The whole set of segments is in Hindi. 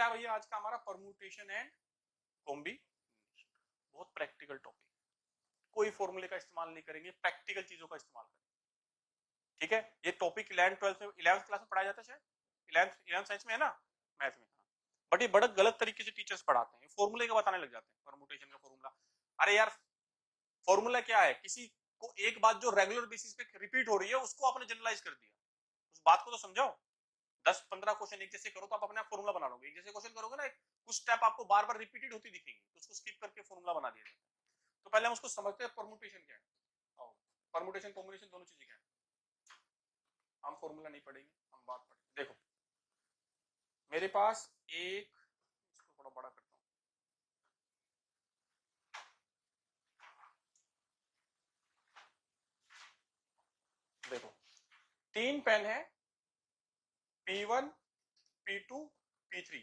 क्या है भैया आज का हमारा परम्यूटेशन एंड कॉम्बिनेशन, बहुत प्रैक्टिकल टॉपिक, कोई फॉर्मूले का इस्तेमाल नहीं करेंगे, प्रैक्टिकल चीजों का इस्तेमाल करेंगे। ठीक है, ये टॉपिक 11th 12th में 11th क्लास में पढ़ाया जाता है शायद, 11th साइंस में है ना, मैथ में। बट ये बड़ा गलत तरीके से टीचर्स पढ़ाते हैं, फॉर्मूले का बताने लग जाते हैं, परम्यूटेशन का फॉर्मूला। अरे यार फॉर्मूला क्या है, किसी को एक बात जो रेगुलर बेसिस पे रिपीट हो रही है उसको आपने जनरलाइज कर दिया, उस बात को तो समझाओ। 10-15 क्वेश्चन एक जैसे करो तो आप अपने आप फॉर्मूला बना लोगे, एक जैसे क्वेश्चन करोगे ना कुछ स्टेप आपको बार बार रिपीटेड होती दिखेंगी तो उसको स्किप करके फॉर्मूला बना दिया जाता है। तो पहले हम उसको समझते हैं परम्यूटेशन क्या है, परम्यूटेशन कॉम्बिनेशन दोनों चीजें क्या है। हम फॉर्मूला नहीं पढ़ेंगे, हम बात पढ़ेंगे। देखो मेरे पास एक, इसको थोड़ा बड़ा करता हूं, देखो 3 पेन है, P1 P2 P3।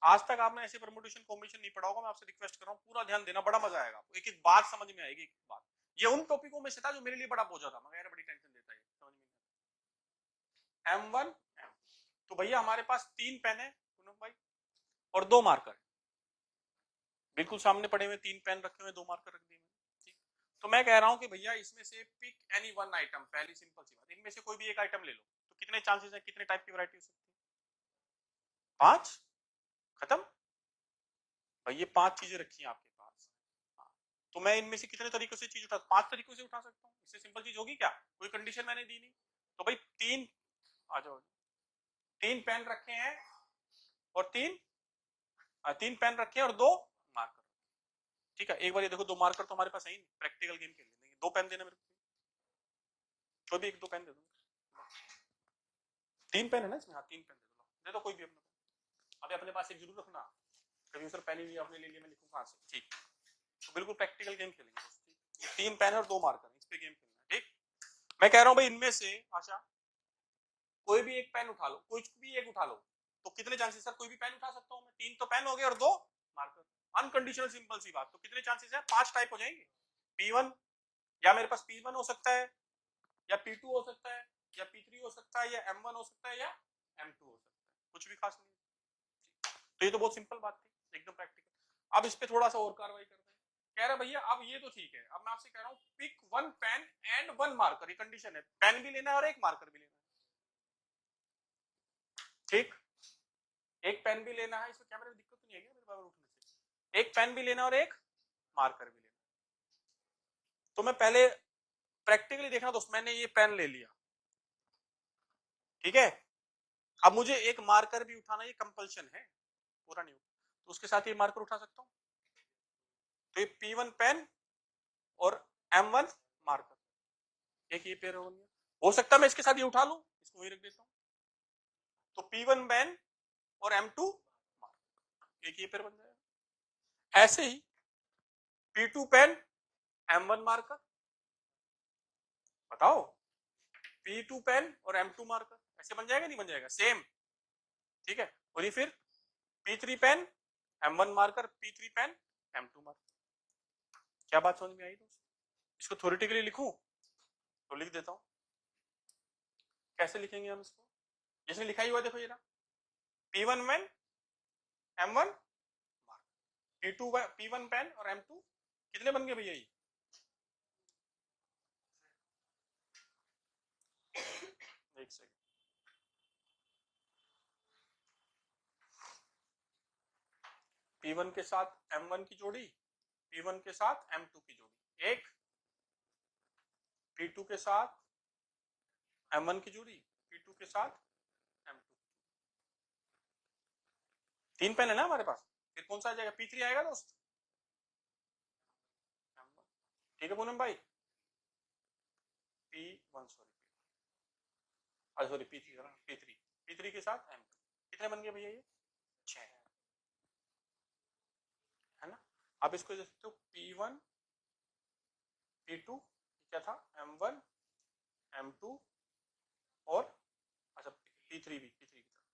आज तक आपने ऐसे परम्यूटेशन कॉम्बिनेशन नहीं पढ़ा होगा, मैं आपसे रिक्वेस्ट कर रहा हूँ पूरा ध्यान देना, बड़ा मजा आएगा आपको, एक एक बात समझ में आएगी, एक बात। ये उन टॉपिकों में से था जो मेरे लिए बड़ा बोझा था, मगर बड़ी टेंशन देता है, समझ में M1 M, तो भैया हमारे पास 3 पेन है भाई और 2 मार्कर, बिल्कुल सामने पड़े हुए 3 पेन रखे हुए, 2 मार्कर रख दिए। ठीक, तो मैं कह रहा हूं कि भैया इसमें से पिक एनी वन आइटम, पहली सिंपल सी बात, इनमें से कोई भी एक आइटम ले लो, तो कितने चांसेस है, कितने टाइप की वैरायटी हो सकती है, 5, खत्म भाई, ये 5 चीजें रखी हैं आपके पास। हाँ, तो मैं इनमें से कितने तरीकों से चीज उठा, 5 तरीकों से उठा सकता हूँ, इससे सिंपल चीज होगी क्या, कोई कंडीशन मैंने दी नहीं। तो भाई 3, आ जाओ, 3 पेन रखे हैं और 3 पेन रखे हैं और 2 मार्कर। ठीक है, एक बार ये देखो 2 मार्कर तो हमारे पास है ही नहीं, प्रैक्टिकल गेम खेल लेंगे, 2 पेन देना मेरे को, कोई भी एक 2 पेन दे दो, 3 पेन है ना इसमें, हाँ 3 पेन दे दो कोई भी अपना, अभी अपने पास एक जरूर रखना, कभी सर पेन ही नहीं आपने ले लिया, मैं लिखूं कहां से। ठीक, तो बिल्कुल प्रैक्टिकल गेम खेलेंगे, 3 पेन और 2 मार्कर, इस पे गेम खेलना। ठीक, मैं कह रहा हूं भाई इनमें से आशा कोई भी एक पेन उठा लो, कोई भी एक उठा लो, तो कितने चांसेस, सर कोई भी पेन उठा सकता हूं मैं, 3 तो पेन हो गए और 2 मार्कर, अनकंडीशनल सिंपल सी बात, तो कितने चांसेस है, 5 टाइप हो जाएंगे। P1, या मेरे पास P1 हो सकता है, या P2 हो सकता है, या P3 हो सकता है, या M1 हो सकता है, या M2 हो सकता है, कुछ भी खास नहीं। तो ये तो बहुत सिंपल बात थी, एकदम प्रैक्टिकल। अब इस पे थोड़ा सा और कार्रवाई करते हैं। कह रहा भैया अब ये तो ठीक है, अब मैं आपसे कह रहा हूं पिक 1 पेन एंड 1 मार्कर, ये कंडीशन है, पेन भी लेना है और एक मार्कर भी लेना है। ठीक, एक पेन भी लेना है, इसमें कैमरे में दिक्कत तो नहीं है क्या मेरे बार उठने से, एक पेन भी लेना और एक मार्कर भी लेना। तो मैं पहले प्रैक्टिकली देखना दोस्त, मैंने ये पेन ले लिया, ठीक है, अब मुझे एक मार्कर भी उठाना, ये कंपल्शन है, पूरा नहीं होगा, तो उसके साथ ये मार्कर उठा सकता हूं, तो ये P1 पेन और M1 मार्कर, एक ये पेयर हो सकता है मैं इसके साथ ये उठा लूं, इसको वही रख देता हूं, तो P1 पेन और M2 मार्कर, एक ये पेयर बन जाएगा। ऐसे ही P2 पेन M1 मार्कर, बताओ P2 पेन और M2 मार्कर, ऐसे बन जाएगा नहीं बन जाएगा, सेम। ठीक है, और ये फिर P3 pen M1 marker, P3 pen M2 marker. क्या बात समझ में आई दोस्त, इसको थ्योरेटिकली लिखूं तो लिख देता हूं, कैसे लिखेंगे हम इसको, जिसने लिखा ही हुआ देखो ये ना, P1 pen M1 marker, P2 P1 pen और M2, कितने बन गए भैया ये, एक सेकंड, P1 के साथ M1 की जोड़ी, P1 के साथ M2 की जोड़ी एक, P2 के साथ M1 की जोड़ी, P2 के साथ M2, 3 पेन है ना हमारे पास, फिर कौन सा आ जाएगा, P3 आएगा दोस्त, ठीक है पूनम भाई, P1 सॉरी P3 P3 के साथ M2, कितने बन गए भैया ये, 6 है ना। आप इसको देख सकते हो P1 P2 क्या था, M1 M2 और अच्छा P3 भी, P3 की तरफ,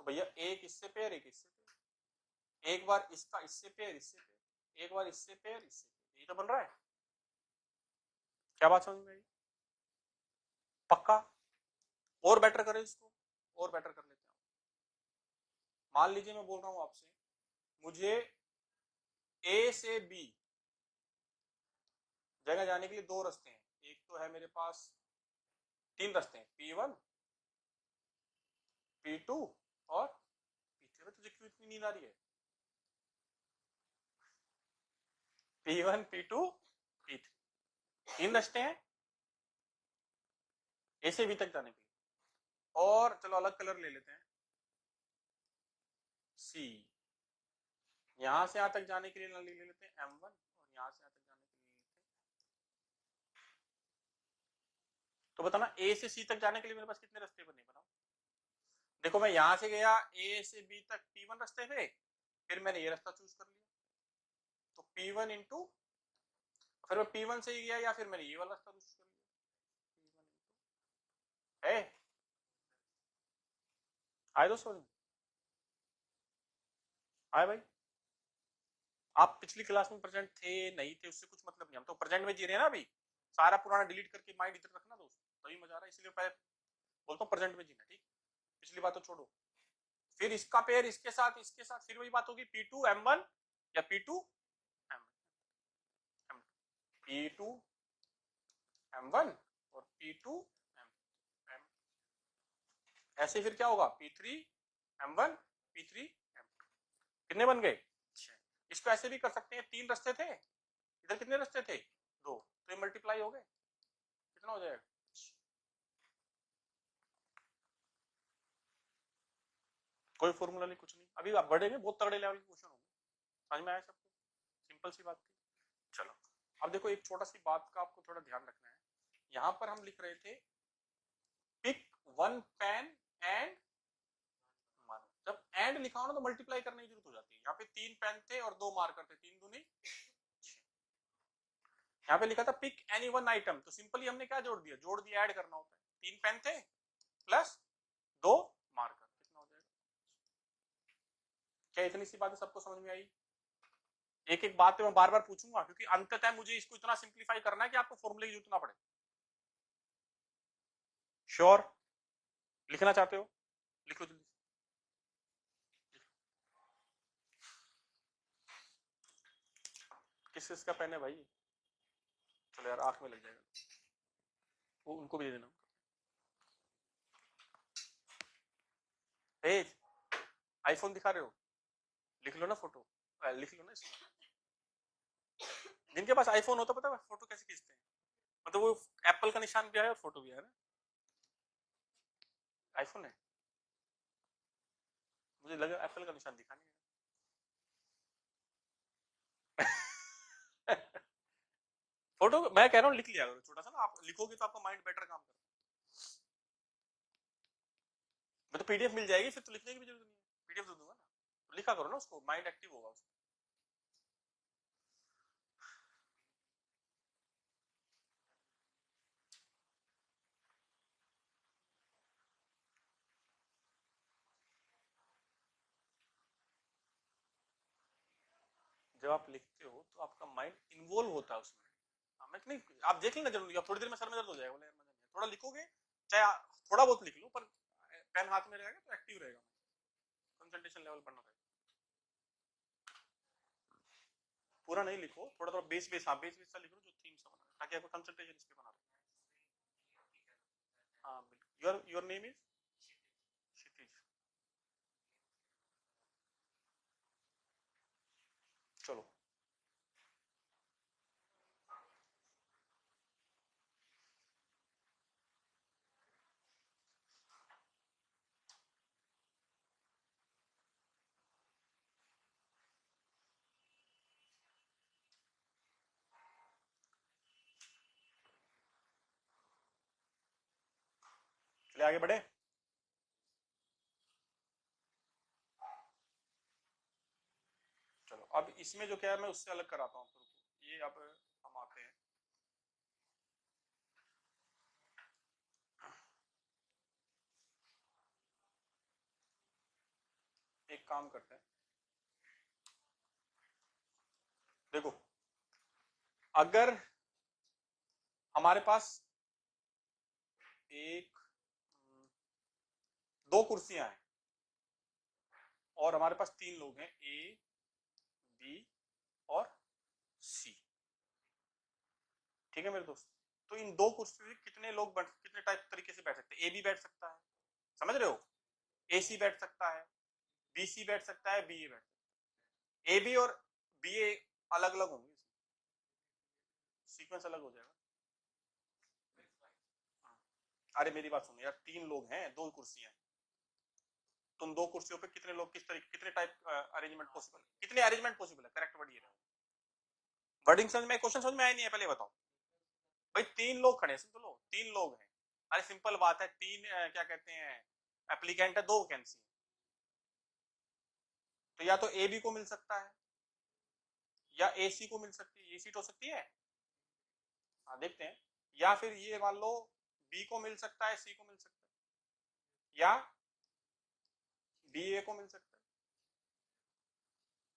तो भैया एक इससे पेयर, एक इससे पेयर, एक बार इसका इससे पेयर, इससे पेयर, एक बार इससे पेयर, इससे पेयर, ये तो बन रहा है। क्या बात समझ में आई, पक्का, और बेटर करें इसको, और बेटर कर लेते हैं, मान लीजिए मैं बोल रहा हूं आपसे, मुझे ए से बी जगह जाने के लिए दो रास्ते हैं। एक तो है मेरे पास, तीन रास्ते हैं, P1, P2 और P3। तुझे क्यों इतनी नींद आ रही है? P1, P2, P3, तीन रास्ते हैं ए से बी तक जाने के लिए। और चलो अलग कलर ले लेते हैं, C। यहां से यहां तक जाने के लिए ले लेते हैं M1, और यहां से यहां तक जाने के लिए ले लेते हैं। तो बताना ए से सी तक जाने के लिए मेरे पास कितने रास्ते बने? बताओ। देखो मैं यहां से गया ए से बी तक, P1 रास्ते थे, फिर मैंने ये रास्ता चूज कर लिया, तो P1 इंटू, फिर मैं P1 से ही गया, या फिर मैंने ये वाला रास्ता चूज कर लिया, P1 है। आए दोस्तों, आए भाई? आप पिछली क्लास में प्रेजेंट थे नहीं थे उससे कुछ मतलब नहीं, हम तो प्रेजेंट में जी रहे हैं ना अभी। सारा पुराना डिलीट करके माइंड इधर रखना दोस्त, तभी मजा आ रहा है। इसलिए पहले बोलता हूँ प्रेजेंट में जीना, ठीक? पिछली बात तो छोड़ो। फिर इसका पेयर इसके साथ फिर वही बात होगी, P2 M1 या P2 M2, P2 M1 और P2 M, ऐसे फिर क्या होगा, P3 M1 P3 M2। कितने बन गए? 6। इसको ऐसे भी कर सकते हैं, तीन रास्ते थे, इधर कितने रास्ते थे? 2, तो ये मल्टीप्लाई हो गए, कितना हो जाएगा? कोई फॉर्मूला नहीं, कुछ नहीं। अभी आप बढ़ेंगे, बहुत तगड़े लेवल के क्वेश्चन होंगे। समझ में आया सबको? सिंपल सी बात थी। चलो अब देखो, एक छोटा सी बात का आपको थोड़ा ध्यान रखना है। यहां पर हम लिख रहे थे पिक वन पेन एंड, जब एंड लिखा हो ना तो मल्टीप्लाई करने की जरूरत हो जाती है। यहाँ पे 3 पेन थे और 2 मार्कर थे, 3 दूनी 6। यहाँ पे लिखा था पिक एनी वन आइटम, तो सिंपली हमने क्या जोड़ दिया, ऐड करना होता है। 3 पेन थे प्लस 2 मार्कर, कितना हो जाएगा? क्या इतनी सी बातें सबको समझ में आई? एक एक बात पे मैं बार बार पूछूंगा, क्योंकि अंततः मुझे इसको इतना सिंप्लीफाई करना है कि आपको फॉर्मूले की जरूरत ना पड़े। श्योर? लिखना चाहते हो? लिखो जल्दी। किस किस का पेन है भाई? चलो यार, आंख में लग जाएगा, वो उनको भी दे देना। भेज, आईफोन दिखा रहे हो? लिख लो ना फोटो, लिख लो ना इसको। जिनके पास आईफोन होता पता है फोटो कैसे खींचते हैं? मतलब वो एप्पल का निशान भी है और फोटो भी है ना। आईफोन है, मुझे लगा एप्पल का निशान दिखा नहीं है। फोटो मैं कह रहा हूँ लिख लिया करो छोटा सा ना, आप लिखोगे तो आपका माइंड बेटर काम करता है। मैं तो पीडीएफ मिल जाएगी, फिर तो लिखने की भी जरूरत नहीं है, पीडीएफ दे दूंगा ना, तो लिखा करो ना उसको, माइंड एक्टिव होगा उसको। जब आप लिखते हो तो आपका माइंड इन्वॉल्व होता है उसमें। मैं नहीं, आप देख लेना जरूरी, आप थोड़ी देर में सर में दर्द हो जाएगा, बोले थोड़ा लिखोगे, चाहे थोड़ा बहुत लिख लो, पर पेन हाथ में रहेगा तो एक्टिव रहेगा, कंसंट्रेशन लेवल बढ़ना रहेगा। पूरा नहीं लिखो, थोड़ा थोड़ा बेस बेस, हाँ बेस बेस सा लिखो जो थीम सा बना, ताकि आपका कंसंट्रेशन इस पे बना रहे। हाँ बिल्कुल। योर नेम इज क्षितिज। चलो चलिए आगे बढ़े। चलो अब इसमें जो क्या है मैं उससे अलग कराता हूँ आपको। ये अब हम आते हैं, एक काम करते हैं। देखो अगर हमारे पास एक, दो कुर्सियां हैं और हमारे पास 3 लोग हैं, ए बी और सी। ठीक है मेरे दोस्त, तो इन 2 कुर्सी पे कितने लोग कितने टाइप तरीके से बैठ सकते हैं? ए बी बैठ सकता है, समझ रहे हो, ए सी बैठ सकता है, बी सी बैठ सकता है, बी ए बैठ सकता है। ए बी और बी ए अलग अलग होंगे, सीक्वेंस अलग हो जाएगा। अरे मेरी बात सुनो यार, 3 लोग हैं, 2 कुर्सियां, तुम 2 कुर्सियों पे कितने लोग, किस तरीके, कितने टाइप अरेंजमेंट पॉसिबल है, कितने अरेंजमेंट पॉसिबल है, करेक्ट वर्ड ये रहा। वर्डिंग समझ में, क्वेश्चन समझ में आया नहीं है, पहले बताओ भाई। 3 लोग खड़े हैं, समझ लो 3 लोग हैं, अरे सिंपल बात है, 3 क्या कहते हैं एप्लीकेंट है, 2 वैकेंसी, तो या तो ए बी को मिल सकता है या ए सी को मिल सकती है, ये सीट हो सकती है। हाँ देखते हैं, या फिर ये मान लो बी को मिल सकता है, सी को मिल सकता है, या बी ए को मिल सकता है।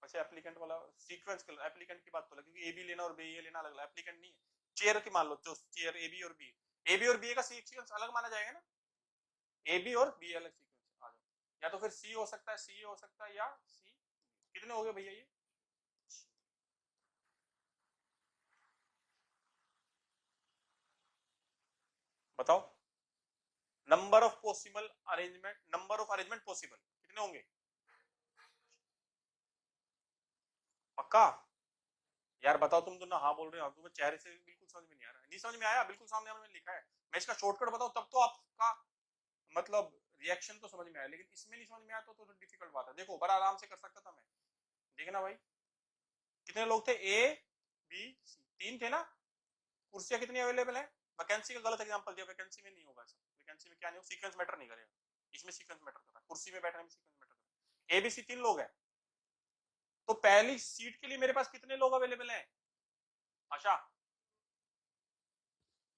वैसे एप्लीकेंट वाला सीक्वेंस एप्लीकेंट की बात तो क्योंकि ए बी लेना और बी ए लेना अलग अलग, एप्लीकेंट नहीं है। चेयर की मान लो, जो चेयर ए बी और बी, ए बी और बी ए का सीक्वेंस अलग माना जाएगा ना, ए बी और बी अलग सीक्वेंस आ जाए, या तो फिर सी हो सकता है, सी हो सकता है, या सी। कितने हो गए भैया ये? बताओ, number of possible arrangement, number of arrangement possible कितने होंगे? पक्का यार बताओ, तुम तो ना हाँ बोल रहे हो, तुम्हें चेहरे से बिल्कुल समझ में नहीं आ रहा है। नहीं समझ में आया, बिल्कुल सामने मैंने लिखा है, मैं इसका शॉर्टकट बताऊं तब तो आपका मतलब रिएक्शन तो समझ में आया, लेकिन इसमें नहीं समझ में आया तो डिफिकल्ट बात है। देखो बड़ा आराम से कर सकता था मैं, देखना भाई कितने लोग थे, ए बी सी, 3 थे ना। कुर्सियां कितनी अवेलेबल है? वैकेंसी का गलत एग्जांपल दिया, वैकेंसी में नहीं होगा ऐसा, वैकेंसी में क्या नहीं हो, सीक्वेंस मैटर नहीं करेगा, इसमें सीक्वेंस मैटर करता है, कुर्सी में बैठने में सीक्वेंस मैटर करता है। ए बी सी 3 लोग हैं, तो पहली सीट के लिए मेरे पास कितने लोग अवेलेबल हैं आशा?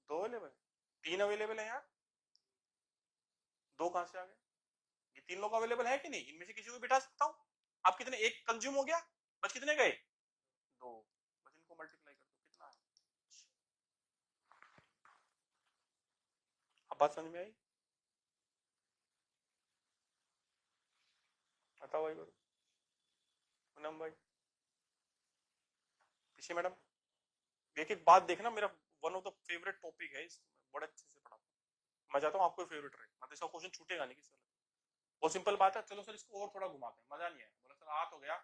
2 अवेलेबल, 3 अवेलेबल है यार, 2 कहां से आ गए? ये 3 लोग अवेलेबल है कि नहीं? इनमें से किसी को बिठा सकता हूं। आप कितने, एक कंज्यूम हो गया, बस कितने गए? 2, बस इनको मल्टीप्लाई कर दो, कितना है? अब बात समझ में आई? बताओ भाई, पूनम भाई, पीछे मैडम, एक एक बात देखना, मेरा one of the favourite topic है, बड़े अच्छे से पढ़ा, मैं चाहता हूँ आपको फेवरेट रहे, मतलब इसका क्वेश्चन छूटेगा नहीं किसी। बहुत सिंपल बात है, चलो सर इसको और थोड़ा घुमाते हैं, मजा नहीं आया, बोला सर आ तो गया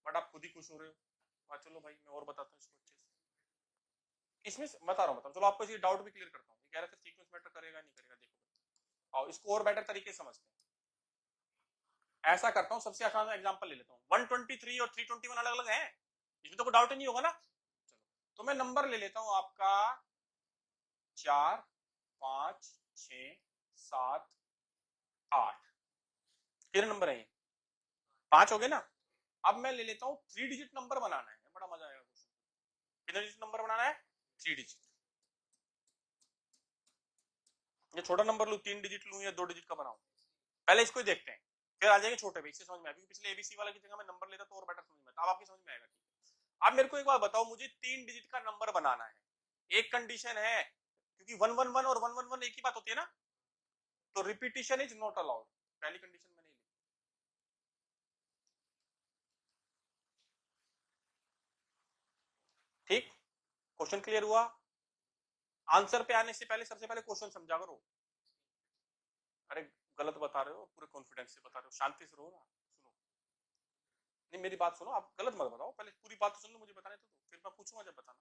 बट आप खुद ही खुश हो रहे हो। चलो भाई मैं और बताता हूँ इसको अच्छे से, इसमें बता रहा हूँ, चलो आपको ये डाउट भी क्लियर करता हूँ, कह रहे थे सीक्वेंस मैटर करेगा नहीं करेगा, देखो आओ इसको और बेटर तरीके से समझते हैं। ऐसा करता हूँ, सबसे आसान एग्जांपल ले लेता हूँ, 123 और 321 अलग अलग है, इसमें तो कोई डाउट ही नहीं होगा ना। चलो तो मैं नंबर ले लेता हूँ आपका 4 5 6 7 8, कितने नंबर है ये? 5 हो गए ना। अब मैं ले लेता हूँ 3 डिजिट नंबर बनाना है, बड़ा मजा आएगा। कितने डिजिट नंबर बनाना है? 3 डिजिट। ये छोटा नंबर लूं, 3 डिजिट लूं या 2 डिजिट का बनाऊं? पहले इसको ही देखते हैं, फिर आ जाएंगे छोटे पे, इससे समझ में आएगा, क्योंकि पिछले एबीसी वाला की जगह मैं नंबर लेता तो और बेटर समझ में आता। अब आपकी समझ में आएगा। अब मेरे को एक बात बताओ, मुझे 3 डिजिट का नंबर बनाना है, एक कंडीशन है, क्योंकि 111 और 111 एक ही बात होती है ना, तो रिपीटिशन इज नॉट अलाउड, पहली कंडीशन मैंने ली। ठीक, क्वेश्चन क्लियर हुआ? आंसर पे आने से पहले सबसे पहले क्वेश्चन समझा करो। अरे गलत बता रहे हो, पूरे कॉन्फिडेंस से बता रहे हो, शांति से रहो ना, सुनो, नहीं मेरी बात सुनो, आप गलत मत बताओ, पहले पूरी बात तो सुन लो, मुझे बताने तो दो, फिर मैं पूछूंगा जब बताना।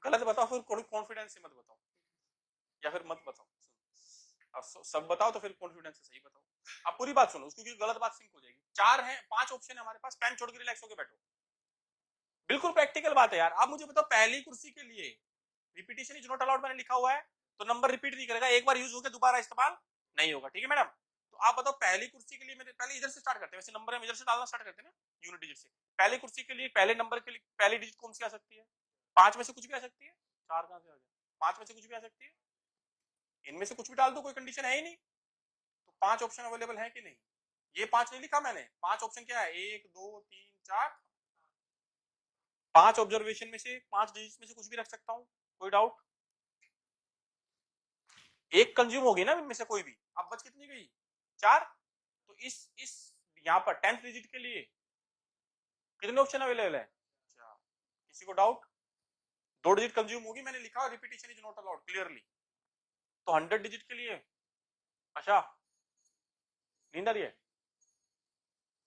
गलत बताओ फिर कोई कॉन्फिडेंस से मत बताओ, या फिर मत बताओ, सब बताओ तो फिर कॉन्फिडेंस से सही बताओ। आप पूरी बात सुनो, क्योंकि गलत बात सिंक हो जाएगी। 4 है, 5 ऑप्शन है हमारे पास, पेन छोड़ के रिलैक्स होकर बैठो, बिल्कुल प्रैक्टिकल बात है यार। आप मुझे बताओ, पहली कुर्सी के लिए रिपीटिशन इज नॉट अलाउड मैंने लिखा हुआ है, तो नंबर रिपीट नहीं करेगा, एक बार यूज होकर दोबारा इस्तेमाल नहीं होगा, ठीक है मैडम? तो आप बताओ पहली कुर्सी के लिए, मेरे पहले इधर से स्टार्ट करते हैं, वैसे नंबर हम इधर से डालना स्टार्ट करते हैं ना, यूनिट डिजिट से। पहली कुर्सी के लिए पहले नंबर के लिए पहली डिजिट कौन सी आ सकती है? 5 में से कुछ भी आ सकती है, 4 कहां से आ गया, 5 में से कुछ भी आ सकती है, इनमें से कुछ भी डाल दो, कोई कंडीशन है ही नहीं। तो 5 ऑप्शन अवेलेबल है कि नहीं? ये 5 नहीं लिखा मैंने, 5 ऑप्शन क्या है, 1 2 3 4, 5 ऑब्जर्वेशन में से 5 डिजिट में से कुछ भी रख सकता हूं, कोई डाउट? एक कंज्यूम होगी ना इनमें से कोई भी, अब बच कितनी गई? 4। तो इस यहाँ पर 10th डिजिट के लिए कितने ऑप्शन अवेलेबल है? अच्छा, किसी को डाउट? 2 डिजिट कंज्यूम होगी, मैंने लिखा repetition is not allowed clearly. तो 100 डिजिट के लिए अच्छा, नींद आ रही है?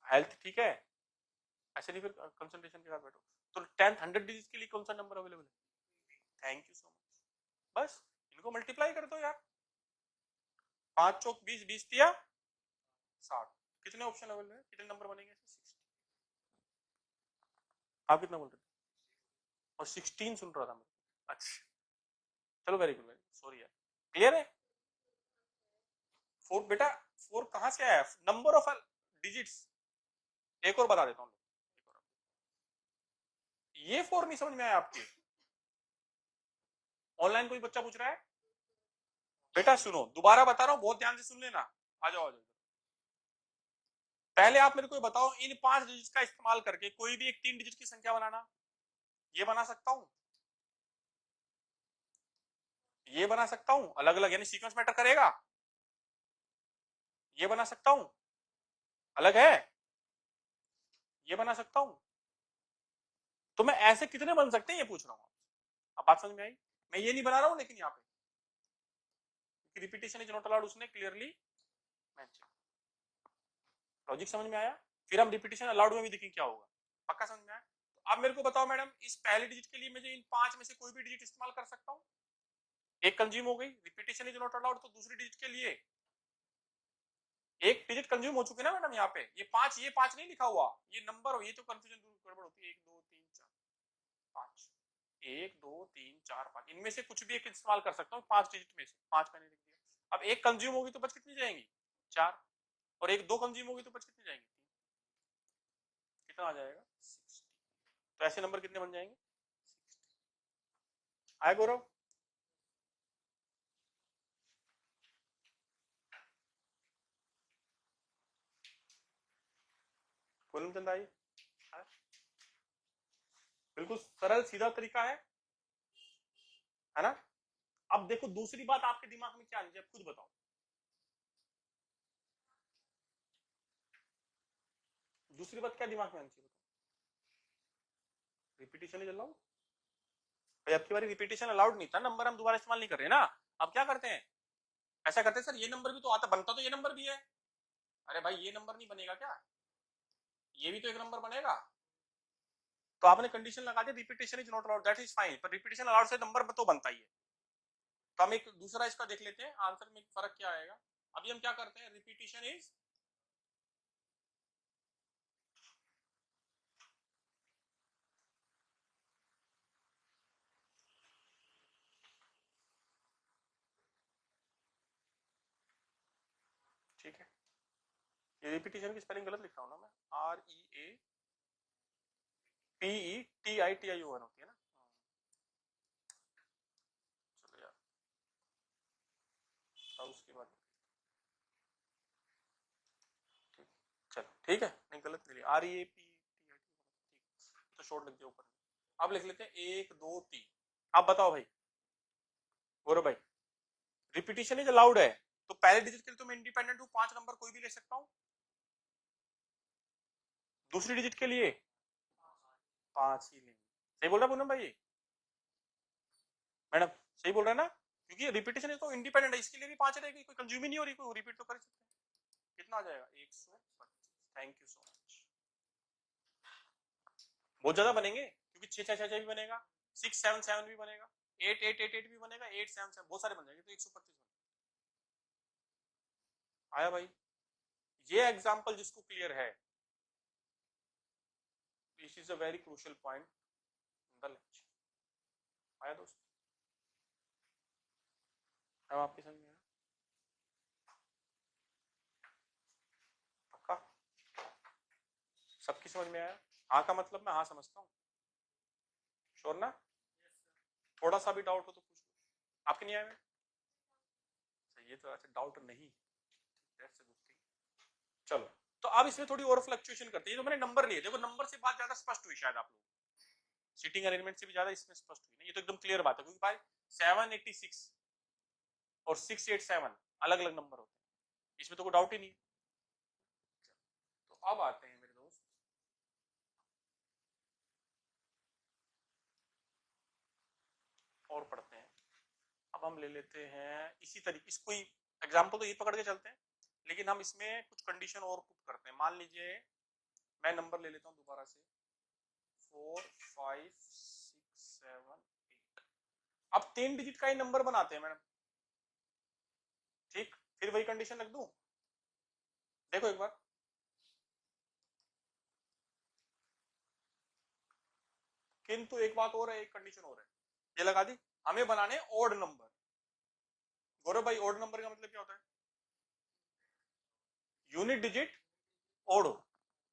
हेल्थ ठीक है? ऐसे नहीं फिर कंसंट्रेशन के साथ बैठो। तो 10th 100 डिजिट के लिए कौन सा नंबर अवेलेबल है? Thank you so much. बस इनको मल्टीप्लाई कर दो यार, 5 चौक 20, 20 दिया 60। कितने ऑप्शन अवेलेबल है, कितने नंबर बनेंगे? 60। आप कितना बोल रहे थे? और 16 सुन रहा था मैं। अच्छा चलो, वेरी गुड, सॉरी यार। क्लियर है? 4 बेटा, 4 कहां से आया? Number of digits. एक और बता देता हूँ, ये 4 नहीं समझ में आया आपके? ऑनलाइन कोई बच्चा पूछ रहा है? बेटा सुनो, दोबारा बता रहा हूं, बहुत ध्यान से सुन लेना। आ जाओ आ जाओ। पहले आप मेरे को बताओ, इन 5 डिजिट का इस्तेमाल करके कोई भी एक 3 डिजिट की संख्या बनाना। ये बना सकता हूं, ये बना सकता हूं, अलग अलग, यानी सीक्वेंस मैटर करेगा। ये बना सकता हूं, अलग है। ये बना सकता हूं। तो मैं ऐसे कितने बन सकते हैं ये पूछ रहा हूं। अब बात समझ में आई? मैं ये नहीं बना रहा हूं, लेकिन यहाँ पे रिपीटेशन इज नॉट अलाउड उसने क्लियरली मेंशन। लॉजिक समझ में आया? फिर हम रिपीटेशन अलाउड में भी देखेंगे क्या होगा। पक्का समझ में आया? तो आप मेरे को बताओ मैडम, इस पहले डिजिट के लिए मुझे इन 5 में से कोई भी डिजिट इस्तेमाल कर सकता हूं? एक कंज्यूम हो गई, रिपीटेशन इज नॉट अलाउड, तो दूसरी डिजिट के लिए एक डिजिट कंज्यूम हो चुके ना मैडम। यहाँ पे ये 5 नहीं लिखा हुआ, ये नंबर, ये तो कंफ्यूजन गड़बड़ होती है। 1 2 3 4 5, 1 2 3 4 5, इनमें से कुछ भी एक इस्तेमाल कर सकता हूँ 5 डिजिट में से। 5 मैंने लिख दिया। अब एक कंज्यूम होगी तो बच कितनी जाएंगी? 4। और एक 2 कंज्यूम होगी तो बच कितनी जाएंगी? 3। कितना आ जाएगा? 60। तो ऐसे नंबर कितने बन जाएंगे? 60। आए गौरव? पूनम चंद आई? बिल्कुल सरल सीधा तरीका है ना? अब देखो दूसरी बात आपके दिमाग में क्या आनी चाहिए, खुद बताओ। दूसरी बात क्या दिमाग में आनी चाहिए? Repetition is allowed. भाई अब की बारी रिपीटेशन अलाउड नहीं था, नंबर हम दोबारा इस्तेमाल नहीं कर रहे ना। अब क्या करते हैं, ऐसा करते हैं सर, ये नंबर भी तो आता, बनता तो ये नंबर भी है। अरे भाई ये नंबर नहीं बनेगा क्या? ये भी तो एक नंबर बनेगा। तो आपने कंडीशन लगा दी repetition is not allowed, that is fine, पर रिपीटेशन अलाउड से नंबर तो बनता ही है। तो हम एक दूसरा इसका देख लेते हैं, आंसर में फर्क क्या आएगा। अभी हम क्या करते हैं, रिपीटेशन इज, ठीक है, ये रिपीटेशन की स्पेलिंग गलत लिख रहा हूं ना मैं, REAPETITION होती है ना। चलो यार, अब उसके बाद चलो ठीक है, नहीं गलत नहीं, REAPETITION तो शॉर्ट लिख दिया ऊपर। अब लिख लेते हैं 1 2 3। आप बताओ भाई गौरव भाई, रिपीटेशन इज अलाउड है तो पहले डिजिट के लिए तो मैं इंडिपेंडेंट हूं, 5 नंबर कोई भी ले सकता हूं। दूसरी डिजिट के लिए 5 ही लेंगे। सही बोल रहा पूनम भाई? मैडम सही बोल रहा है ना? क्योंकि रिपीटेशन तो इंडिपेंडेंट है, इसके लिए भी 5 रहेगी, कोई कंज्यूम ही नहीं हो रही, कोई रिपीट तो कर सकते हैं। कितना आ जाएगा? 125। Thank you so much. बहुत ज्यादा बनेंगे, क्योंकि 6 6 6 भी बनेगा, 6 7 7 भी बनेगा, 8 8 8 8 भी बनेगा, 8 7 7 बहुत सारे बन जाएंगे, तो 125 आया भाई? ये एग्जांपल जिसको क्लियर है, this is a very crucial point in the lecture. आया दोस्त? अब आपके समझ में आया? पक्का सबकी समझ में आया? हाँ का मतलब मैं हाँ समझता हूँ, श्योर ना? थोड़ा सा भी डाउट हो तो पूछ लो। आपके नहीं आया में? ये तो अच्छा डाउट नहीं, दैट्स अ गुड थिंग। चलो, तो अब इसमें थोड़ी और फ्लक्चुएशन करते हैं। तो मैंने नंबर लिए, देखो नंबर से बात ज्यादा स्पष्ट हुई शायद आप लोग, सीटिंग अरेंजमेंट से भी ज्यादा इसमें स्पष्ट हुई ना। ये तो एकदम क्लियर बात है, क्योंकि भाई 786 और 687 अलग अलग नंबर होते हैं, इसमें तो कोई डाउट ही नहीं। तो अब आते हैं मेरे दोस्त, और पढ़ते हैं। अब हम ले लेते हैं इसी तरीके, इसको ही एग्जाम्पल तो ये पकड़ के चलते हैं, लेकिन हम इसमें कुछ कंडीशन और पुट करते हैं। मान लीजिए मैं नंबर ले लेता हूँ दोबारा से 4 5 6 7 8। अब 3 डिजिट का ही नंबर बनाते हैं मैडम, ठीक, फिर वही कंडीशन रख दूं। देखो एक बार, किंतु एक बात और है, एक कंडीशन और है, ये लगा दी, हमें बनाने ऑड नंबर। गौरव भाई ऑड नंबर का मतलब क्या होता है? यूनिट डिजिट ओड हो,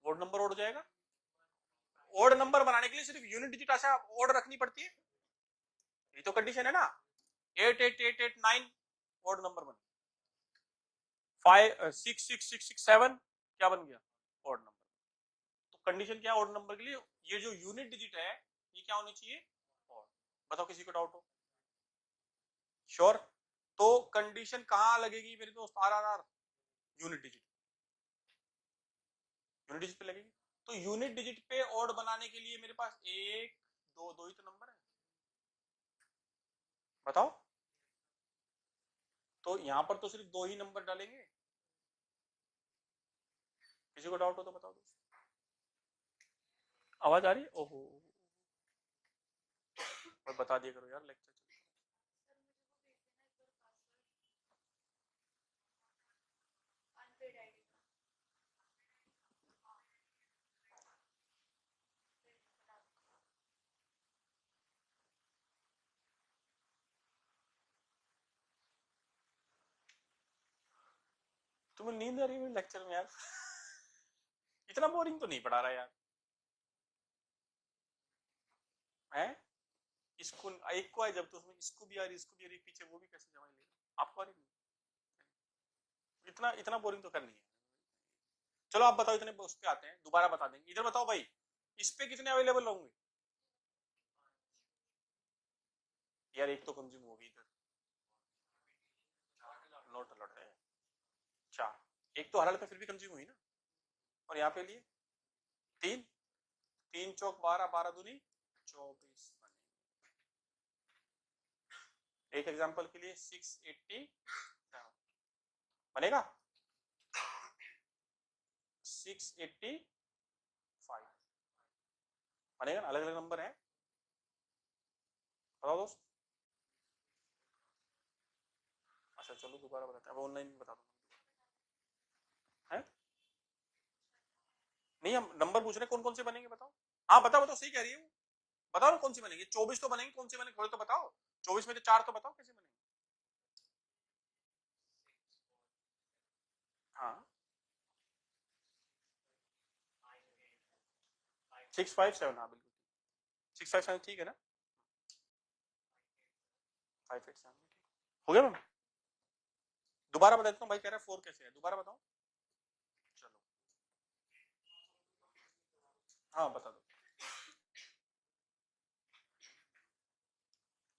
ऑड नंबर ओड हो जाएगा। ऑड नंबर बनाने के लिए सिर्फ यूनिट डिजिट ऐसा ऑड रखनी पड़ती है, ये तो कंडीशन है ना। 8 8 8 8 9 ऑड नंबर बन, 5 6 6 6 6 7 क्या बन गया? Odd number. तो कंडीशन क्या है ऑड नंबर के लिए? ये जो यूनिट डिजिट है ये क्या होनी चाहिए? ऑड। बताओ किसी को डाउट हो? श्योर? तो कंडीशन कहां लगेगी मेरे दोस्त? Our unit digit, unit digit पे लगेगी। तो यूनिट डिजिट पे ऑड बनाने के लिए मेरे पास एक दो, दो ही तो नंबर है, बताओ। तो यहां पर तो सिर्फ दो ही नंबर डालेंगे। किसी को डाउट हो तो बताओ दोस्त। आवाज आ रही है? ओहो, और बता दिया करो यार, लेक्चर चल। तुम्हें नींद आ रही है लेक्चर में यार? इतना बोरिंग तो नहीं पढ़ा रहा यार, है? इसको एक को आए जब, तो उसमें इसको भी आ रही, इसको भी आ रही, पीछे वो भी कैसे जमा लेगा? आपको आ रही नहीं? इतना इतना बोरिंग तो करनी है। चलो आप बताओ, इतने उस पे आते हैं, दोबारा बता देंगे। इधर बताओ भाई, इस पे कितने अवेलेबल होंगे? यार एक तो कंज्यूम होगी इधर, नोट अलर्ट है, चार। एक तो हर हालत में फिर भी कंज्यूम हुई ना, और यहाँ पे लिए 3, 3 चौक 12, 12 दूनी 24 एक एग्जांपल के लिए 680 बनेगा, 685 बनेगा ना? अलग अलग नंबर है, बताओ दोस्त। अच्छा चलो दोबारा बताते हैं, अब ऑनलाइन बता दूंगा है। नहीं हम नंबर पूछ रहे हैं कौन कौन से बनेंगे, बताओ। हाँ बताओ बताओ, सही कह रही है वो, बताओ ना कौन सी बनेगी। 24 तो बनेंगे, कौन से बनेंगे थोड़े तो बताओ। 24 में से 4 तो बताओ कैसे बनेंगे। हाँ 657, हाँ बिल्कुल 657 ठीक है ना, 587 हो गया मैम। दोबारा बता देता हूँ भाई, कह रहा है 4 कैसे है, दोबारा बताओ। चलो हाँ बता दो।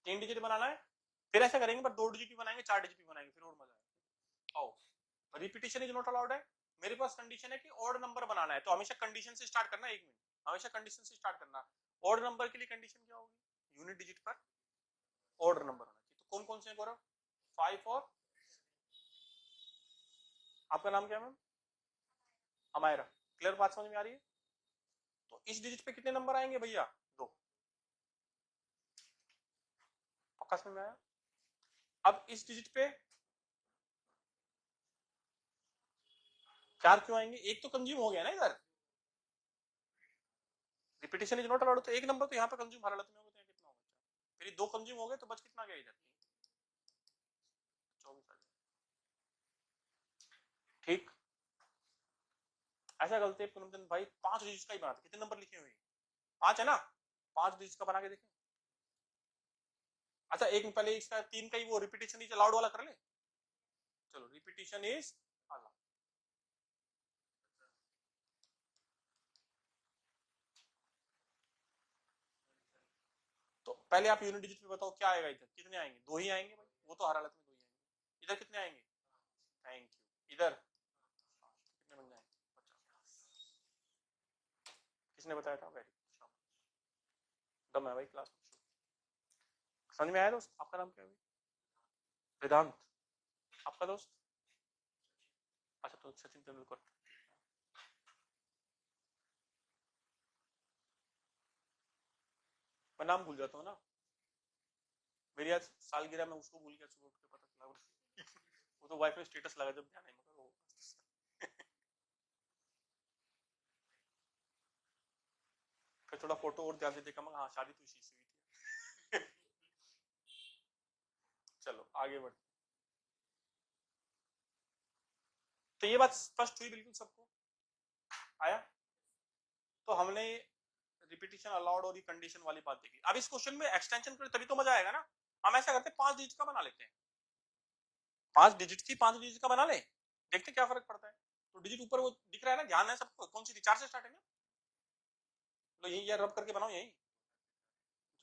3 डिजिट बनाना है, फिर ऐसा करेंगे पर 2 डिजिट भी बनाएंगे, 4 डिजिट भी बनाएंगे, फिर और मजा आएगा। आओ, रिपीटिशन इज नॉट अलाउड है। मेरे पास कंडीशन है कि ऑड नंबर बनाना है, तो हमेशा कंडीशन से स्टार्ट करना। 1 मिनट, हमेशा कंडीशन से स्टार्ट करना। ऑड नंबर के लिए कंडीशन क्या होगी? यूनिट डिजिट पर ऑर्डर नंबर होना चाहिए। तो कौन कौन से गौरव? 5 और आपका नाम क्या है मैम? अमायरा। क्लियर, बात समझ में आ रही है? तो इस डिजिट पे कितने नंबर आएंगे भैया? 2। पक्का समझ में आया? अब इस डिजिट पे 4 क्यों आएंगे? एक तो कंज्यूम हो गया ना इधर, रिपीटिशन इज नॉट अलाउड, तो एक नंबर तो यहाँ पे कंज्यूम हर हालत में होगा, तो कितना होगा? फिर 2 कंज्यूम हो गए, तो बच कितना गया इधर? 24। ठीक, ऐसा गलती है भाई, 5 डिजिट का ही बनाते। कितने नंबर लिखे हुए? 5 है ना, 5 डिजिट का बना के देखें। अच्छा एक पहले इसका 3 का ही वो रिपीटिशन इज अलाउड वाला कर ले। चलो रिपीटिशन इज अलाउड, तो पहले आप यूनिट डिजिट पे बताओ क्या आएगा इधर, कितने आएंगे? 2 ही आएंगे भाई, वो तो हर हालत में 2 ही आएंगे। इधर कितने आएंगे? Thank you. इधर कितने बन जाएंगे? 50। किसने बताया था? वेरी दम है भाई क्लास में। समझ में आया दोस्त? आपका नाम क्या है? वेदांत। आपका दोस्त? अच्छा तो सचिन तेंदुलकर। मैं नाम भूल जाता हूँ ना, मेरी आज सालगिरह में उसको भूल गया, सुबह उठ के पता चला वो तो वाइफ ने स्टेटस लगा जब ध्यान नहीं, मगर वो फिर थोड़ा फोटो और ध्यान से देखा, मगर हाँ शादी तो इसी से हुई थी। चलो आगे बढ़ते। तो ये बात स्पष्ट हुई बिल्कुल सबको? आया? तो हमने रिपीटिशन अलाउड और ये कंडीशन वाली बात देखी। अब इस क्वेश्चन में एक्सटेंशन करें तभी तो मजा आएगा ना। हम ऐसा करते हैं 5 डिजिट का बना लेते हैं, 5 डिजिट थी 5 डिजिट का बना ले, देखते क्या फर्क पड़ता है। तो डिजिट ऊपर वो दिख रहा है ना, ध्यान है सबको? कौन सी थी? 4 से स्टार्ट है ना? तो यही यार रब करके बनाओ, यही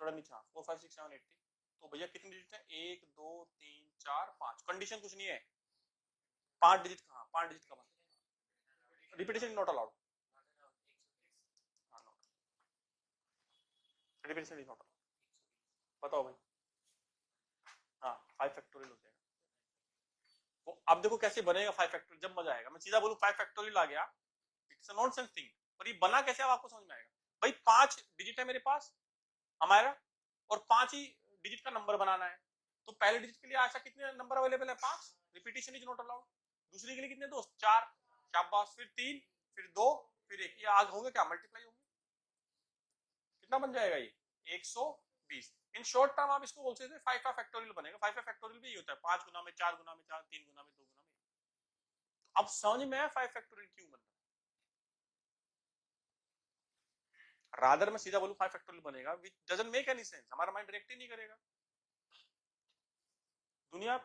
थोड़ा नीचे। 4 5 6 7 8 थी, तो भैया कितनी डिजिट है? 1 2 3 4 5। कंडीशन कुछ नहीं है, 5 डिजिट कहाँ? 5 डिजिट का बना। Repetition not allowed, repetition is not allowed. बताओ भाई। हाँ 5 फैक्टोरियल हो जाएगा वो। अब देखो कैसे बनेगा 5 फैक्टोरियल, जब मजा आएगा। मैं सीधा बोलूं 5 फैक्टोरियल आ गया, इट्स अ नॉनसेंस थिंग। और ये बना कैसे अब आपको समझ में आएगा। भाई 5 डिजिट है मेरे पास हमारा, और 5 ही डिजिट का नंबर बनाना है। तो पहले डिजिट के लिए ऐसा कितने नंबर अवेलेबल है? 5। Repetition is not allowed. दूसरी के लिए कितने दोस्त? 4। शाबाश। फिर 3, फिर 2, फिर 1। ये आग होंगे क्या? मल्टीप्लाई होंगे। कितना बन जाएगा ये? 120। इन शॉर्ट टर्म आप इसको बोल सकते हैं 5 का फैक्टोरियल बनेगा। 5 का फैक्टोरियल भी ये होता है 5 गुना में 4 गुना में 4, 3 गुना में 2 गुना में। अब समझ में आया 5 फैक्टोरियल क्यों बनता है? रादर मैं सीधा बोलूं 5 फैक्टोरियल बनेगा, which doesn't make any sense. हमारा माइंड रिएक्ट ही नहीं करेगा। दुनिया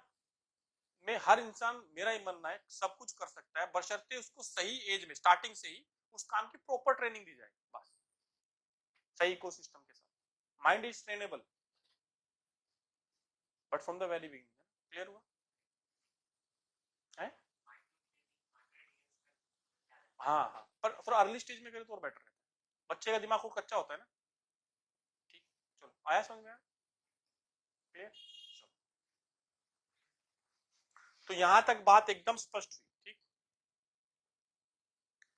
में हर इंसान, मेरा ही मानना है, सब कुछ कर सकता है बशर्ते उसको सही एज में, स्टार्टिंग से ही उस काम की प्रॉपर ट्रेनिंग दी जाए, बस। सही इकोसिस्टम के साथ mind is trainable, but from the very beginning. Clear हुआ है? हाँ हाँ, पर फॉर अर्ली स्टेज में करें तो और बेटर रहता है। बच्चे का दिमाग को कच्चा होता है ना। ठीक, चलो आया समझ में? क्लियर? तो यहां तक बात एकदम स्पष्ट हुई। ठीक,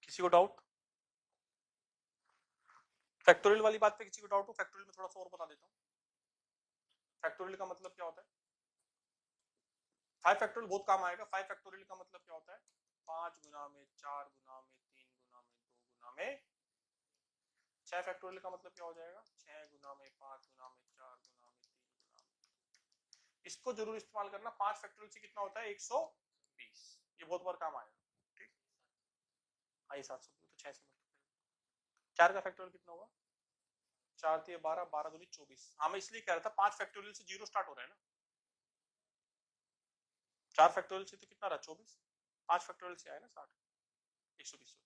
किसी को डाउट? फैक्टोरियल वाली बात पे किसी को डाउट हो? फैक्टोरियल में थोड़ा सा और बता देता हूँ। फैक्टोरियल का मतलब क्या होता है? 5 फैक्टोरियल बहुत काम आएगा। 5 फैक्टोरियल का मतलब क्या होता है? 5 गुना में 4 गुना में 3 गुना में 2 गुना में 6 फैक्टोरियल का मतलब क्या हो जाएगा? 6 गुना में 5 गुना में 4 गुना में 3 गुना में। इसको जरूर इस्तेमाल करना। 5 फैक्टोरियल से कितना होता है? 120। ये बहुत बार काम आएगा। ठीक, आई 700 तो 6 से मल्टीप्लाई। 4 का फैक्टोरियल कितना होगा? 4 3 12, 12 दूनी 24। हाँ मैं इसलिए कह रहा था 5 फैक्टोरियल से 0 स्टार्ट हो रहा है ना। 4 फैक्टोरियल से तो कितना रहा? 24। 5 फैक्टोरियल से आया ना 60, 120।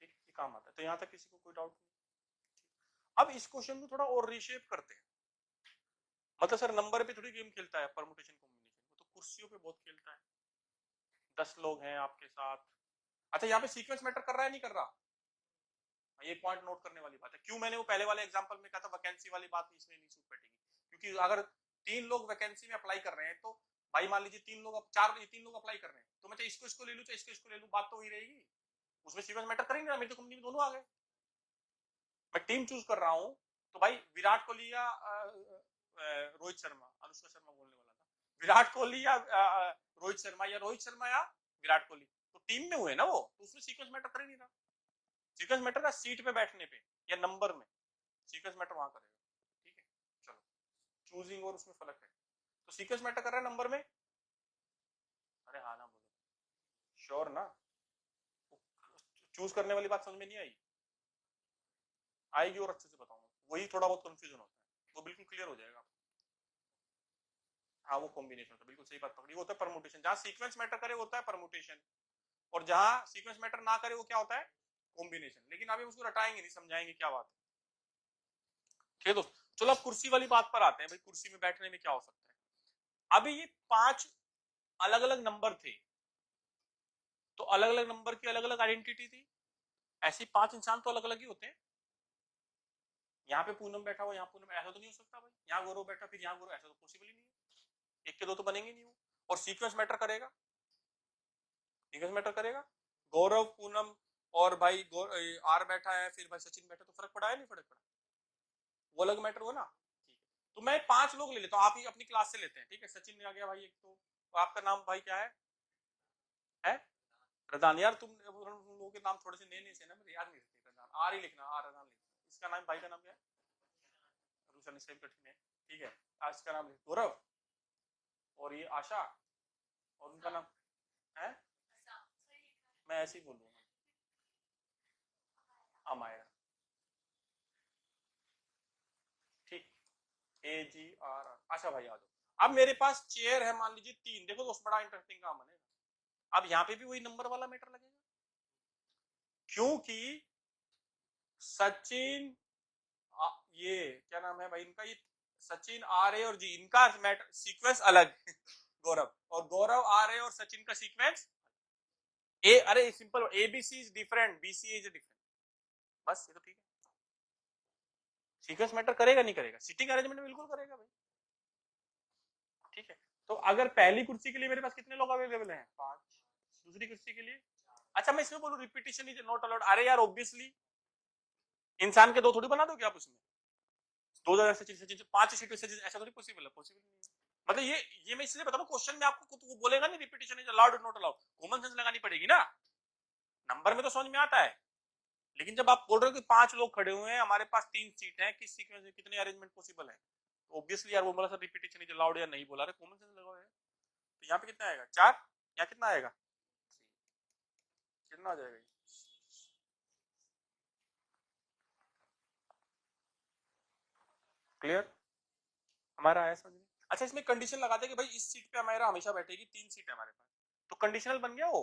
ठीक, ये काम आता है। तो यहाँ तक किसी को कोई डाउट नहीं? अब इस क्वेश्चन को थोड़ा और रीशेप करते हैं। मतलब सर नंबर पे थोड़ी गेम खेलता है, परमुटेशन कॉम्बिनेशन वो तो कुर्सियों पे बहुत खेलता है। 10 लोग हैं आपके साथ। अच्छा यहाँ पे सीक्वेंस मैटर कर रहा है नहीं कर रहा? ये पॉइंट नोट करने वाली बात है। क्यों मैंने वो पहले वाले एग्जांपल में कहा था वैकेंसी वाली बात इसमें नहीं सूट बैठेगी? क्योंकि अगर 3 लोग वैकेंसी में अप्लाई कर रहे हैं, तो भाई मान लीजिए 3 लोग, 3 लोग अप्लाई कर रहे हैं, तो मैं चाहे इसको ले लूं चाहे इसको ले लूं, बात तो वही रहेगी। उसमें सीक्वेंस मैटर करेंगे ना। मेरी तो कंपनी में दोनों आ गए, मैं टीम चूज कर रहा हूं। तो भाई विराट कोहली या रोहित शर्मा, अनुष्का शर्मा बोलने वाला था, विराट कोहली या रोहित शर्मा, या रोहित शर्मा या विराट कोहली, तो टीम में हुए ना वो, तो उसमें सीक्वेंस मैटर कर ही नहीं रहा। सीक्वेंस मैटर का सीट पे बैठने पे या नंबर में, सीक्वेंस मैटर वहां करेगा। ठीक है, चलो चूजिंग और उसमें फर्क है। तो सीक्वेंस मैटर कर रहा है नंबर में? अरे हाँ ना बोलो, श्योर ना? चूज करने वाली बात समझ में नहीं आई? आएगी और अच्छे से बताऊंगा। वही थोड़ा बहुत कंफ्यूजन होता है, वो बिल्कुल क्लियर हो जाएगा। हाँ वो कॉम्बिनेशन होता है, बिल्कुल सही बात पकड़ी। वो होता है परमुटेशन। जहां सीक्वेंस मैटर करे वो होता है परमुटेशन, और जहां सीक्वेंस मैटर ना करे वो क्या होता है? कॉम्बिनेशन। लेकिन अभी उसको रटाएंगे नहीं, समझाएंगे क्या बात है। ठीक है दोस्त, चलो अब कुर्सी वाली बात पर आते हैं। भाई कुर्सी में बैठने में क्या हो सकता है? अभी ये 5 अलग अलग नंबर थे, तो अलग अलग नंबर की अलग अलग आइडेंटिटी थी। ऐसे 5 इंसान तो अलग अलग ही होते हैं। यहाँ पे पूनम बैठा हुआ, यहाँ पूनम, ऐसा तो नहीं हो सकता भाई। यहाँ गौरव बैठा, फिर यहाँ गौरव, ऐसा तो पॉसिबल ही नहीं है। एक के दो तो बनेंगे नहीं वो। और सीक्वेंस मैटर करेगा, सीक्वेंस मैटर करेगा। गौरव, पूनम और भाई आर बैठा है, फिर भाई सचिन बैठा, तो फर्क पड़ा है नहीं फर्क पड़ा? वो अलग मैटर हुआ ना। ठीक है, तो मैं 5 लोग ले लेता हूँ, आप ही अपनी क्लास से लेते हैं। ठीक है, सचिन आ गया भाई एक तो आपका नाम भाई क्या है? रदान। यार तुम लोगों के नाम थोड़े से नए नए से ना, मुझे याद नहीं रहते। रदान, आर ही लिखना, आर रदान लिखना। इसका नाम, भाई का नाम क्या है? रूशन, सेम कठिन है। ठीक है, आज का नाम गौरव, और ये आशा, और उनका नाम है, मैं ऐसे ही बोलूंगा, अमाया। ठीक, ए जी आर आर। अच्छा भाई आ जाओ। अब मेरे पास चेयर है मान लीजिए 3, देखो दोस्त बड़ा इंटरेस्टिंग काम बनेगा। अब यहाँ पे भी वही नंबर वाला मैटर लगेगा, क्योंकि सचिन, ये क्या नाम है भाई इनका, ये सचिन, आर ए और जी, इनका मैटर सीक्वेंस अलग गौरव, और गौरव, आर ए और सचिन का सीक्वेंस ए, अरे simple, A B C is different, B C is different, बस ये तो ठीक है। सीक्वेंस मैटर करेगा नहीं करेगा? सीटिंग अरेंजमेंट में बिल्कुल करेगा भाई। ठीक है, तो अगर पहली कुर्सी के लिए मेरे पास कितने लोग अवेलेबल हैं? 5। दूसरी कुर्सी के लिए, अच्छा मैं इसमें बोलूं रिपीटिशन इज नॉट अलाउड, अरे यार ऑब्वियसली इंसान के 2 थोड़ी बना दोगे आप उसमें। 2000 सचिन, सचिन 5 सीट सचिन, ऐसा थोड़ी पॉसिबल है, पॉसिबल नहीं है। मतलब ये मैं इसलिए बता रहा हूं, क्वेश्चन में आपको वो बोलेगा नहीं repetition is allowed not allowed, common sense लगानी पड़ेगी ना। नंबर में तो समझ में आता है, लेकिन जब आप बोल रहे हो कि 5 लोग खड़े हुए हैं, हमारे पास 3 सीट है, किस सीक्वेंस में कितने अरेंजमेंट पॉसिबल है, तो ऑब्वियसली यार वो बोला सर रिपीटिशन इज अलाउड या नहीं बोला, रहे कॉमन सेंस लगाओ। तो यहाँ पे कितना आएगा? 4, यहाँ कितना आएगा? कितना आ जाएगा? क्लियर? हमारा आया समझ में? अच्छा इसमें कंडीशन लगा दे कि भाई इस सीट पे हमारा हमेशा बैठेगी, 3 सीट है हमारे पास, तो कंडीशनल बन गया वो।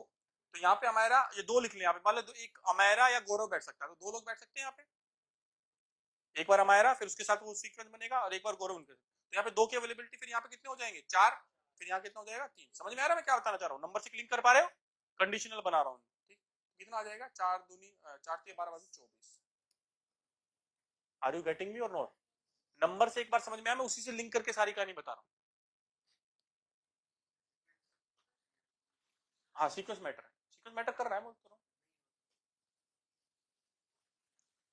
तो यहाँ पे हमारा ये 2 लिख लिया, यहाँ पे मान लो एक अमेरा या गौरव बैठ सकता है, तो 2 लोग बैठ सकते हैं यहाँ पे। एक बार अमेरा, फिर उसके साथ वो सीक्वेंस बनेगा, और एक बार गौरव उनके साथ। तो यहाँ पे 2 की अवेलेबिलिटी, फिर यहाँ पे कितने हो जाएंगे? 4, फिर यहाँ कितना हो जाएगा? 3। समझ में आ रहा है मैं क्या बताना चाह रहा हूँ? नंबर से लिंक कर पा रहे हो? कंडीशनल बना रहा हूँ। ठीक, कितना आ जाएगा? 4 दूनी 4 के 12 24। आर यू गेटिंग मी और नॉट? नंबर से एक बार समझ में आया, मैं उसी से लिंक करके सारी कहानी बता रहा हूँ। हाँ सीक्वेंस मैटर है, सीक्वेंस मैटर कर रहा है, मैं बोल रहा हूँ।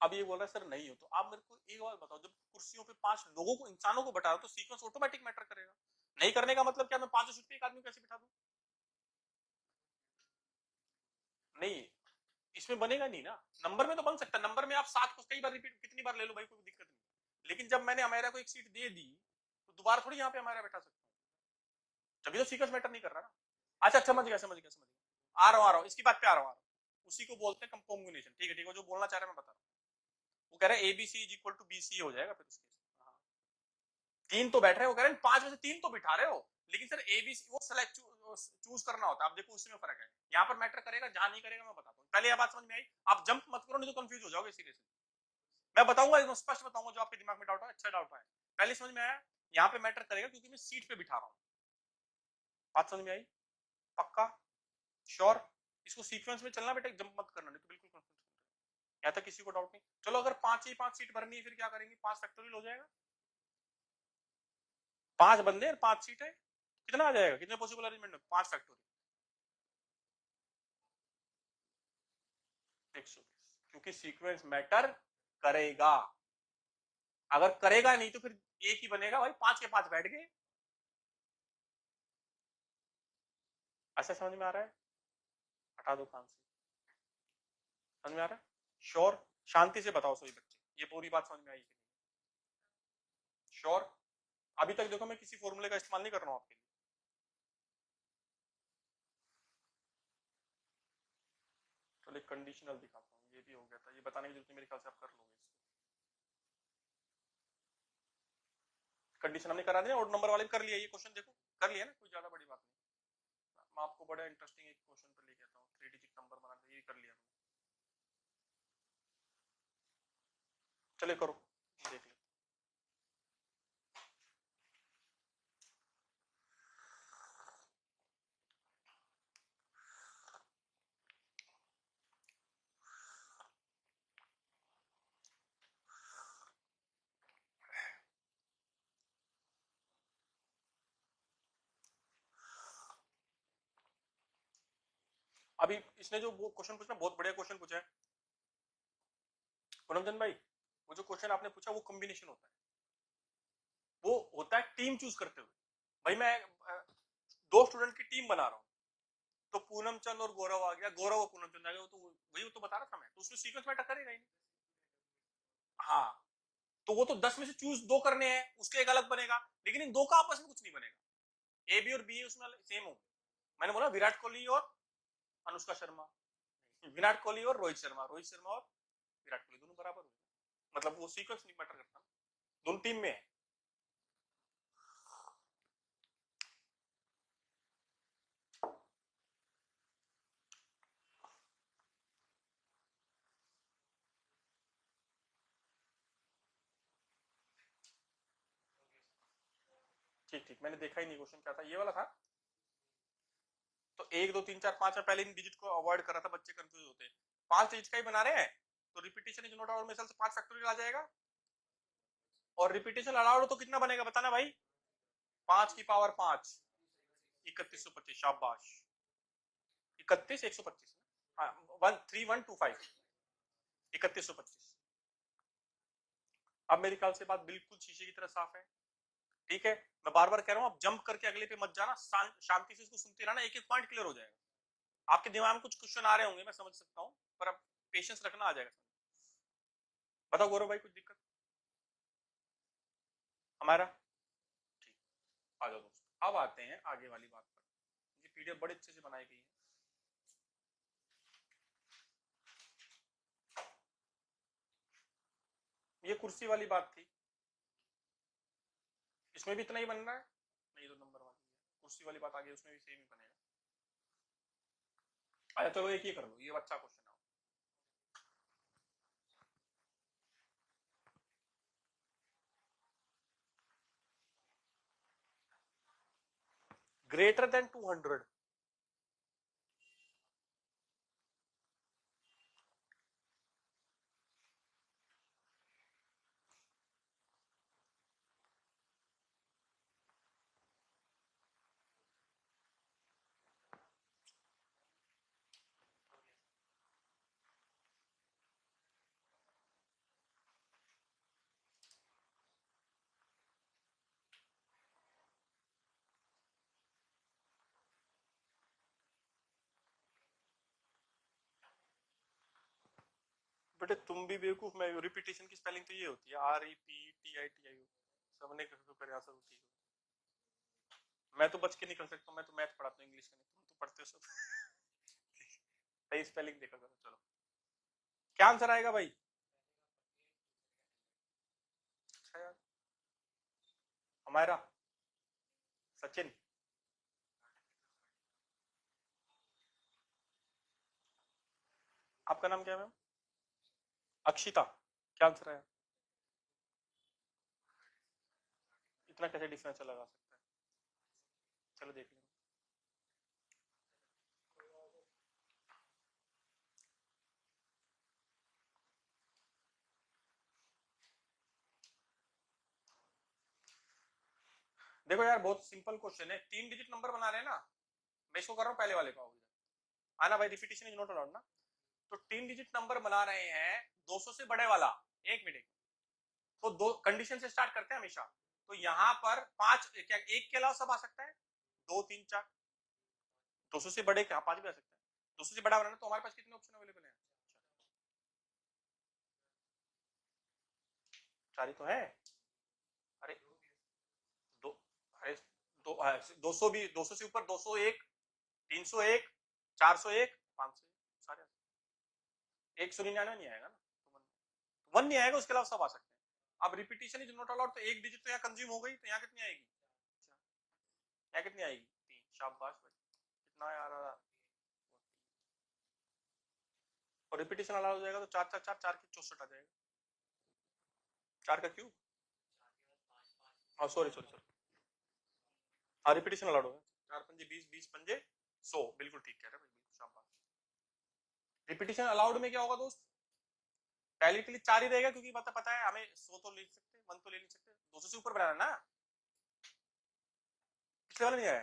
अब ये बोल रहा है सर नहीं हो, तो आप मेरे को एक बात बताओ, जब कुर्सियों पे 5 लोगों को, इंसानों को बैठा रहा तो सीक्वेंस ऑटोमेटिक मैटर करेगा। नहीं करने का मतलब क्या, मैं 5 सीट पे एक आदमी कैसे बिठा दूं? नहीं, इसमें बनेगा नहीं ना। नंबर में तो बन सकता है, नंबर में आप 7 को कई बार रिपीट कितनी बार ले लो भाई, कोई दिक्कत नहीं। लेकिन जब मैंने अमेरा को एक सीट दे दी, तो दोबारा थोड़ी यहाँ पे अमेरा बैठा सकता हूँ, तभी तो सीक्वेंस मैटर नहीं कर रहा ना। अच्छा समझ गया समझ गया समझ गया, आ रहा हूँ इसकी बात पे आ रहा हूँ। उसी को बोलते हैं कॉम्बिनेशन। ठीक है ठीक है, जो बोलना चाह रहा है मैं बता रहा हूँ। वो कह रहा है ABC is equal to BC हो जाएगा, फिर उसके 3 तो बैठ रहे हो, कह रहे हैं 5 में से 3 तो बिठा रहे हो, लेकिन सर एबीसी वो सेलेक्ट चूज करना होता है। अब देखो उसमें फर्क है, यहाँ पर मैटर करेगा, जहां नहीं करेगा मैं बताता हूँ। पहले यह बात समझ में आई? आप जंप मत करो, नहीं तो कंफ्यूज हो जाओगे सीधे से। मैं बताऊंगा एकदम स्पष्ट बताऊंगा, जो आपके दिमाग में डाउट है, अच्छा डाउट है। पहले समझ में आया? यहाँ पे मैटर करेगा क्योंकि मैं सीट पे बिठा रहा हूँ। बात समझ में आई? पक्का? श्योर? इसको सीक्वेंस में चलना बेटा, जंप मत करना, नहीं तो बिल्कुल कंफ्यूज। यहाँ तक किसी को डाउट नहीं? चलो अगर 5 ही 5 सीट भरनी है, फिर क्या करेंगे? 5 फैक्टोरियल हो जाएगा। 5 बंदे और 5 सीट है, कितना आ जाएगा? कितने पॉसिबल अरेंजमेंट में? 5 फैक्टोरियल 120, क्योंकि सीक्वेंस मैटर करेगा। अगर करेगा नहीं तो फिर एक ही बनेगा भाई, 5 के 5 बैठ गए। ऐसा समझ में आ रहा है? हटा दो कान से। समझ में आ रहा है? श्योर? शांति से बताओ सभी बच्चे, ये पूरी बात समझ में आई? श्योर? अभी तक देखो मैं किसी फॉर्मूले का इस्तेमाल नहीं कर रहा हूं आपके लिए। चलो एक कंडीशनल दिखाता हूँ, ये भी हो गया था, ये बताने की जरूरत नहीं, मेरे ख्याल से आप कर लोगे इसको। कंडीशन हमने करा दिया, और नंबर वाले कर लिया, ये क्वेश्चन देखो कर लिया ना, कोई ज्यादा बड़ी बात नहीं। मैं आपको बड़ा इंटरेस्टिंग एक क्वेश्चन पे लेके आता हूँ, 3 डिजिट नंबर बनाना, ये कर लिया। चलिए करो, देख ले। अभी इसने जो क्वेश्चन पूछा बहुत बढ़िया क्वेश्चन पूछा है पूनमचंद भाई। वो जो क्वेश्चन आपने पूछा वो कॉम्बिनेशन होता है, वो होता है टीम चूज करते हुए। भाई मैं दो स्टूडेंट की टीम बना रहा हूँ, तो पूनम चंद और गौरव आ गया, गौरव और पूनम चंद आ गया, वो तो वही तो बता रहा था मैं, तो उसमें सीक्वेंस में टक्कर ही नहीं। हाँ, तो वो तो 10 में से चूज दो करने हैं, उसके एक अलग बनेगा, लेकिन इन दो का आपस में कुछ नहीं बनेगा। ए बी और बी उसमें सेम हो। मैंने बोला विराट कोहली और अनुष्का शर्मा, विराट कोहली और रोहित शर्मा, रोहित शर्मा और विराट कोहली, दोनों बराबर हो, मतलब वो सीक्वेंस नहीं मैटर करता, दोनों टीम में है। ठीक ठीक, मैंने देखा ही नहीं क्वेश्चन क्या था, ये वाला था। तो 1 2 3 4 5 में पहले इन डिजिट को अवॉइड करा था, बच्चे कंफ्यूज होते हैं। 5 डिजिट का ही बना रहे हैं, तो रिपीटेशन इज नॉट अलाउड में से 5 फैक्टोरियल आ जाएगा, और रिपीटेशन अलाउड तो कितना बनेगा बताना भाई, 5 की पावर 5, 3125, शाबाश, 31 125, 13125, 3125। अब मेरे ख्याल से बात बिल्कुल शीशे की तरह साफ है, ठीक है। मैं बार बार कह रहा हूं, आप जंप करके अगले पे मत जाना, शांति से इसको सुनते रहना, एक एक पॉइंट क्लियर हो जाएगा। आपके दिमाग में कुछ क्वेश्चन आ रहे होंगे, मैं समझ सकता हूं, पर अब पेशेंस रखना, आ जाएगा। बताओ गौरव भाई, कुछ दिक्कत हमारा? ठीक, आ जाओ दोस्तों, अब आते हैं आगे वाली बात पर। ये पीडीएफ बड़े अच्छे से बनाई गई है। ये कुर्सी वाली बात थी, इसमें भी इतना ही बन रहा है, नहीं तो नंबर वाली कुर्सी वाली बात आ गई, उसमें भी सेम ही बनेगा। अच्छा चलो एक ही कर लो, ये अच्छा क्वेश्चन है। ग्रेटर देन 200, बेटे तुम भी बेवकूफ, मैं रिपीटेशन की स्पेलिंग तो ये होती है REPTITIO, सबने कर आंसर होती है। मैं तो बच के निकल सकता हूँ, मैं तो मैथ पढ़ाता हूँ इंग्लिश का नहीं, तुम तो पढ़ते हो सब। सही स्पेलिंग देखा करो। चलो क्या आंसर आएगा भाई? अच्छा यार, हमारा सचिन, आपका नाम क्या है मैम? अक्षिता, क्या आंसर है? इतना कैसे डिफरेंस लगा सकता है? चलो देख लेंगे। देखो यार, बहुत सिंपल क्वेश्चन है, 3 डिजिट नंबर बना रहे हैं ना, मैं इसको कर रहा हूँ पहले वाले का, आना भाई, रिपीटेशन इज नॉट अलाउड ना। तो 3 डिजिट नंबर बना रहे हैं, 200 से बड़े वाला, एक मिनट, तो दो कंडीशन से स्टार्ट करते हैं हमेशा। तो यहाँ पर 5 क्या एक के अलावा सब आ सकता है, 2 3 4, 200 से बड़े क्या 5 भी आ सकता है, 200 से बड़ा बनाना, तो हमारे पास कितने ऑप्शन अवेलेबल है? 4 ही तो है। अरे दो, अरे दो, 200 भी, 200 से ऊपर 201, 301, 401, 500, सारे 199 नहीं आएगा ना, तो 1 नहीं आएगा, उसके अलावा सब आ सकते हैं। अब रिपीटेशन इज नॉट अलाउड, तो एक डिजिट तो यहाँ कंज्यूम हो गई, तो यहाँ कितनी आएगी? यहाँ कितनी आएगी? 3, शाबाश भाई, कितना आ रहा है? और रिपीटेशन अलाउड हो जाएगा तो 4 4 4 4 की 64 आ जाएगा, 4 का क्यूब, हाँ सॉरी सॉरी सॉरी, हाँ रिपीटेशन अलाउड होगा, 4 पंजे 20, 20 पंजे 100, बिल्कुल ठीक कह रहे भाई, बिल्कुल शाबाश। रिपीटेशन अलाउड में क्या होगा दोस्त, पहले के लिए 4 ही रहेगा, क्योंकि पता पता है हमें 100 तो ले सकते, 1 तो ले नहीं सकते, 200 से ऊपर बनाना ना। पिछले वाला नहीं आया,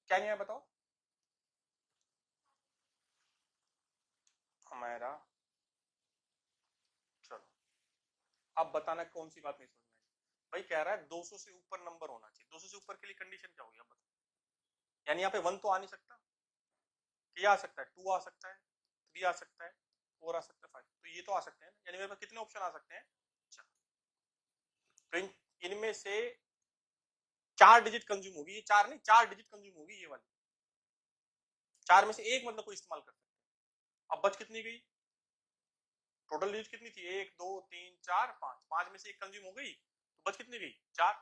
क्या नहीं आया बताओ? हमारा, चलो अब बताना कौन सी बात नहीं समझ में आई। भाई कह रहा है 200 से ऊपर नंबर होना चाहिए, 200 से ऊपर के लिए कंडीशन क्या होगी अब बताओ। यानी यहाँ पे 1 तो आ नहीं सकता, क्या आ सकता है, 2 आ सकता है, 3 आ सकता है, 4 आ सकता है, 5, तो ये तो आ सकते हैं। यानी मेरे पास कितने ऑप्शन आ सकते हैं, तो इनमें से 4 डिजिट कंज्यूम होगी, ये 4 नहीं 4 डिजिट कंज्यूम होगी ये वाली, 4 में से एक मतलब कोई इस्तेमाल कर सकते हैं। अब बच कितनी गई, टोटल डिजिट कितनी थी, 1 2 3 4 5, 5 में से एक कंज्यूम हो गई, तो बच कितनी गई 4,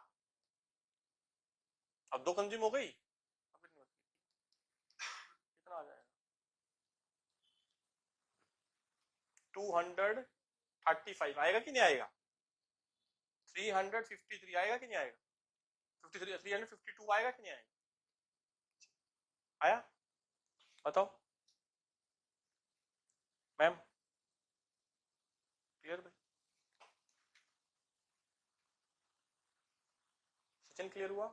अब 2 कंज्यूम हो गई, अब कितना आ जाएगा 235 आएगा कि नहीं आएगा, 353 आएगा कि नहीं आएगा, 53 352 आएगा कि नहीं आएगा, आया, बताओ मैम, क्लियर भाई, सचिन क्लियर हुआ।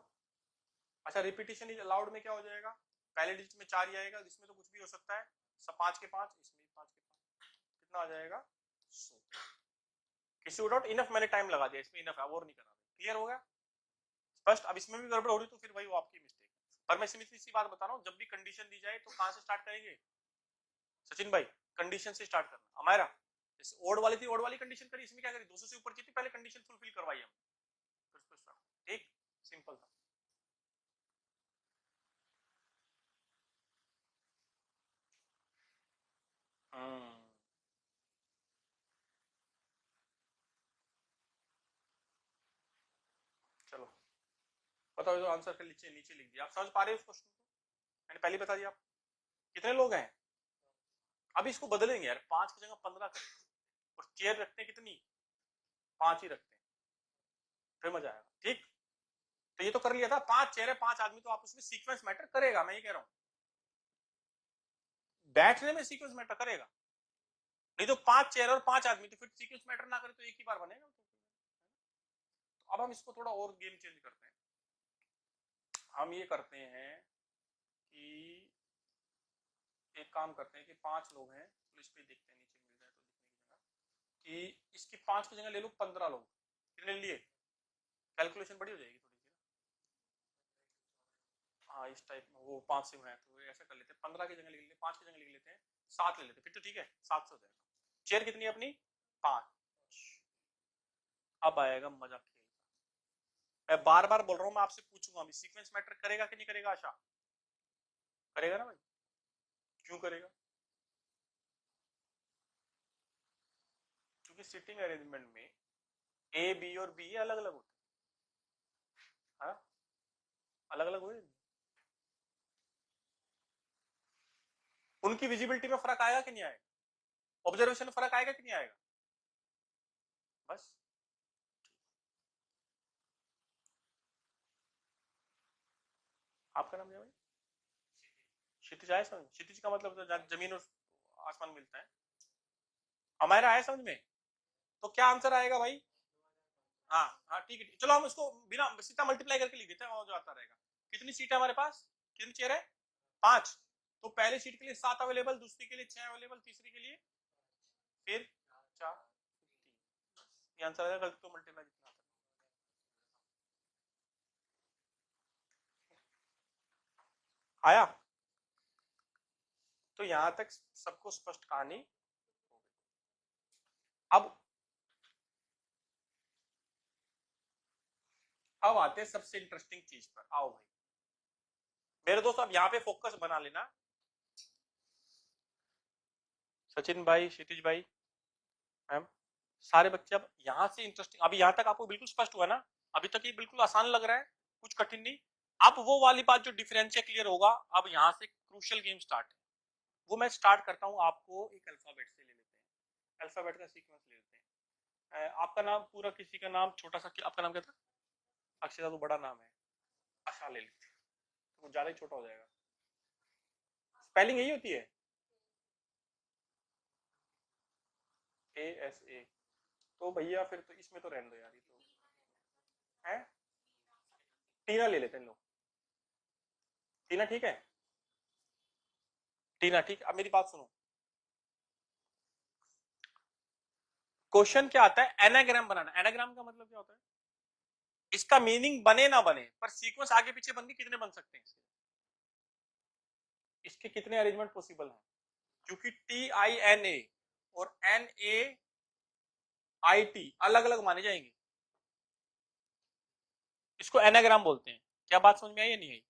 अच्छा रिपीटिशन इज अलाउड में क्या हो जाएगा, पहले डिजिट में 4 ही आएगा, इसमें तो कुछ भी हो सकता है, सब 5 के 5, इसमें 5 के 5, कितना आ जाएगा 100। किसी डाउट, इनफ मैंने टाइम लगा दिया इसमें, इनफ है और नहीं करना, क्लियर हो गया स्पष्ट। अब इसमें भी गड़बड़ हो रही तो फिर भाई वो आपकी मिस्टेक है, पर मैं सिर्फ इसी बात बता रहा हूँ, जब भी कंडीशन दी जाए तो कहां से स्टार्ट करेंगे सचिन भाई, कंडीशन से स्टार्ट करना। हमारा ओड वाली थी, ओड वाली कंडीशन करी, इसमें क्या करी 200 से ऊपर की थी, पहले कंडीशन फुलफिल करवाई हम, ठीक सिंपल था। चलो बताओ, ये तो आंसर के नीचे नीचे लिख दिया, आप समझ पा रहे हो इस क्वेश्चन को, मैंने पहले बता दिया। आप कितने लोग हैं, अब इसको बदलेंगे यार, 5 की जगह 15 करेंगे, और चेयर रखते हैं कितनी, 5 ही रखते हैं, फिर मजा आएगा, ठीक। तो ये तो कर लिया था, 5 चेयर है 5 आदमी, तो आप उसमें सीक्वेंस मैटर करेगा, मैं ये कह रहा हूं, बैठने में सीक्वेंस मैटर करेगा, नहीं तो 5 चेयर और 5 आदमी, तो फिर सीक्वेंस मैटर ना करे तो एक ही बार बनेगा। तो अब हम इसको थोड़ा और गेम चेंज करते हैं, हम ये करते हैं कि एक काम करते हैं कि 5 लोग हैं, तो इस पे देखते हैं नीचे मिल जाए तो लिखने की जगह, कि इसकी 5 की जगह ले लो 15 लोग, कितने लिए, कैलकुलेशन बड़ी हो जाएगी थोड़ी सी ना, हाँ इस टाइप में वो 5 से है, तो ऐसा कर लेते हैं 15 की जगह लिख लेते, 5 की जगह लिख लेते हैं 7 ले लेते, फिर तो ठीक है 7 से हो जाएगा। चेयर कितनी है अपनी 5, अब आएगा मजा खेल का, मैं बार बार बोल रहा हूँ, मैं आपसे पूछूंगा अभी, सीक्वेंस मैटर करेगा कि नहीं करेगा, आशा करेगा ना भाई, क्यों करेगा, क्योंकि सिटिंग अरेंजमेंट में ए बी और बी अलग अलग होते हैं, हाँ अलग अलग हुए, उनकी विजिबिलिटी में फर्क आएगा कि नहीं आएगा, ऑब्जर्वेशन में फर्क आएगा कि नहीं आएगा, बस। आपका नाम क्या भाई, क्षितिज आया समझ, क्षितिज का मतलब तो जमीन और आसमान मिलता है, हमारा आया समझ में, तो क्या आंसर आएगा भाई, हाँ हाँ ठीक है, चलो हम इसको बिना सीधा मल्टीप्लाई करके लिख देते हैं और जो आता रहेगा। कितनी सीट है हमारे पास, कितनी चेयर है 5, तो पहले सीट के लिए 7 अवेलेबल, दूसरी के लिए 6 अवेलेबल, तीसरी के लिए फिर 4 3, ये आंसर आएगा, गलती तो मल्टीप्लाई जितना आता है। आया, तो यहां तक सबको स्पष्ट कहानी हो गई। अब आते हैं सबसे इंटरेस्टिंग चीज पर, आओ भाई मेरे दोस्त, अब यहाँ पे फोकस बना लेना, सचिन भाई क्षितिज भाई मैम सारे बच्चे, अब यहाँ से इंटरेस्टिंग, अभी यहाँ तक आपको बिल्कुल स्पष्ट हुआ ना, अभी तक ये बिल्कुल आसान लग रहा है, कुछ कठिन नहीं। अब वो वाली बात जो डिफरेंशियल क्लियर होगा, अब यहाँ से क्रूशियल गेम स्टार्ट है, वो मैं स्टार्ट करता हूँ, आपको एक अल्फाबेट से ले लेते हैं, अल्फाबेट का सीक्वेंस ले लेते हैं। आपका नाम पूरा, किसी का नाम छोटा सा, आपका नाम क्या था, अक्षय तो बड़ा नाम है, आशा ले लेते हैं, तो ज्यादा ही छोटा हो जाएगा, स्पेलिंग यही होती है ASA, तो भैया फिर तो इसमें तो रहने दो यार, ये तो है, टीना ले लेते हैं लोग, टीना ठीक है, टीना ठीक। अब मेरी बात सुनो, क्वेश्चन क्या आता है, एनाग्राम बनाना। एनाग्राम का मतलब क्या होता है, इसका मीनिंग बने ना बने पर सीक्वेंस आगे पीछे बन के कितने बन सकते हैं, इसके कितने अरेंजमेंट पॉसिबल हैं, क्योंकि TINA और NAIT अलग अलग माने जाएंगे, इसको एनाग्राम बोलते हैं। क्या बात समझ में आई या नहीं आई?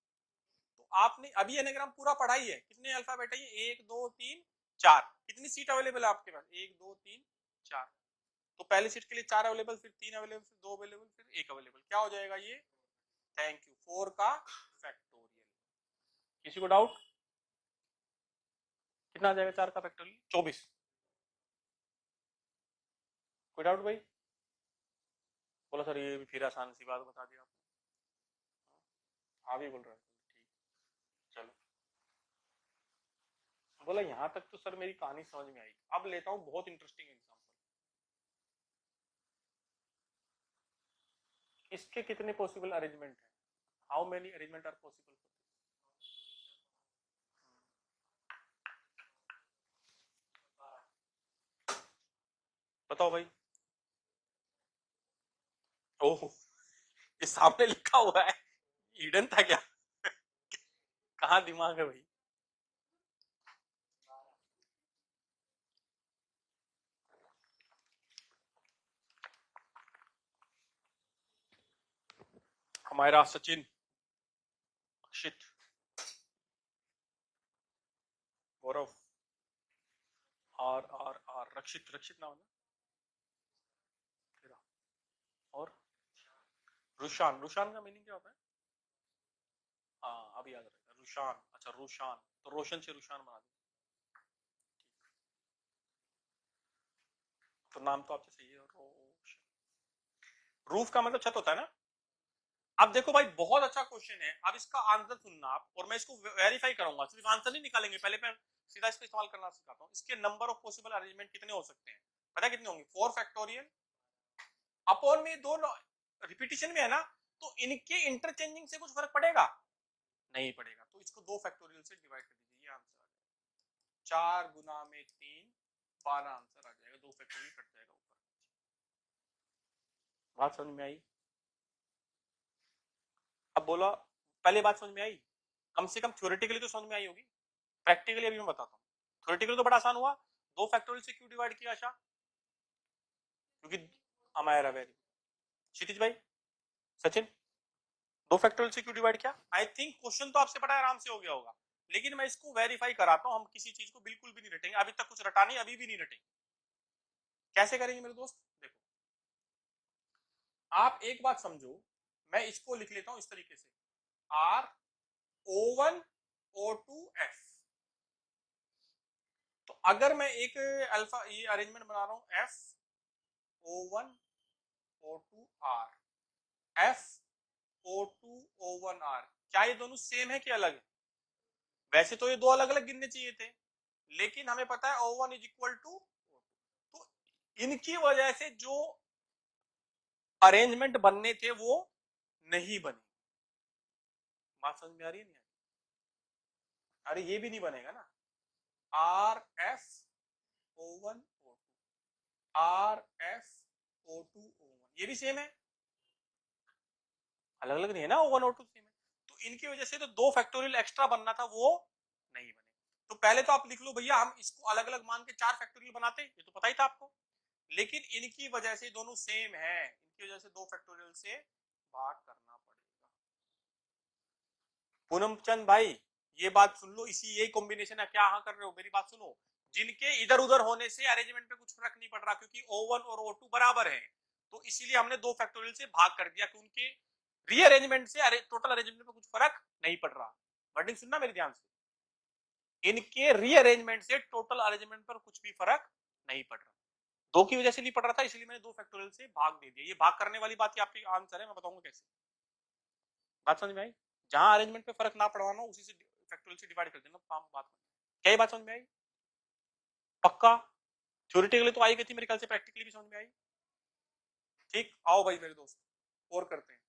तो आपने अभी एनाग्राम पूरा पढ़ा ही है, कितने अल्फाबेट है ये, 1 2 3 4, कितनी सीट अवेलेबल है आपके पास, 1 2 3 4, तो पहली सीट के लिए 4 अवेलेबल, फिर 3 अवेलेबल, फिर 2 अवेलेबल, फिर 1 अवेलेबल, क्या हो जाएगा ये, थैंक यू, 4 का फैक्टोरियल। किसी को डाउट, कितना आ जाएगा 4 का फैक्टोरियल, 24। कोई डाउट भाई? बोला सर ये भी फिर आसान सी बात बता दी आप, हाँ भी बोल रहा है, ठीक, चलो। बोला यहाँ तक तो सर मेरी कहानी समझ में आई, अब लेता हूँ बहुत इंटरेस्टिंग एग्जांपल। इसके कितने पॉसिबल अरेंजमेंट है, how many arrangement are possible, बताओ भाई। ओह, ये सामने लिखा हुआ है, हिडन था क्या? कहाँ दिमाग है भाई? हमारा सचिन, अक्षित, गौरव, आर रक्षित, रक्षित नाम है ना तेरा, और रुशान, रुशान का मीनिंग क्या होता है? हाँ अभी याद रहेगा, रुशान, अच्छा रुशान, तो रोशन से रुशान बना दो, तो नाम तो आपसे सही है, रोशन। रूफ का मतलब छत होता है ना। अब देखो भाई बहुत अच्छा क्वेश्चन है, अब इसका आंसर सुनना आप, और मैं इसको वेरीफाई करूंगा, सिर्फ आंसर नहीं निकालेंगे, पहले मैं सीधा इसका इस्तेमाल करना सिखाता हूँ। इसके नंबर ऑफ पॉसिबल अरेंजमेंट कितने हो सकते हैं, पता है कितने होंगे, 4 फैक्टोरियल अपॉन में दो रिपीटिशन में है ना, तो इनके इंटरचेंजिंग से कुछ फर्क पड़ेगा, नहीं पड़ेगा, तो इसको 2 फैक्टोरियल से डिवाइड कर दीजिए, ये आंसर आ जाएगा, 4 गुना में 3, 12 आंसर आ जाएगा, 2 फैक्टोरियल कट जाएगा ऊपर। बात समझ में आई? अब बोला, पहले बात समझ में आई, कम से कम थ्योरेटिकली तो समझ में आई होगी, प्रैक्टिकली अभी मैं बताता हूँ। थ्योरेटिकली तो बड़ा आसान हुआ, 2 फैक्टोरियल से क्यों डिवाइड किया आशा, क्योंकि हमारा वेरी, क्षितिज भाई, सचिन, 2 फैक्टोरियल से क्यों डिवाइड किया, आई थिंक क्वेश्चन तो आपसे बड़ा आराम से हो गया होगा, लेकिन मैं इसको वेरीफाई कराता हूँ, हम किसी चीज को बिल्कुल भी नहीं रटेंगे, अभी तक कुछ रटा नहीं, अभी भी नहीं रटेंगे। कैसे करेंगे मेरे दोस्त, देखो आप एक बात समझो, मैं इसको लिख लेता हूं इस तरीके से, RO1O2F, तो अगर मैं एक अल्फा ये अरेंजमेंट बना रहा हूं, FO1O2R, FO2O1R, क्या ये दोनों सेम है कि अलग है? वैसे तो ये दो अलग अलग गिनने चाहिए थे, लेकिन हमें पता है O1 इज इक्वल टू, तो इनकी वजह से जो अरेंजमेंट बनने थे वो नहीं बने। बात समझ में आ रही है नहीं? अरे ये भी नहीं बनेगा ना, RFO1O2, RFO2O1, ये भी सेम है, अलग अलग नहीं है ना, O1 O2 सेम है, तो इनकी वजह से तो 2 फैक्टोरियल एक्स्ट्रा बनना था वो नहीं बने। तो पहले तो आप लिख लो भैया, हम इसको अलग अलग मान के 4 फैक्टोरियल बनाते, ये तो पता ही था आपको, लेकिन इनकी वजह से दोनों सेम है, इनकी वजह से 2 फैक्टोरियल से भाग करना पड़ेगा। पूनम चंद भाई ये बात सुन लो, इसी यही कॉम्बिनेशन है, क्या हाँ कर रहे हो, मेरी बात सुनो, जिनके इधर उधर होने से अरेंजमेंट पे कुछ फर्क नहीं पड़ रहा, क्योंकि O1 और O2 बराबर है, तो इसीलिए हमने 2 फैक्टोरियल से भाग कर दिया, कि उनके रीअरेंजमेंट से टोटल अरेंजमेंट पे कुछ फर्क नहीं पड़ रहा। वर्डिंग सुनना मेरे ध्यान से, इनके रीअरेंजमेंट से टोटल अरेंजमेंट पर कुछ भी फर्क नहीं पड़ रहा, दो की वजह से नहीं पड़ रहा था, इसलिए मैंने 2 फैक्टोरियल से भाग दे दिया, ये भाग करने वाली बात ही आपकी आंसर है, मैं बताऊंगा कैसे। बात समझ में आई? जहां अरेंजमेंट पे फर्क ना पड़वाना उसी से फैक्टोरियल से डिवाइड कर देना, बात क्या, ये बात समझ में आई? पक्का? थ्योरेटिकली तो आई गई थी, मेरे ख्याल से प्रैक्टिकली भी समझ में आई। ठीक, आओ भाई मेरे दोस्त, और करते हैं।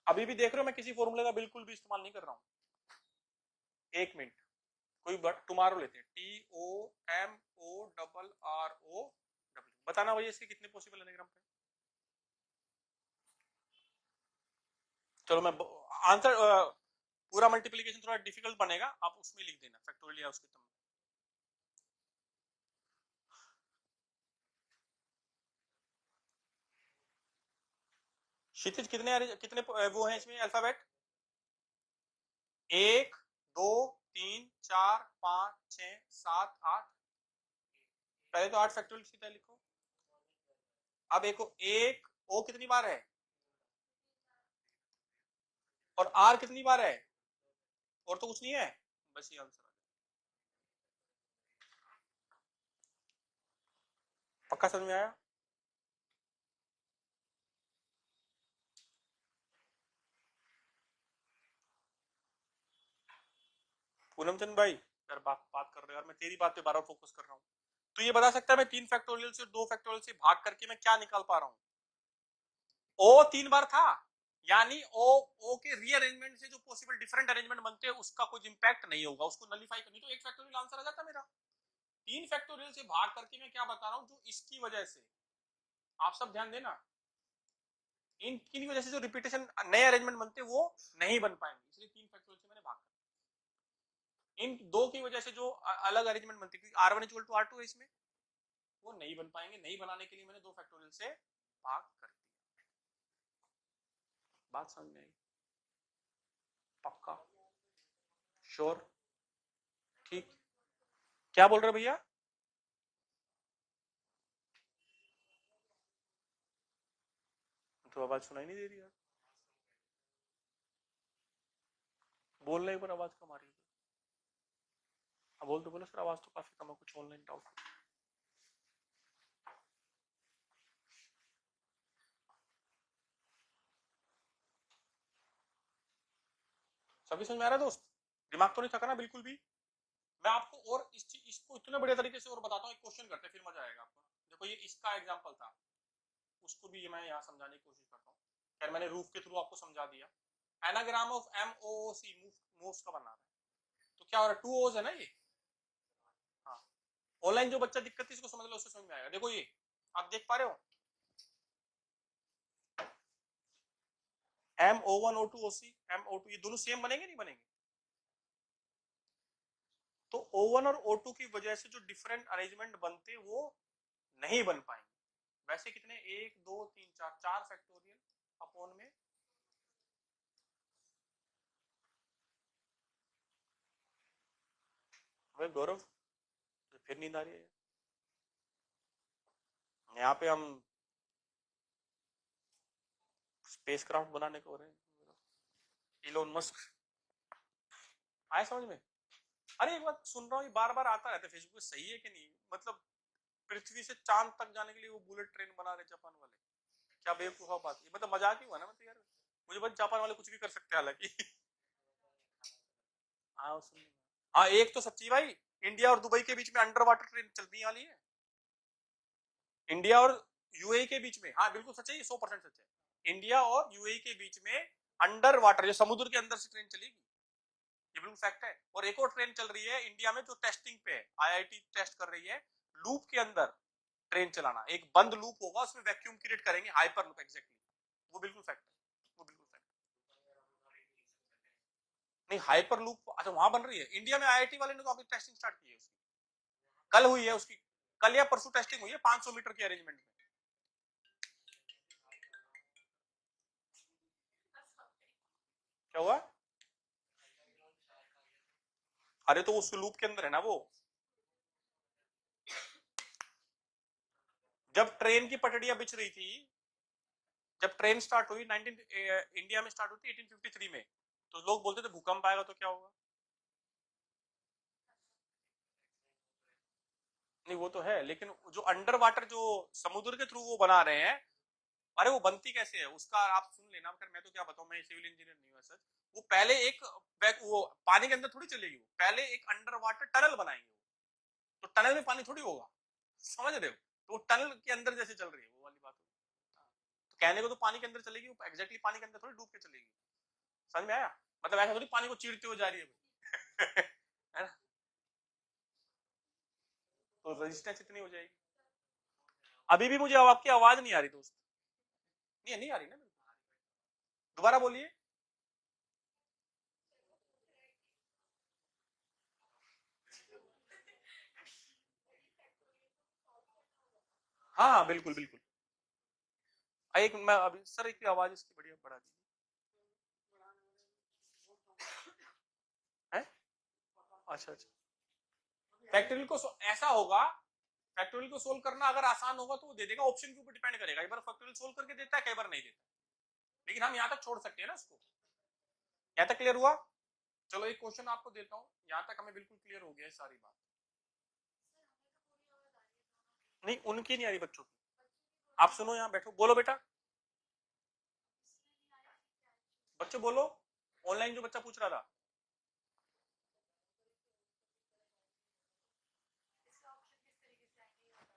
अभी भी देख रहे हो मैं किसी फॉर्मूले का बिल्कुल भी इस्तेमाल नहीं कर रहा हूं, 1 मिनट, कोई टुमारो लेते हैं, TOMORRO बताना भैया इसके कितने पॉसिबल एनाग्राम पे। चलो मैं आंसर पूरा मल्टीप्लिकेशन थोड़ा डिफिकल्ट बनेगा, आप उसमें लिख देना फैक्टोरियल या उसके तुम। क्षितिज कितने वो हैं इसमें अल्फाबेट? 1 2 3 4 5 6 7 8। पहले तो 8 फैक्टोरियल सीधा लिखो। अब एक ओ कितनी बार है और आर कितनी बार है, और तो कुछ नहीं है, बस ये आंसर। पक्का समझ में आया? पूनम चंद भाई यार बात कर रहे हो यार, मैं तेरी बात पे बार-बार फोकस कर रहा हूँ। तो ये बता सकता है मैं 3 फैक्टोरियल से 2 फैक्टोरियल से भाग करके मैं क्या निकाल पा रहा हूँ? ओ 3 बार था, यानी ओ के रीअरेंजमेंट से जो पॉसिबल डिफरेंट अरेंजमेंट बनते हैं उसका कुछ इंपैक्ट नहीं होगा, उसको नलीफाई करनी, तो एक फैक्टोरियल आंसर आ जाता मेरा। 3 फैक्टोरियल से भाग करके मैं क्या बता रहा हूँ, जो इसकी वजह से, आप सब ध्यान देना, इनकी वजह से जो रिपीटेशन नए अरेंजमेंट बनते वो नहीं बन पाएंगे, इसलिए 3 फैक्टोरियल से मैंने भाग कर। इन दो की वजह से जो अलग अरेंजमेंट बनते, क्योंकि R1 इक्वल टू R2 है इसमें, वो नहीं बन पाएंगे, नहीं बनाने के लिए मैंने 2 फैक्टोरियल से भाग कर दिया। बात समझ में आई? पक्का? श्योर? ठीक। क्या बोल रहे भैया? तो आवाज सुनाई नहीं दे रही यार, बोल रहे पर आवाज कम आ रही है। अब बोल तो बोलो सर, आवाज तो काफी कम है, कुछ ऑनलाइन डाउट। सभी समझ में आ रहा है दोस्त? दिमाग तो नहीं थका ना बिल्कुल भी? मैं आपको और इसको इतने बढ़िया तरीके से और बताता हूँ, एक क्वेश्चन करते हैं फिर मजा आएगा आपको। देखो ये इसका एग्जांपल था, उसको भी मैं यहाँ समझाने की कोशिश करता हूँ। खैर मैंने रूफ के थ्रू आपको समझा दिया। एनाग्राम ऑफ MOOC मूव्स का बना रहा है, तो क्या हो रहा है, 2 ओज है ना ये। हाँ, ऑनलाइन जो बच्चा दिक्कत थी इसको समझ लो, उससे समझ में आएगा। देखो ये आप देख पा रहे हो, MO1 O2 OC MO2 ये दोनों सेम बनेंगे नहीं बनेंगे? तो O1 और O2 की वजह से जो डिफरेंट अरेंजमेंट बनते वो नहीं बन पाएंगे। वैसे कितने, 1 2 3 4 4 फैक्टोरियल अपॉन में गौरव, फिर नींद आ रही है। यहाँ पे हम स्पेस क्राफ्ट बनाने को हो रहे हैं, इलोन मस्क। आए समझ में? अरे एक बात सुन रहा हूँ, ये बार बार आता रहता है फेसबुक पे, सही है कि नहीं? मतलब पृथ्वी से चांद तक जाने के लिए वो बुलेट ट्रेन बना रहे जापान वाले, क्या बेवकूफा बात है, मतलब मजाक ही हुआ ना, मतलब यार मुझे बस जापान वाले कुछ भी कर सकते हैं हालांकि। हाँ सुन, हाँ एक तो सच्ची भाई, इंडिया और दुबई के बीच में अंडर वाटर ट्रेन चलने वाली है, इंडिया और यूएई के बीच में। हाँ बिल्कुल सच है, ये 100% सच है। इंडिया और यूएई के बीच में अंडर वाटर, जो समुद्र के अंदर से ट्रेन चलेगी, ये बिल्कुल फैक्ट है। और एक और ट्रेन चल रही है इंडिया में जो टेस्टिंग पे है, आईआईटी टेस्ट कर रही है लूप के अंदर ट्रेन चलाना, एक बंद लूप होगा उसमें वैक्यूम क्रिएट करेंगे, हाइपर लूप एग्जैक्टली, वो बिल्कुल फैक्ट है, वो बिल्कुल फैक्ट। नहीं हाइपर लूप अच्छा वहां बन रही है इंडिया में, आईआईटी वाले ने तो अभी टेस्टिंग स्टार्ट की है उसकी, कल हुई है उसकी, कल या परसों टेस्टिंग हुई है 500 मीटर की अरेंजमेंट में। क्या हुआ? अरे तो उस लूप के अंदर है ना वो, जब ट्रेन की पटड़ियां बिछ रही थी, जब ट्रेन स्टार्ट हुई 19 इंडिया में स्टार्ट हुई 1853 में, तो लोग बोलते थे भूकंप आएगा तो क्या होगा। नहीं वो तो है, लेकिन जो अंडर वाटर जो समुद्र के थ्रू वो बना रहे हैं, अरे वो बनती कैसे है उसका आप सुन लेना, अगर मैं तो क्या बताऊं, मैं सिविल इंजीनियर नहीं हूँ सच। वो पहले एक वो पानी के अंदर थोड़ी चलेगी, वो पहले एक अंडर वाटर टनल बनाएंगे, तो टनल में पानी थोड़ी होगा, समझ रहे हो, तो वो टनल के अंदर जैसे चल रही है वो वाली बात। तो कहने को तो पानी के अंदर चलेगी, वो एग्जैक्टली पानी के अंदर थोड़ी डूब के चलेगी, समझ में आया? मतलब ऐसा थोड़ी पानी को चीरते हुए जा रही है है ना? तो रेजिस्टेंस इतनी हो जाएगी। अभी भी मुझे आपकी आवाज नहीं आ रही दोस्त, नहीं आ रही ना, दोबारा बोलिए। हाँ हाँ बिल्कुल बिल्कुल। एक मैं अभी सर एक आवाज इसकी बढ़िया बढ़ा दी है। अच्छा अच्छा, फैक्टोरियल को ऐसा होगा, फैक्टोरियल को सोल्व करना अगर आसान होगा तो वो दे देगा, ऑप्शन के ऊपर डिपेंड करेगा, एक बार फैक्टोरियल सोल्व करके देता है, कई बार नहीं देता, लेकिन हम यहाँ तक छोड़ सकते हैं ना इसको। यहाँ तक क्लियर हुआ? चलो एक क्वेश्चन आपको देता हूँ, यहाँ तक हमें बिल्कुल क्लियर हो गया है सारी बात। नहीं उनकी नहीं आ रही, बच्चों की। आप सुनो, यहाँ बैठो, बोलो बेटा, बच्चों बोलो, ऑनलाइन जो बच्चा पूछ रहा था।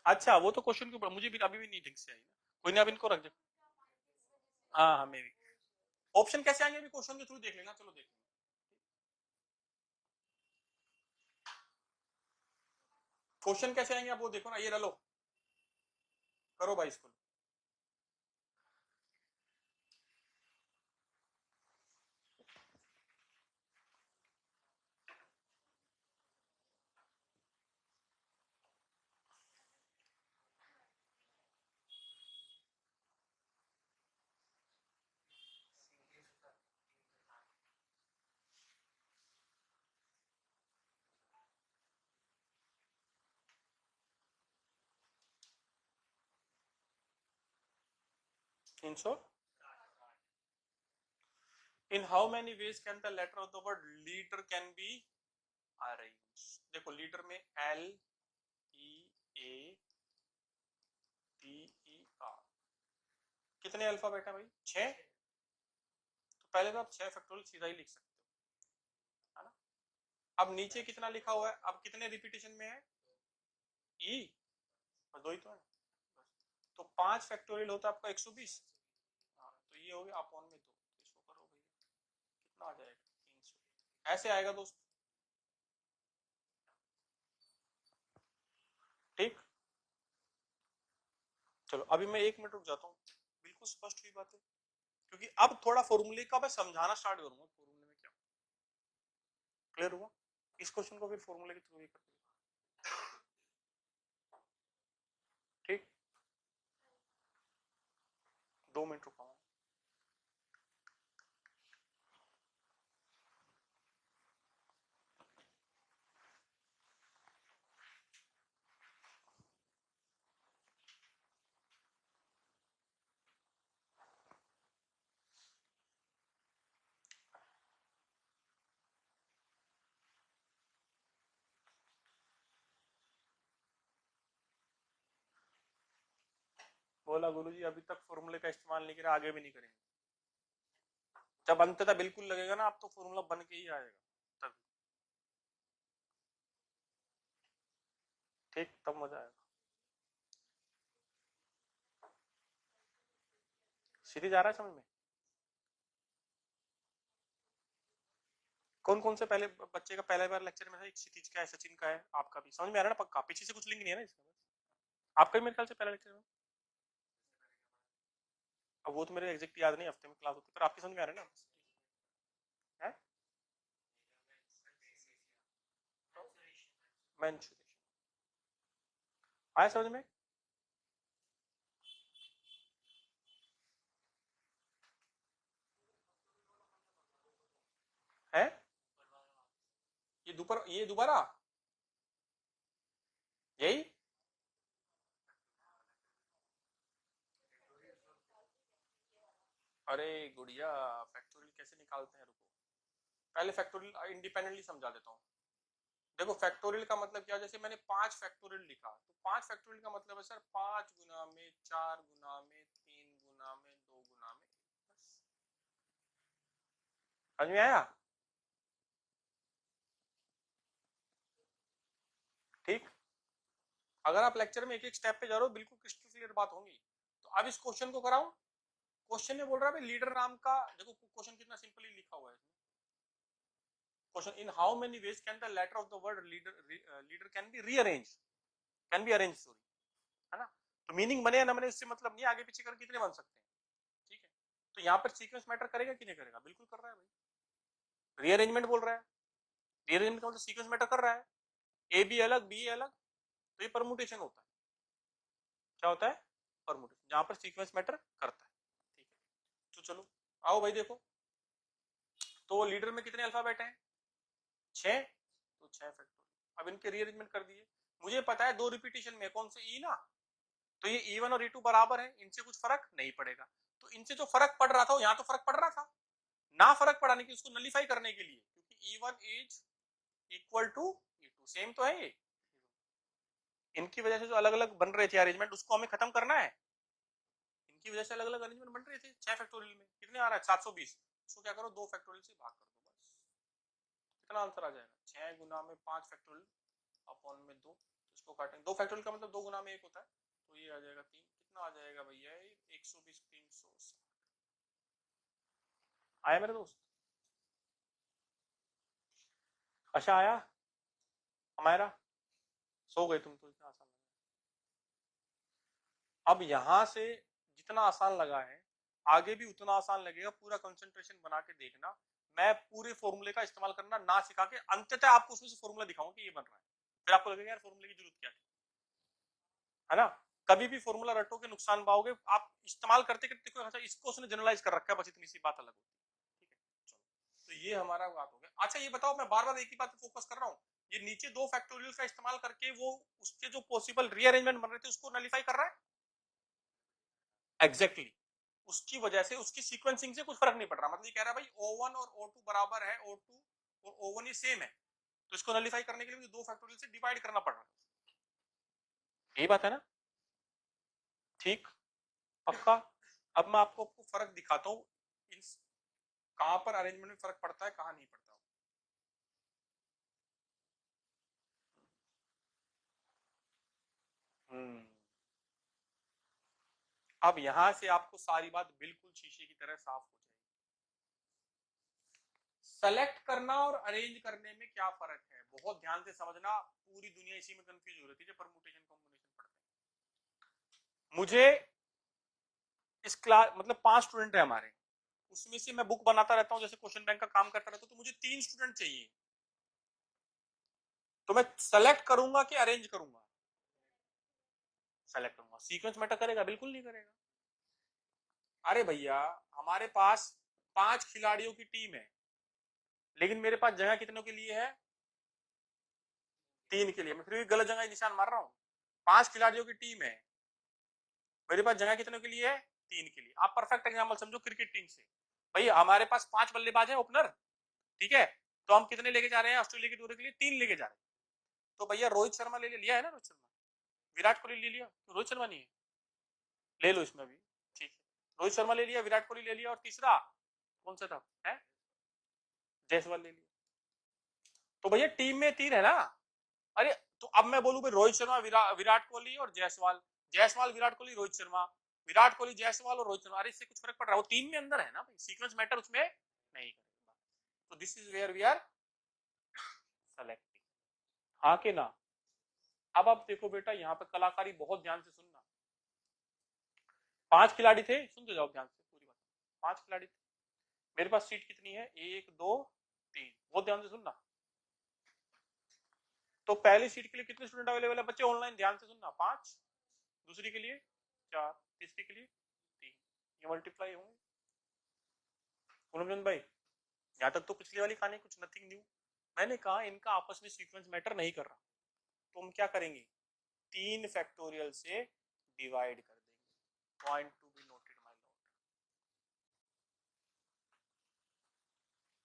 अच्छा वो तो क्वेश्चन के ऊपर, मुझे भी अभी भी नहीं ठीक से आई, कोई नहीं, अब इनको रख दे। हाँ हाँ मेरी ऑप्शन कैसे आएंगे अभी क्वेश्चन के थ्रू देख लेना, चलो देख लेना। क्वेश्चन कैसे आएंगे आप वो देखो ना, ये लो करो भाई इसको। In short, in how many ways can the letter of the word leader can be arranged? देखो लीडर में L E A T E R, कितने अल्फाबेट है भाई? 6। तो पहले तो आप 6 फैक्टोरियल सीधा ही लिख सकते हो, है ना। अब नीचे कितना लिखा हुआ है, अब कितने रिपीटेशन में है? E, बस 2 ही तो है। तो 5 फैक्टोरियल होता है आपका 120। हाँ तो ये हो गया अपॉन में 2, तो इसको करो भैया, कितना आ जाएगा? 300। ऐसे आएगा दोस्त, ठीक। चलो अभी मैं 1 मिनट रुक जाता हूँ, बिल्कुल स्पष्ट हुई बात है, क्योंकि अब थोड़ा फॉर्मूले का मैं समझाना स्टार्ट करूंगा, फॉर्मूले में क्या। क्लियर हुआ? इस क्वेश्चन को फिर फॉर्मूले के थ्रू ही करते हैं, ठीक। 2 मिनट रुका हूँ। बोला गुरुजी अभी तक फॉर्मूले का इस्तेमाल नहीं किया, आगे भी नहीं करेंगे। जब अंततः बिल्कुल लगेगा ना आप, तो फॉर्मूला बन के ही आएगा तब, ठीक, तब मजा आएगा। सीधी जा रहा है समझ में? कौन कौन से पहले बच्चे का पहले बार लेक्चर में था? एक क्षितिज का है, सचिन का है, आपका भी समझ में आ रहा है ना? पक्का पीछे से कुछ लिंक नहीं है ना इसका? आपका भी मेरे ख्याल से पहला लेक्चर में। अब वो तो मेरे एग्जैक्ट याद नहीं, हफ्ते में क्लास होती है, पर आपकी समझ में आ रहा है ना? है मेंसुरेशन आया समझ में? है ये दोबारा यही। अरे गुड़िया, फैक्टोरियल कैसे निकालते हैं, रुको पहले फैक्टोरियल इंडिपेंडेंटली समझा देता हूँ। देखो फैक्टोरियल का मतलब क्या है, जैसे मैंने 5 फैक्टोरियल लिखा, तो 5 फैक्टोरियल का मतलब है सर 5 गुना में 4 गुना में 3 गुना में 2 गुना में, बस। समझ में आया? ठीक। अगर आप लेक्चर में एक एक स्टेप पे जा रहे हो, बिल्कुल क्रिस्टल क्लियर बात होगी। तो अब इस क्वेश्चन को कराऊं। क्वेश्चन में बोल रहा है लीडर नाम का, देखो क्वेश्चन कितना सिंपली लिखा हुआ है। Question in how many ways can the letter of the word leader leader can be rearrange? Can be arrange story, है ना। तो मीनिंग बने या ना बने इससे मतलब नहीं, आगे पीछे करके कितने बन सकते हैं, ठीक है। तो यहाँ पर सीक्वेंस मैटर करेगा कि नहीं करेगा, बिल्कुल कर रहा है भाई, रीअरेंजमेंट बोल रहा है, रीअरेंजमेंट का मतलब सीक्वेंस मैटर कर रहा है, ए बी अलग बी अलग, तो ये परमुटेशन होता है, क्या होता है, परमुटेशन, जहां पर सीक्वेंस मैटर करता है, ठीक है। तो चलो आओ भाई देखो, तो लीडर में कितने अल्फाबेट हैं, 6, तो 6 फैक्टोरियल। अब इनके रीअरेंजमेंट कर दिए, मुझे पता है 2 रिपीटेशन में कौन से ई ना, तो ये E1 और E2 बराबर है, इनसे कुछ फर्क नहीं पड़ेगा, तो इनसे जो फर्क पड़ रहा था यहाँ तो फर्क पड़ रहा था ना, फर्क पड़ाने की उसको नलीफाई करने के लिए, क्योंकि E1 is equal to E2 same तो है ये, इनकी वजह से जो अलग अलग बन रहे थे अरेंजमेंट उसको हमें खत्म करना है, इनकी वजह से अलग अलग अरेंजमेंट बन रहे थे 6 फैक्टोरियल में, कितने आ रहा है 720, इसको क्या करो 2 फैक्टोरियल से भाग कर दो, बस कितना आंसर आ जाएगा, 6 गुना में 5 फैक्टोरियल अपॉन में 2, इसको काटेंगे, 2 फैक्टोरियल का मतलब 2 गुना में 1 होता है, तो ये आ जाएगा 3, कितना आ जाएगा भैया 120 360, आया मेरे दोस्त, अच्छा आया हमारा, सो गए तुम तो, इतना आसान लगा। अब यहां से जितना आसान लगा है आगे भी उतना आसान लगेगा, पूरा कंसंट्रेशन बना के देखना, मैं पूरे फॉर्मूले का इस्तेमाल करना ना सिखा के अंततः आपको उसमें से फॉर्मूला दिखाऊंगा कि ये बन रहा है, फिर आपको लगेगा यार फॉर्मूले की जरूरत क्या है ना। कभी भी फॉर्मूला रटो के नुकसान पाओगे, आप इस्तेमाल करते करते देखो, अच्छा इसको उसने जनरलाइज कर रखा है, बस इतनी सी बात अलग होती है, ठीक है। चलो तो ये हमारा बात हो गया। अच्छा ये बताओ, मैं बार बार एक ही बात पे फोकस कर रहा हूँ, ये नीचे 2 फैक्टोरियल का इस्तेमाल करके वो उसके जो पॉसिबल रीअरेंजमेंट बन रहे थे उसको नलीफाई कर रहा है, एग्जैक्टली उसकी वजह से उसकी सीक्वेंसिंग से कुछ फर्क नहीं पड़ रहा, मतलब ये कह रहा है भाई O1 और O2 बराबर है, O2 और O1 ये सेम है, तो इसको नलीफाई करने के लिए मुझे 2 फैक्टोरियल से डिवाइड करना पड़ रहा है, यही बात है ना, ठीक, पक्का। अब मैं आपको फर्क दिखाता हूँ, कहां पर अरेंजमेंट में फर्क पड़ता है कहां नहीं पड़ता। अब यहां से आपको सारी बात बिल्कुल शीशे की तरह साफ हो जाएगी, सेलेक्ट करना और अरेंज करने में क्या फर्क है, बहुत ध्यान से समझना, पूरी दुनिया इसी में कंफ्यूज हो रही थी जब परमुटेशन कॉम्बिनेशन पढ़ते हैं। मुझे इस क्लास मतलब 5 स्टूडेंट है हमारे, उसमें से मैं बुक बनाता रहता हूँ, जैसे क्वेश्चन बैंक का काम करता रहता हूँ, तो मुझे 3 स्टूडेंट चाहिए, तो मैं सेलेक्ट करूंगा कि अरेंज करूंगा, सेलेक्ट करूंगा, सीक्वेंस मैटर करेगा, बिल्कुल नहीं करेगा। अरे भैया हमारे पास 5 खिलाड़ियों की टीम है, लेकिन मेरे पास जगह कितनों के लिए है, 3 के लिए, मैं फिर भी गलत जगह निशान मार रहा हूँ, 5 खिलाड़ियों की टीम है, मेरे पास जगह कितनों के लिए है, 3 के लिए। आप परफेक्ट एग्जाम्पल समझो क्रिकेट टीम से, भाई हमारे पास 5 बल्लेबाज है ओपनर, ठीक है, तो हम कितने लेके जा रहे हैं ऑस्ट्रेलिया के दौरे के लिए, 3 लेके जा रहे हैं, तो भैया रोहित शर्मा ले लिया है ना, रोहित शर्मा, विराट कोहली ले लिया, तो रोहित शर्मा नहीं है, ले लो इसमें भी, ठीक है, रोहित शर्मा ले लिया, विराट कोहली ले लिया, और तीसरा कौन सा था, है जायसवाल ले लिया, तो भैया टीम में 3 है ना। अरे तो अब मैं बोलूं भाई रोहित शर्मा विराट कोहली और जायसवाल, जायसवाल विराट कोहली रोहित शर्मा, विराट कोहली जायसवाल और रोहित शर्मा, अरे इससे कुछ फर्क पड़ रहा है, वो 3 में अंदर है ना भाई, सीक्वेंस मैटर उसमें नहीं करेगा, तो this is where we are selecting, हाँ के ना। अब आप देखो बेटा यहाँ पे कलाकारी बहुत ध्यान से सुनना, 5 खिलाड़ी थे, सुनते जाओ ध्यान से पूरी बात, 5 खिलाड़ी थे, मेरे पास सीट कितनी है 1 2 3, बहुत ध्यान से सुनना, तो पहली सीट के लिए कितने स्टूडेंट अवेलेबल है बच्चे, ऑनलाइन ध्यान से सुनना, 5, दूसरी के लिए 4, तीसरी के लिए 3, ये मल्टीप्लाई होंगे, पूनमचंद भाई यहाँ तक तो पिछली वाली कहानी कुछ नथिंग न्यू, मैंने कहा इनका आपस में सीक्वेंस मैटर नहीं कर रहा, तो हम क्या करेंगे 3 फैक्टोरियल से डिवाइड कर देंगे, point to be noted my Lord,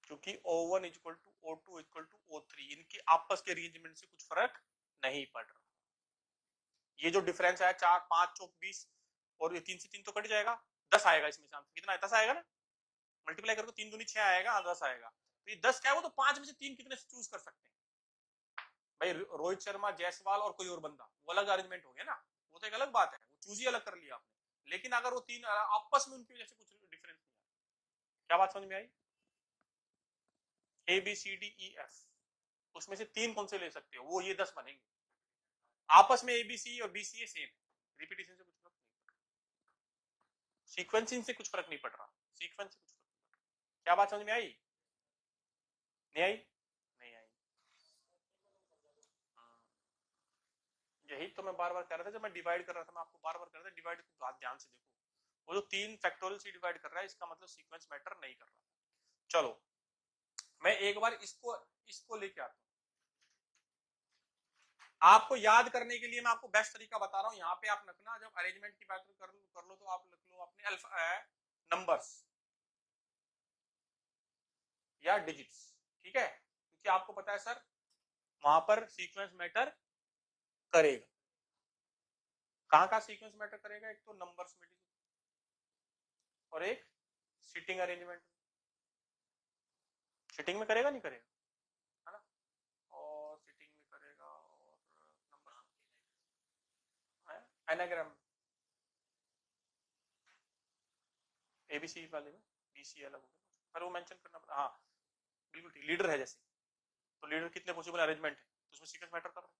क्योंकि O1 equal to O2 equal to O3 इनके आपस के अरेंजमेंट से कुछ फर्क नहीं पड़ रहा, ये जो डिफरेंस है 4 5 चौक 20 और ये 3 से 3 तो कट जाएगा, 10 आएगा इसमें से, कितना है 10 आएगा ना, मल्टीप्लाई करो 3 दूनी 6 आएगा, 10 आएगा, तो ये 10 क्या है, वो तो 5 में से 3 कितने से चूज कर सकते हैं भाई, रोहित शर्मा जायसवाल और कोई और बंदा, वो अलग अरेंजमेंट हो गया ना, वो तो एक अलग बात है, वो चूज ही अलग कर लिया आपने, लेकिन अगर वो 3 आपस में उनकी वजह से कुछ डिफरेंस नहीं आया, क्या बात समझ में आई, A B C D E F, उसमें से 3 कौन से ले सकते हो, वो ये 10 बनेंगे, आपस में एबीसी और बीसीए सेम, रिपीटेशन से कुछ फर्क नहीं पड़ रहा, सीक्वेंसिंग से कुछ फर्क नहीं पड़ रहा, सीक्वेंस से कुछ फर्क नहीं पड़ रहा। क्या बात समझ में आई? नहीं आई? नहीं आई। यही तो मैं बार बार कह रहा था, जब मैं डिवाइड कर रहा था, मैं आपको बार बार कह रहा था डिवाइड को बात ध्यान से देखो, वो जो 3 फैक्टोरियल से डिवाइड कर रहा है इसका मतलब सीक्वेंस मैटर नहीं कर रहा। चलो मैं एक बार इसको इसको लेके आता हूं, आपको याद करने के लिए मैं आपको बेस्ट तरीका बता रहा हूं। यहाँ पे आप रखना, जब अरेंजमेंट की बात कर लो तो आप लिख लो अपने अल्फा नंबर्स या डिजिट्स, ठीक है, क्योंकि आपको पता है सर वहां पर सीक्वेंस मैटर करेगा। कहां का सीक्वेंस मैटर करेगा? एक तो नंबर्स में और एक सीटिंग अरेंजमेंट। सीटिंग में करेगा नहीं करेगा, है ना? और सीटिंग में करेगा और नंबर एनाग्राम एबीसी वाले में बीसी अलग हो गया, पर वो मेंशन करना पड़ा। हाँ बिल्कुल ठीक, लीडर है जैसे, तो लीडर कितने पॉसिबल अरेंजमेंट है तो उसमें सीक्वेंस मैटर कर रहा है,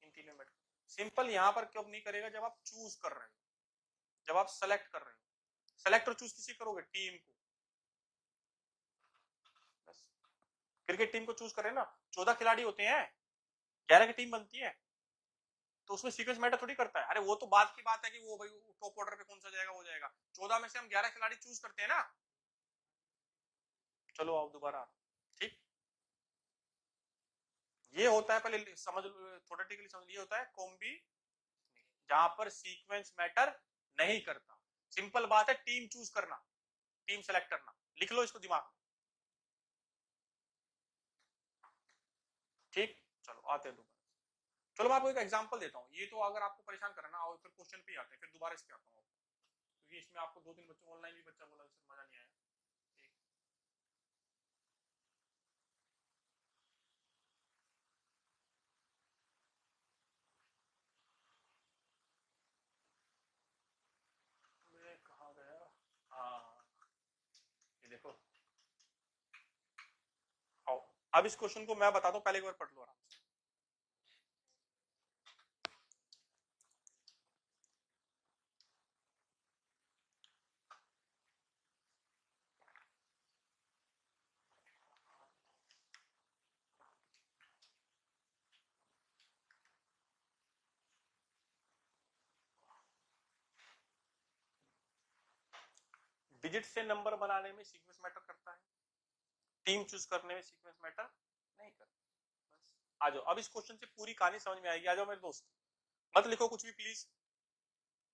इन तीन में मैटर। सिंपल यहाँ पर क्यों नहीं करेगा? जब आप चूज कर रहे हो, जब आप सेलेक्ट कर रहे हो, सेलेक्ट और चूज किसी करोगे? टीम को। बस क्रिकेट टीम को चूज करें ना, 14 खिलाड़ी होते हैं, 11 की टीम बनती है, तो उसमें सीक्वेंस मैटर थोड़ी करता है। अरे वो तो बात की बात है कि वो भाई टॉप ऑर्डर पे कौन सा जाएगा, वो जाएगा। 14 में से हम 11 खिलाड़ी चूज करते हैं ना। चलो आओ दोबारा, ठीक। ये होता है, पहले समझ थोड़ेटिकली समझ, ये होता है कॉम्बी जहां पर सीक्वेंस मैटर नहीं करता। सिंपल बात है, टीम चूज करना, टीम सेलेक्ट करना, लिख लो इसको दिमाग में, ठीक। चलो आते हैं दोबारा। चलो मैं आपको एक एग्जांपल देता हूँ, ये तो अगर आपको परेशान करना और फिर क्वेश्चन पे आते हैं, फिर दोबारा इस पे आता हूँ, क्योंकि इसमें आपको 2-3 बच्चों ऑनलाइन भी बच्चा बोला सर मजा नहीं आया। कहाँ गया? हाँ ये देखो, आओ अब इस क्वेश्चन को मैं बताता हूँ, पहले एक बार पढ़ लो आराम से। डिजिट से नंबर बनाने में सीक्वेंस मैटर करता है, टीम चूज करने में सीक्वेंस मैटर नहीं करता। बस आ जाओ, अब इस क्वेश्चन से पूरी कहानी समझ में आएगी। आ जाओ मेरे दोस्त, मत लिखो कुछ भी प्लीज,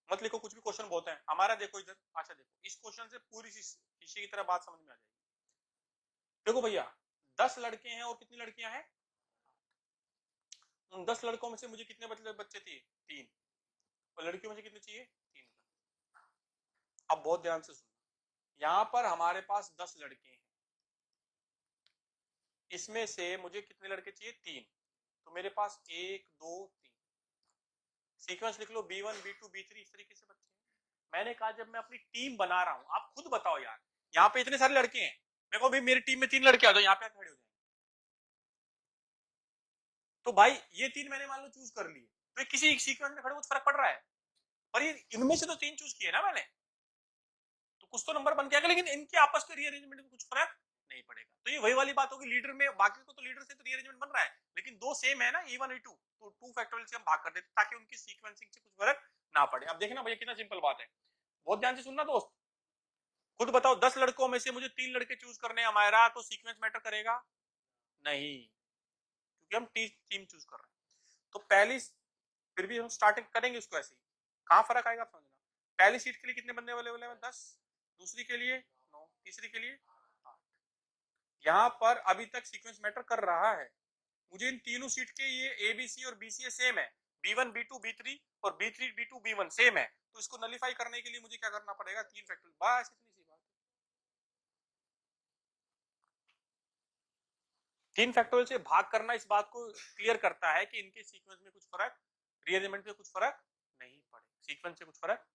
मत लिखो कुछ भी, क्वेश्चन बहुत है हमारा। देखो इधर, अच्छा देखो, इस क्वेश्चन से पूरी शीशे की तरह बात समझ में आ जाएगी। देखो भैया 10 लड़के हैं और कितनी लड़कियां हैं? उन 10 लड़कों में से मुझे कितने बच्चे चाहिए? 3। और लड़कियों में से कितने चाहिए? 3। अब बहुत ध्यान से सुनो, यहां पर हमारे पास 10 लड़के हैं, इसमें से मुझे कितने लड़के चाहिए? 3। तो मेरे पास 1 2 3, सीक्वेंस लिख लो B1 B2 B3, इस तरीके से बच्चे हैं। मैंने कहा जब मैं अपनी टीम बना रहा हूं, आप खुद बताओ यार, यहाँ पे इतने सारे लड़के हैं, मैं कहूं भाई मेरी टीम में 3 लड़के आ जाओ, यहाँ पे खड़े हो जाए, तो भाई ये 3 मैंने मान लो चूज कर लिए, तो ये किसी एक सीक्वेंस में खड़े कुछ फर्क पड़ रहा है? पर ये इनमें से तो 3 चूज किए ना मैंने, तो कुछ तो नंबर बन के आएगा, लेकिन इनके आपस के रीअरेंजमेंट में कुछ फर्क नहीं पड़ेगा। तो ये वही वाली बात होगी, लीडर में बाकी को तो लीडर से तो रीअरेंजमेंट बन रहा है, लेकिन 2 सेम है ना, E1 E2, तो 2 फैक्टोरियल से हम भाग कर देते ताकि उनकी सीक्वेंसिंग से कुछ फर्क ना पड़े। अब देखना भैया कितना सिंपल बात है, बहुत ध्यान से सुनना दोस्त। खुद बताओ 10 लड़कों में से मुझे 3 लड़के चूज करने हमारा, तो सीक्वेंस मैटर करेगा नहीं, क्योंकि हम टीम चूज कर रहे हैं। तो पहली, फिर भी हम स्टार्टिंग करेंगे उसको ऐसे ही, कहां फर्क आएगा समझना। पहली सीट के लिए कितने बंदे अवेलेबल है? 10। दूसरी के लिए 9, तीसरी के लिए 8। यहां पर अभी तक सीक्वेंस मैटर कर रहा है, मुझे इन तीनों सीट के ये एबीसी और बीसीए सेम है, B1 B2 B3 और B3 B2 B1 सेम है, तो इसको नलीफाई करने के लिए मुझे क्या करना पड़ेगा? 3 फैक्टोरियल, बस इतनी सी बात। 3 फैक्टोरियल से भाग करना इस बात को क्लियर करता है कि इनके सीक्वेंस में कुछ फर्क, रीअरेंजमेंट में कुछ फर्क नहीं पड़े, सीक्वेंस से कुछ फर्क नहीं।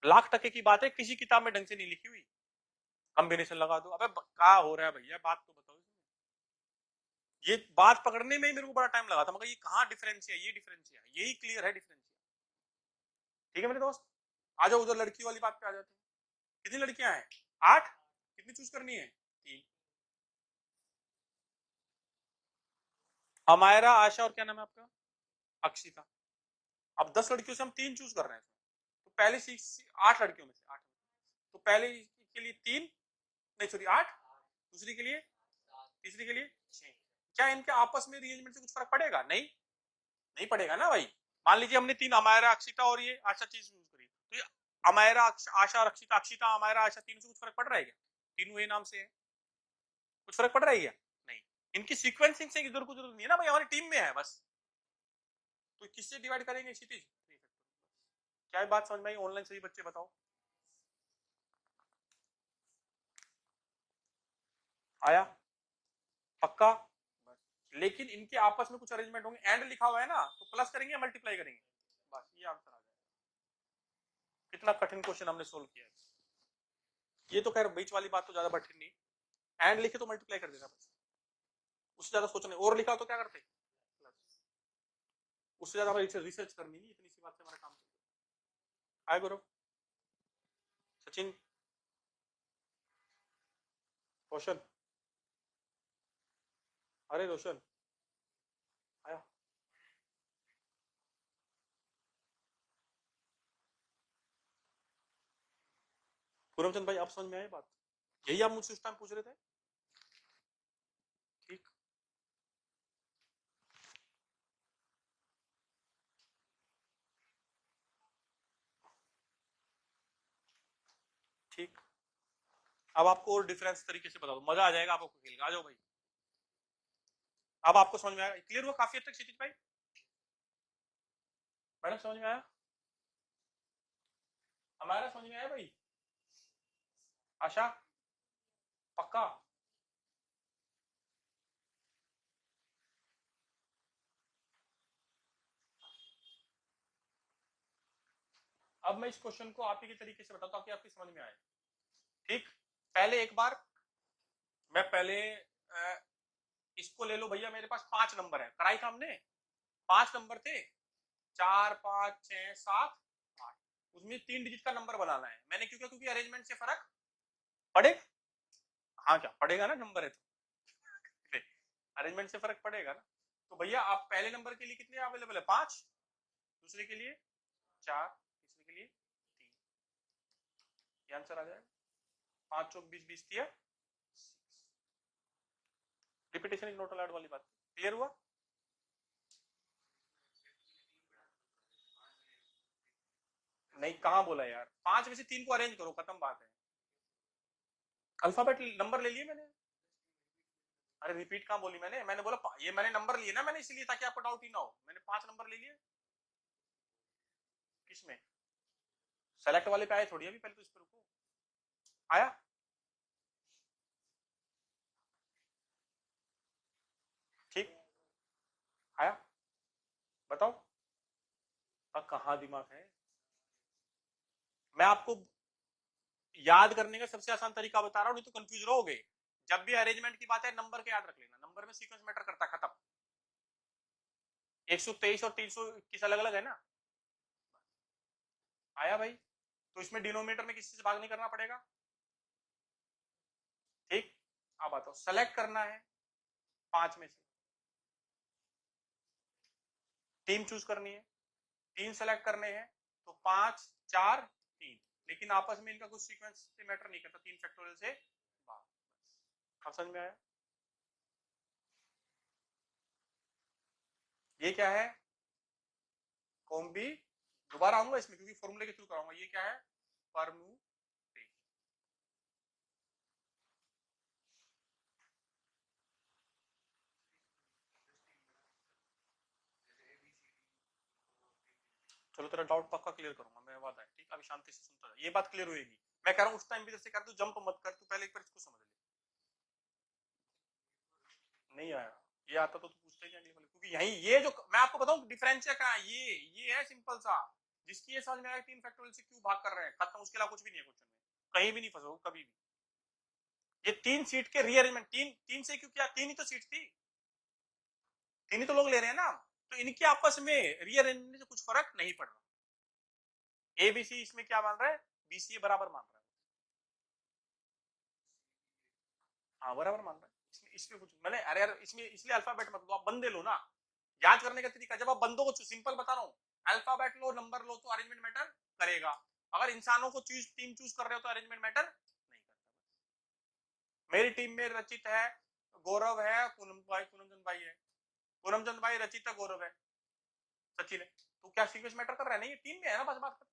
लाख टके की बात है, किसी किताब में ढंग से नहीं लिखी हुई, कॉम्बिनेशन लगा दो। अबे क्या हो रहा है भैया, बात तो बताओ। ये बात पकड़ने में ही मेरे को बड़ा टाइम लगा था, मगर ये कहाँ डिफरेंशिया, ये डिफरेंशिया, यही क्लियर है डिफरेंशिया। ठीक है मेरे दोस्त, आ जाओ उधर लड़की वाली बात पे आ जाते हैं। कितनी लड़कियां हैं? 8। कितनी चूज करनी है? 3। हमारा, आशा और क्या नाम है आपका? अक्षिता। अब 10 लड़कियों से हम 3 चूज कर रहे हैं, तो पहले 8 लड़कियों में से 8, तो पहले के लिए 3, नहीं सॉरी 8, दूसरी के लिए, तीसरी के लिए 6। क्या इनके आपस में रीअरेंजमेंट से कुछ फर्क पड़ेगा? नहीं, नहीं पड़ेगा ना भाई। मान लीजिए हमने 3 अमायरा, अक्षिता और ये आशा चीज चूज करी, तो ये अमायरा, आशा और अक्षिता, अक्षिता अमायरा आशा, तीनों से कुछ फर्क पड़ रहा है क्या? तीनों ये नाम से है, कुछ फर्क पड़ रहा है क्या? नहीं। इनकी सीक्वेंसिंग से इधर कुछ जरूरत नहीं है ना भाई, हमारी टीम में है बस, तो किससे डिवाइड करेंगे क्षितिज? क्या बात समझ में आई? ऑनलाइन सही बच्चे बताओ। आया? पक्का? लेकिन इनके आपस में कुछ अरेंजमेंट होंगे, एंड लिखा हुआ है ना, तो प्लस करेंगे मल्टीप्लाई करेंगे, बस ये आंसर आ जाएगा। कितना कठिन क्वेश्चन हमने सोल्व किया है। ये तो खैर बीच वाली बात तो ज्यादा कठिन नहीं, एंड लिखे तो मल्टीप्लाई कर देना बस, उससे ज्यादा सोचने, और लिखा तो क्या करते, उससे ज्यादा हमें रिसर्च करनी नहीं, इतनी सी बात से हमारा काम चल जाए। आए गौरव, सचिन, रोशन, अरे रोशन आया, पूरमचंद भाई, आप समझ में आए बात? यही आप मुझसे उस टाइम पूछ रहे थे? ठीक, ठीक। अब आपको और डिफरेंस तरीके से बता दो, मजा आ जाएगा आपको खेल का। आ जाओ भाई, अब आपको समझ में आया, क्लियर हुआ काफी हद तक क्षितिज भाई? मैडम समझ में आया? हमारा समझ में आया भाई? आशा, पक्का? अब मैं इस क्वेश्चन को आप ही के तरीके से बताता हूँ ताकि आपकी समझ में आए। ठीक, पहले एक बार मैं पहले इसको ले लो भैया, मेरे पास 5 नंबर है, कराई था हमने, 5 नंबर थे, 4 5 6 7 8, उसमें 3 डिजिट का नंबर बनाना है। मैंने क्यों किया? क्योंकि अरेंजमेंट से फर्क पड़े, हाँ क्या पड़ेगा ना, नंबर है तो अरेंजमेंट से फर्क पड़ेगा ना। तो भैया आप पहले नंबर के लिए कितने अवेलेबल है? 5, दूसरे के लिए 4, तीसरे के लिए 3, ये आंसर आ जाएगा। 5 चौक 20, 20 दिया, रिपीटेशन इज नॉट अलाउड वाली बात क्लियर हुआ? नहीं, कहां बोला यार, 5 में से 3 को अरेंज करो, खत्म बात है। अल्फाबेट नंबर ले लिए मैंने, अरे रिपीट कहां बोली मैंने? मैंने बोला ये मैंने नंबर लिए ना मैंने, इसलिए ताकि आपको डाउट ही ना हो, मैंने 5 नंबर ले लिए। किसमें? सेलेक्ट वाले पे आए थोड़ी, अभी पहले तो इस पर रुको। आया? ठीक, आया? बताओ, अब कहां दिमाग है? मैं आपको याद करने का सबसे आसान तरीका बता रहा हूं, नहीं तो कंफ्यूज रहोगे। जब भी अरेंजमेंट की बात है, नंबर के याद रख लेना, नंबर में सीक्वेंस मैटर करता है, खत्म। 123 और 321 अलग अलग है ना? आया भाई? तो इसमें डिनोमिनेटर में किसी से भाग नहीं करना पड़ेगा। ठीक, अब बताओ, सेलेक्ट करना है 5 में से, टीम चूज करनी है, 3 सेलेक्ट करने हैं, तो 5 4 3, लेकिन आपस में इनका कुछ सीक्वेंस से मैटर नहीं करता, 3 फैक्टोरियल से भाग। अब समझ में आया? ये क्या है? कॉम्बी, दोबारा आऊंगा इसमें क्योंकि फॉर्मूले के थ्रू कराऊंगा। ये क्या है? परम्यूटेशन। चलो तेरा डाउट पक्का क्लियर करूंगा मैं, वादा है। ठीक, अभी शांति से सुनता जा, ये बात क्लियर हुएगी। मैं कह रहा हूं उस टाइम भी जैसे कर, तू जंप मत कर, तू पहले एक बार इसको समझ ले। नहीं आया? ये आता तो तू पूछता ही नहीं अगले वाले, क्योंकि यही ये जो मैं आपको बताऊं डिफरेंशियल का है, ये है सिंपल सा, जिसकी ये समझ में आया 3 फैक्टोरियल से क्यों भाग कर रहे हैं, खत्म, उसके अलावा कुछ भी नहीं है क्वेश्चन में, कहीं भी नहीं फंसोगे कभी भी। ये 3 सीट के रीअरेंजमेंट, 3 3 से क्यों किया? 3 ही तो सीट थी, तीन ही तो लोग ले रहे हैं ना, तो इनके आपस में रीअरेंजमेंट से कुछ फर्क नहीं पड़ रहा। ए बी सी इसमें क्या मान रहा है, बी सी ए बराबर मान रहा है, हाँ बराबर मान रहा है। इसमें कुछ मैंने, अरे यार इसमें इसलिए अल्फाबेट मत लो, आप बंदे लो ना, याद करने का तरीका। जब आप बंदों को सिंपल बता रहा हूँ, अल्फाबेट लो नंबर लो तो अरेंजमेंट मैटर करेगा। अगर इंसानों को टीम चूज कर रहे हो तो अरेंजमेंट मैटर नहीं करता। मेरी टीम में रचित है, गौरव है, पूनमचंद भाई है, पूनमचंद भाई, रचित है, गौरव है, सचिन है, तो क्या सीक्वेंस मैटर कर रहा है? नहीं, टीम में है ना, बस बात कर।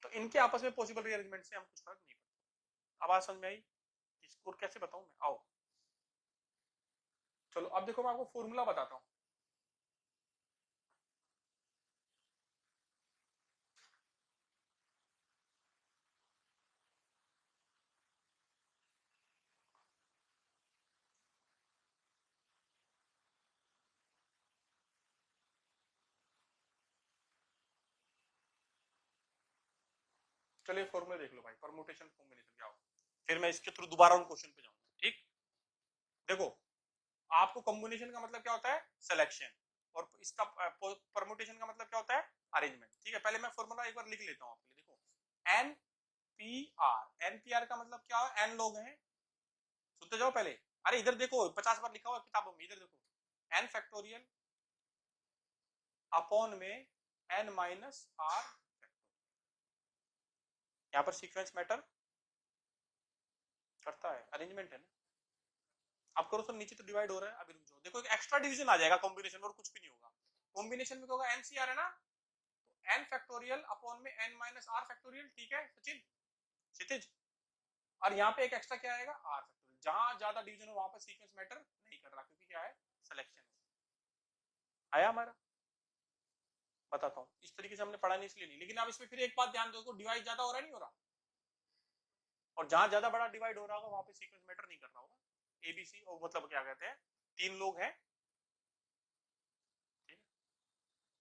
तो इनके आपस में पॉसिबल रीअरेंजमेंट से हम कुछ फर्क नहीं पड़ता। आवाज समझ में आई? इसको कैसे बताऊं मैं, आओ चलो अब देखो मैं आपको फॉर्मूला बताता हूँ। चलिए फॉर्मूला देख लो भाई, परमुटेशन कॉम्बिनेशन क्या हो, फिर मैं इसके थ्रू दोबारा उन क्वेश्चन पे जाऊंगा। ठीक, देखो आपको कॉम्बिनेशन का मतलब क्या होता है, सिलेक्शन, और इसका परमुटेशन का मतलब क्या होता है, अरेंजमेंट। ठीक है, पहले मैं फॉर्मूला एक बार लिख लेता हूँ आपके लिए। देखो N P R, N P R का मतलब क्या है, एन लोग हैं, सुनते जाओ पहले। अरे इधर देखो 50 बार लिखा हुआ किताबों में, इधर देखो, एन फैक्टोरियल अपॉन में एन माइनस आर, यहाँ पर सीक्वेंस मैटर करता है, अरेंजमेंट है ना। आप करो तो नीचे तो डिवाइड हो रहा है, अभी रुक जाओ, देखो एक एक्स्ट्रा डिवीजन आ जाएगा कॉम्बिनेशन में, और कुछ भी नहीं होगा। कॉम्बिनेशन में क्या होगा, एनसीआर है ना, तो एन फैक्टोरियल अपॉन में एन माइनस आर फैक्टोरियल। ठीक है सचिन, क्षितिज, और यहाँ पे एक एक्स्ट्रा क्या आएगा, आर फैक्टोरियल। जहां ज्यादा डिवीजन हो वहां पर सीक्वेंस मैटर नहीं कर रहा, क्योंकि क्या है, सिलेक्शन आया हमारा। बताता हूँ, इस तरीके से हमने पढ़ा नहीं इसलिए नहीं, लेकिन आप इसमें फिर एक बात ध्यान दो, डिवाइड ज्यादा हो रहा नहीं हो रहा, और जहां ज्यादा बड़ा डिवाइड हो रहा होगा वहां पे सीक्वेंस मैटर नहीं कर रहा होगा। एबीसी, और मतलब क्या कहते हैं, तीन लोग हैं।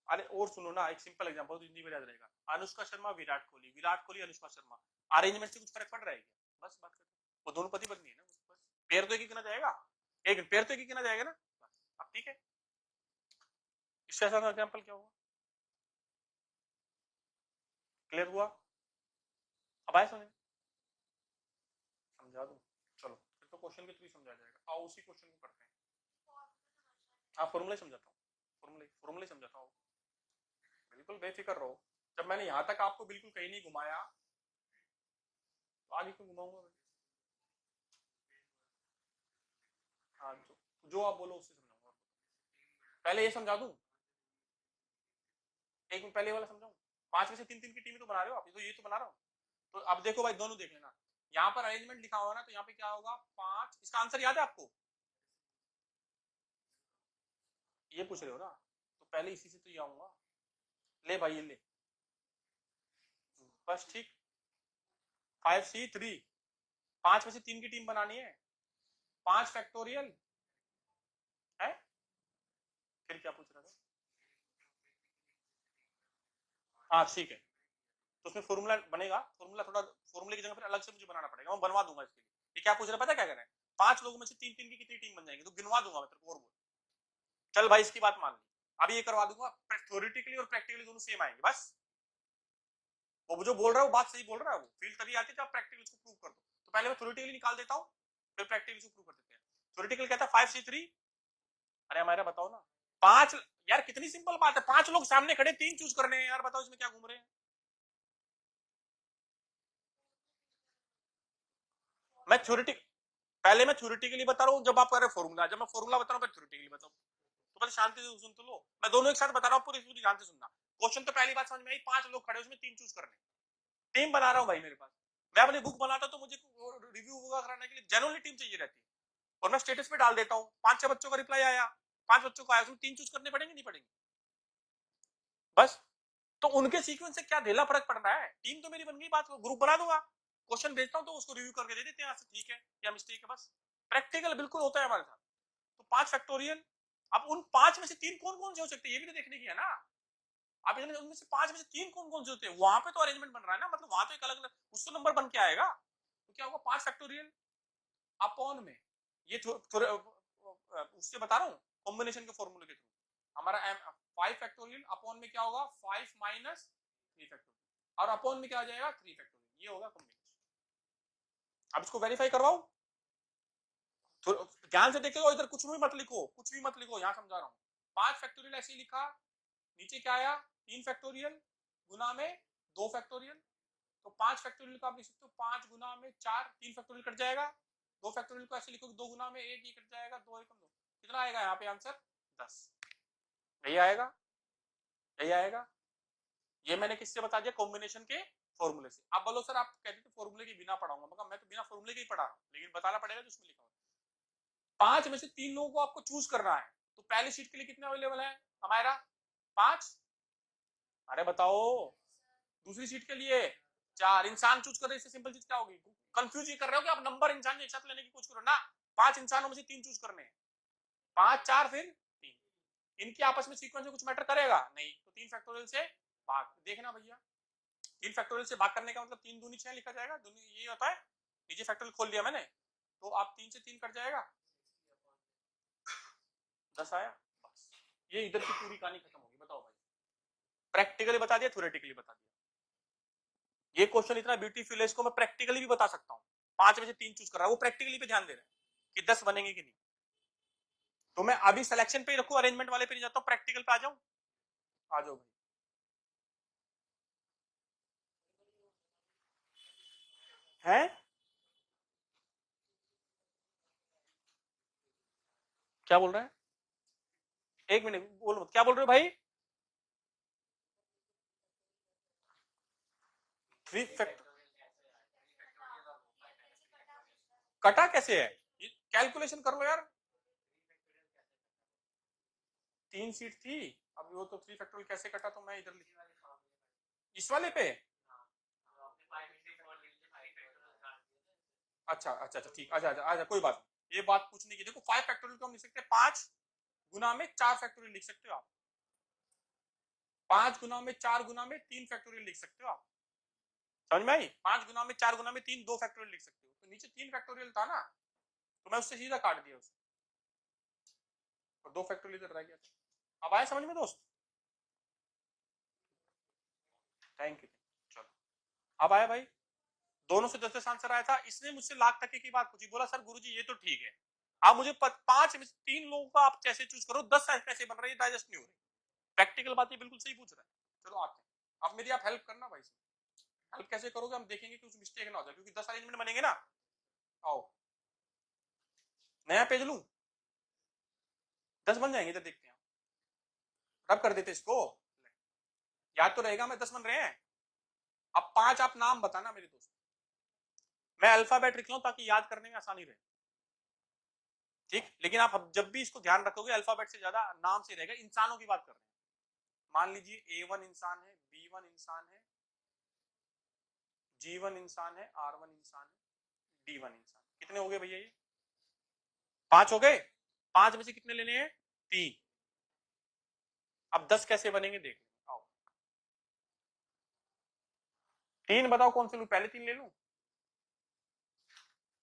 अरे और सुनो ना, एक सिंपल एग्जांपल तो हिंदी में याद रहेगा, अनुष्का शर्मा विराट कोहली, विराट कोहली अनुष्का शर्मा, अरेंजमेंट से कुछ फर्क पड़ रहा है क्या? बस बात करते, वो दोनों पति पत्नी है ना, बस पेड़ तो एक ही गिना जाएगा, एक पेड़ तो एक ही गिना जाएगा ना, अब ठीक है। इससे आसान एग्जांपल क्या हुआ, क्लियर हुआ? अब आए समझ, समझा दूं, चलो फिर तो क्वेश्चन के थ्रू समझा जाएगा। आओ उसी क्वेश्चन को करते हैं। हाँ फॉर्मूला समझाता हूँ, फॉर्मूला समझाता हूँ, बिल्कुल बेफिक्र रहो। जब मैंने यहाँ तक आपको बिल्कुल कहीं नहीं घुमाया, तो आगे क्यों घुमाऊंगा मैं? हाँ जो आप बोलो उससे समझाऊंगा। पहले ये समझा दूं, एक मिनट पहले वाला समझाऊं। पांच में से तीन तीन की टीम तो बना रहे हो आप, ये तो बना रहा हूँ। तो अब देखो भाई, दोनों देख लेना, यहाँ पर अरेंजमेंट लिखा हुआ ना, तो यहाँ पे क्या होगा, पांच। इसका आंसर याद है आपको? ये पूछ रहे हो ना, तो पहले इसी से तो ये आऊंगा। ले भाई ये ले, बस ठीक, 5C3, पांच में से तीन की टीम बनानी है, 5 फैक्टोरियल है। फिर क्या पूछ रहा था? हाँ ठीक है, तो उसमें फॉर्मूला बनेगा, फॉर्मूला थोड़ा, फॉर्मूले की जगह पर अलग से मुझे बनाना पड़ेगा, मैं बनवा दूंगा इसके लिए। ये क्या पूछ रहा है पता क्या कह रहे हैं, पांच लोगों में से तीन तीन की कितनी टीम बन जाएंगी, तो गिनवा दूंगा मैं तेरे को, और बोल। चल भाई इसकी बात मान ली, अभी ये करवा दूंगा, थ्योरेटिकली और प्रैक्टिकली दोनों सेम आएंगे बस। वो जो बोल रहा है वो बात सही बोल रहा है, वो फील्ड तभी आती है जब प्रैक्टिकली उसको प्रूव कर दो। तो पहले मैं थ्योरेटिकली निकाल देता हूँ, फिर प्रैक्टिकली उसको प्रूव कर देते हैं। थ्योरेटिकल कहता है 5C3, अरे हमारा बताओ ना, पांच, यार कितनी सिंपल बात है, पांच लोग सामने खड़े, तीन चूज करने हैं यार, बताओ इसमें क्या घूम रहे हैं। मैं थ्योरेटिक, पहले मैं थ्योरेटिकली बता रहा हूँ, जब आप कह रहे फॉर्मूला, जब मैं फॉर्मूला बता रहा हूँ थ्योरेटिकली बताऊँ, तो पहले शांति से सुन तो लो, मैं दोनों एक साथ बता रहा हूँ, पूरी पूरी ध्यान से सुनना। क्वेश्चन तो पहली बात समझ में आई, पांच लोग खड़े उसमें तीन चूज करने, टीम बना रहा हूँ भाई मेरे पास। मैं अपनी बुक बनाता तो मुझे रिव्यू कराने के लिए जनरली टीम चाहिए रहती है, और मैं स्टेटस पे डाल देता हूँ, पांच छह बच्चों का रिप्लाई आया, पांच बच्चों का आया, उसमें तीन चूज करने पड़ेंगे नहीं पड़ेंगे, बस। तो उनके सीक्वेंस से क्या ढेला फर्क पड़ रहा है, टीम तो मेरी बन गई, बात ग्रुप बना दूंगा, क्वेश्चन भेजता हूँ तो उसको रिव्यू करके दे देते हैं, ठीक है या मिस्टेक है, बस। प्रैक्टिकल बिल्कुल होता है हमारे साथ। तो 5 फैक्टोरियल, अब उन पांच में से तीन कौन कौन से हो सकते हैं, ये भी तो देखने की है ना। आप उनमें से पांच में से तीन कौन कौन से होते हैं, वहां पे तो अरेंजमेंट बन रहा है ना, मतलब वहां तो एक अलग अलग उससे नंबर बन के आएगा। तो क्या होगा, 5 फैक्टोरियल अपॉन में ये उससे बता रहा हूँ कॉम्बिनेशन के फॉर्मूले के थ्रू। हमारा m 5 फैक्टोरियल अपॉन में क्या होगा 5 माइनस 3 फैक्टोरियल और अपॉन में क्या आ जाएगा 3 फैक्टोरियल, ये होगा कॉम्बिनेशन। अब इसको वेरीफाई करवाओ तो ध्यान से देखो, इधर कुछ भी मत लिखो, कुछ भी मत लिखो, यहां समझा रहा हूँ। 5 फैक्टोरियल ऐसे ही लिखा, नीचे क्या आया 3 फैक्टोरियल गुना में 2 फैक्टोरियल, तो 5 फैक्टोरियल का आप लिख सकते हो 5 गुना में 4, 3 फैक्टोरियल कट जाएगा, 2 फैक्टोरियल को ऐसे लिखोगे 2 गुना में 1, ये कट जाएगा 2 1 2, कितना आएगा यहाँ पे आंसर 10। यही आएगा, यही आएगा। ये मैंने किससे बता दिया कॉम्बिनेशन के फॉर्मूले से। आप बोलो सर आप कहते थे फॉर्मूले के बिना पढ़ाऊंगा, मगर मैं तो बिना फॉर्मूले के ही पढ़ा रहा हूं, लेकिन बताना पड़ेगा जो उसमें लिखा हुआ। 5 में से 3 लोगों को आपको चूज करना है, तो पहली सीट के लिए कितने अवेलेबल है हमारा 5, अरे बताओ दूसरी सीट के लिए 4, इंसान चूज कर रहे, इससे सिंपल चीज क्या होगी, कंफ्यूज ही कर रहे हो कि आप नंबर इंसान एक साथ लेने की कोशिश करो ना, 5 इंसानों में से 3 चूज करने हैं, 5 4 फिर 3, इनके आपस में सीक्वेंस में कुछ मैटर करेगा नहीं, तो 3 फैक्टोरियल से भाग, देखना भैया 3 फैक्टोरियल से भाग करने का मतलब 3 दूनी 6 लिखा जाएगा, ये होता है, नीचे फैक्टोरियल खोल लिया मैंने, तो आप 3 से 3 कट जाएगा 10 आया, बस ये इधर की पूरी कहानी खत्म होगी। बताओ भाई, प्रैक्टिकली बता दिया, थ्योरेटिकली बता दिया। ये क्वेश्चन इतना ब्यूटीफुल है, इसको मैं प्रैक्टिकली भी बता सकता हूँ। 5 में से 3 चूज कर रहा है, वो प्रैक्टिकली पे ध्यान दे रहा है कि 10 बनेंगे कि नहीं, तो मैं अभी सिलेक्शन पे ही रखूं, अरेंजमेंट वाले पे नहीं जाता हूं, प्रैक्टिकल पे आ जाऊं। आ जाओ भाई, हैं क्या बोल रहे हैं, एक मिनट बोलो, क्या बोल रहे हो भाई, 3 फैक्टर कटा कैसे है, कैलकुलेशन कर लो यार, 3 सीट थी, अब वो तो 3 फैक्टोरियल कैसे कटा, तो मैं इधर लिख इस वाले पे, अच्छा अच्छा अच्छा ठीक, अच्छा अच्छा अच्छा कोई बात नहीं, ये बात पूछने की, देखो 5 फैक्टोरियल को हम लिख सकते हैं 5 गुना में 4 फैक्टोरियल लिख सकते हो आप, 5 गुना में 4 गुना में 3 फैक्टोरियल लिख सकते हो आप, समझ में आई, 5 गुना में 4 गुना में 3 2 फैक्टोरियल लिख सकते हो, तो नीचे 3 फैक्टोरियल था ना, तो मैं उससे सीधा काट दिया उसे, और 2 फैक्टोरियल इधर रह गया। अब आया समझ में दोस्त, थैंक यू, चलो अब आया भाई, दोनों से 10 10 आंसर आया था, इसने मुझसे लाख टके की बात पूछी, बोला सर गुरुजी ये तो ठीक है, आप मुझे 5 में से 3 लोगों का आप कैसे चूज करो, 10 कैसे बन रही है, डाइजेस्ट नहीं हो रही, प्रैक्टिकल बात ये बिल्कुल सही पूछ रहा है। चलो आते हैं, अब मेरी आप हेल्प करना भाई, हेल्प कैसे करोगे हम देखेंगे कि कुछ मिस्टेक ना हो जाए, क्योंकि 10 अरेंजमेंट बनेंगे ना। आओ नया पेज लूं, 10 बन जाएंगे, इधर देखते हैं, रब कर देते इसको, याद तो रहेगा मैं 10 बन रहे हैं। अब 5 आप नाम बताना मेरे दोस्त, मैं अल्फाबेट लिख लूं ताकि याद करने में आसानी रहे, ठीक, लेकिन आप जब भी इसको ध्यान रखोगे अल्फाबेट से ज्यादा नाम से रहेगा, इंसानों की बात कर रहे हैं, मान लीजिए A1 इंसान है, B1 इंसान है, G1 इंसान है, R1 इंसान है, D1 इंसान, कितने हो गए भैया ये 5 हो गए, 5 में से कितने लेने हैं 3, अब 10 कैसे बनेंगे देख लो, आओ 3 बताओ कौन से लूं, पहले 3 ले लूं,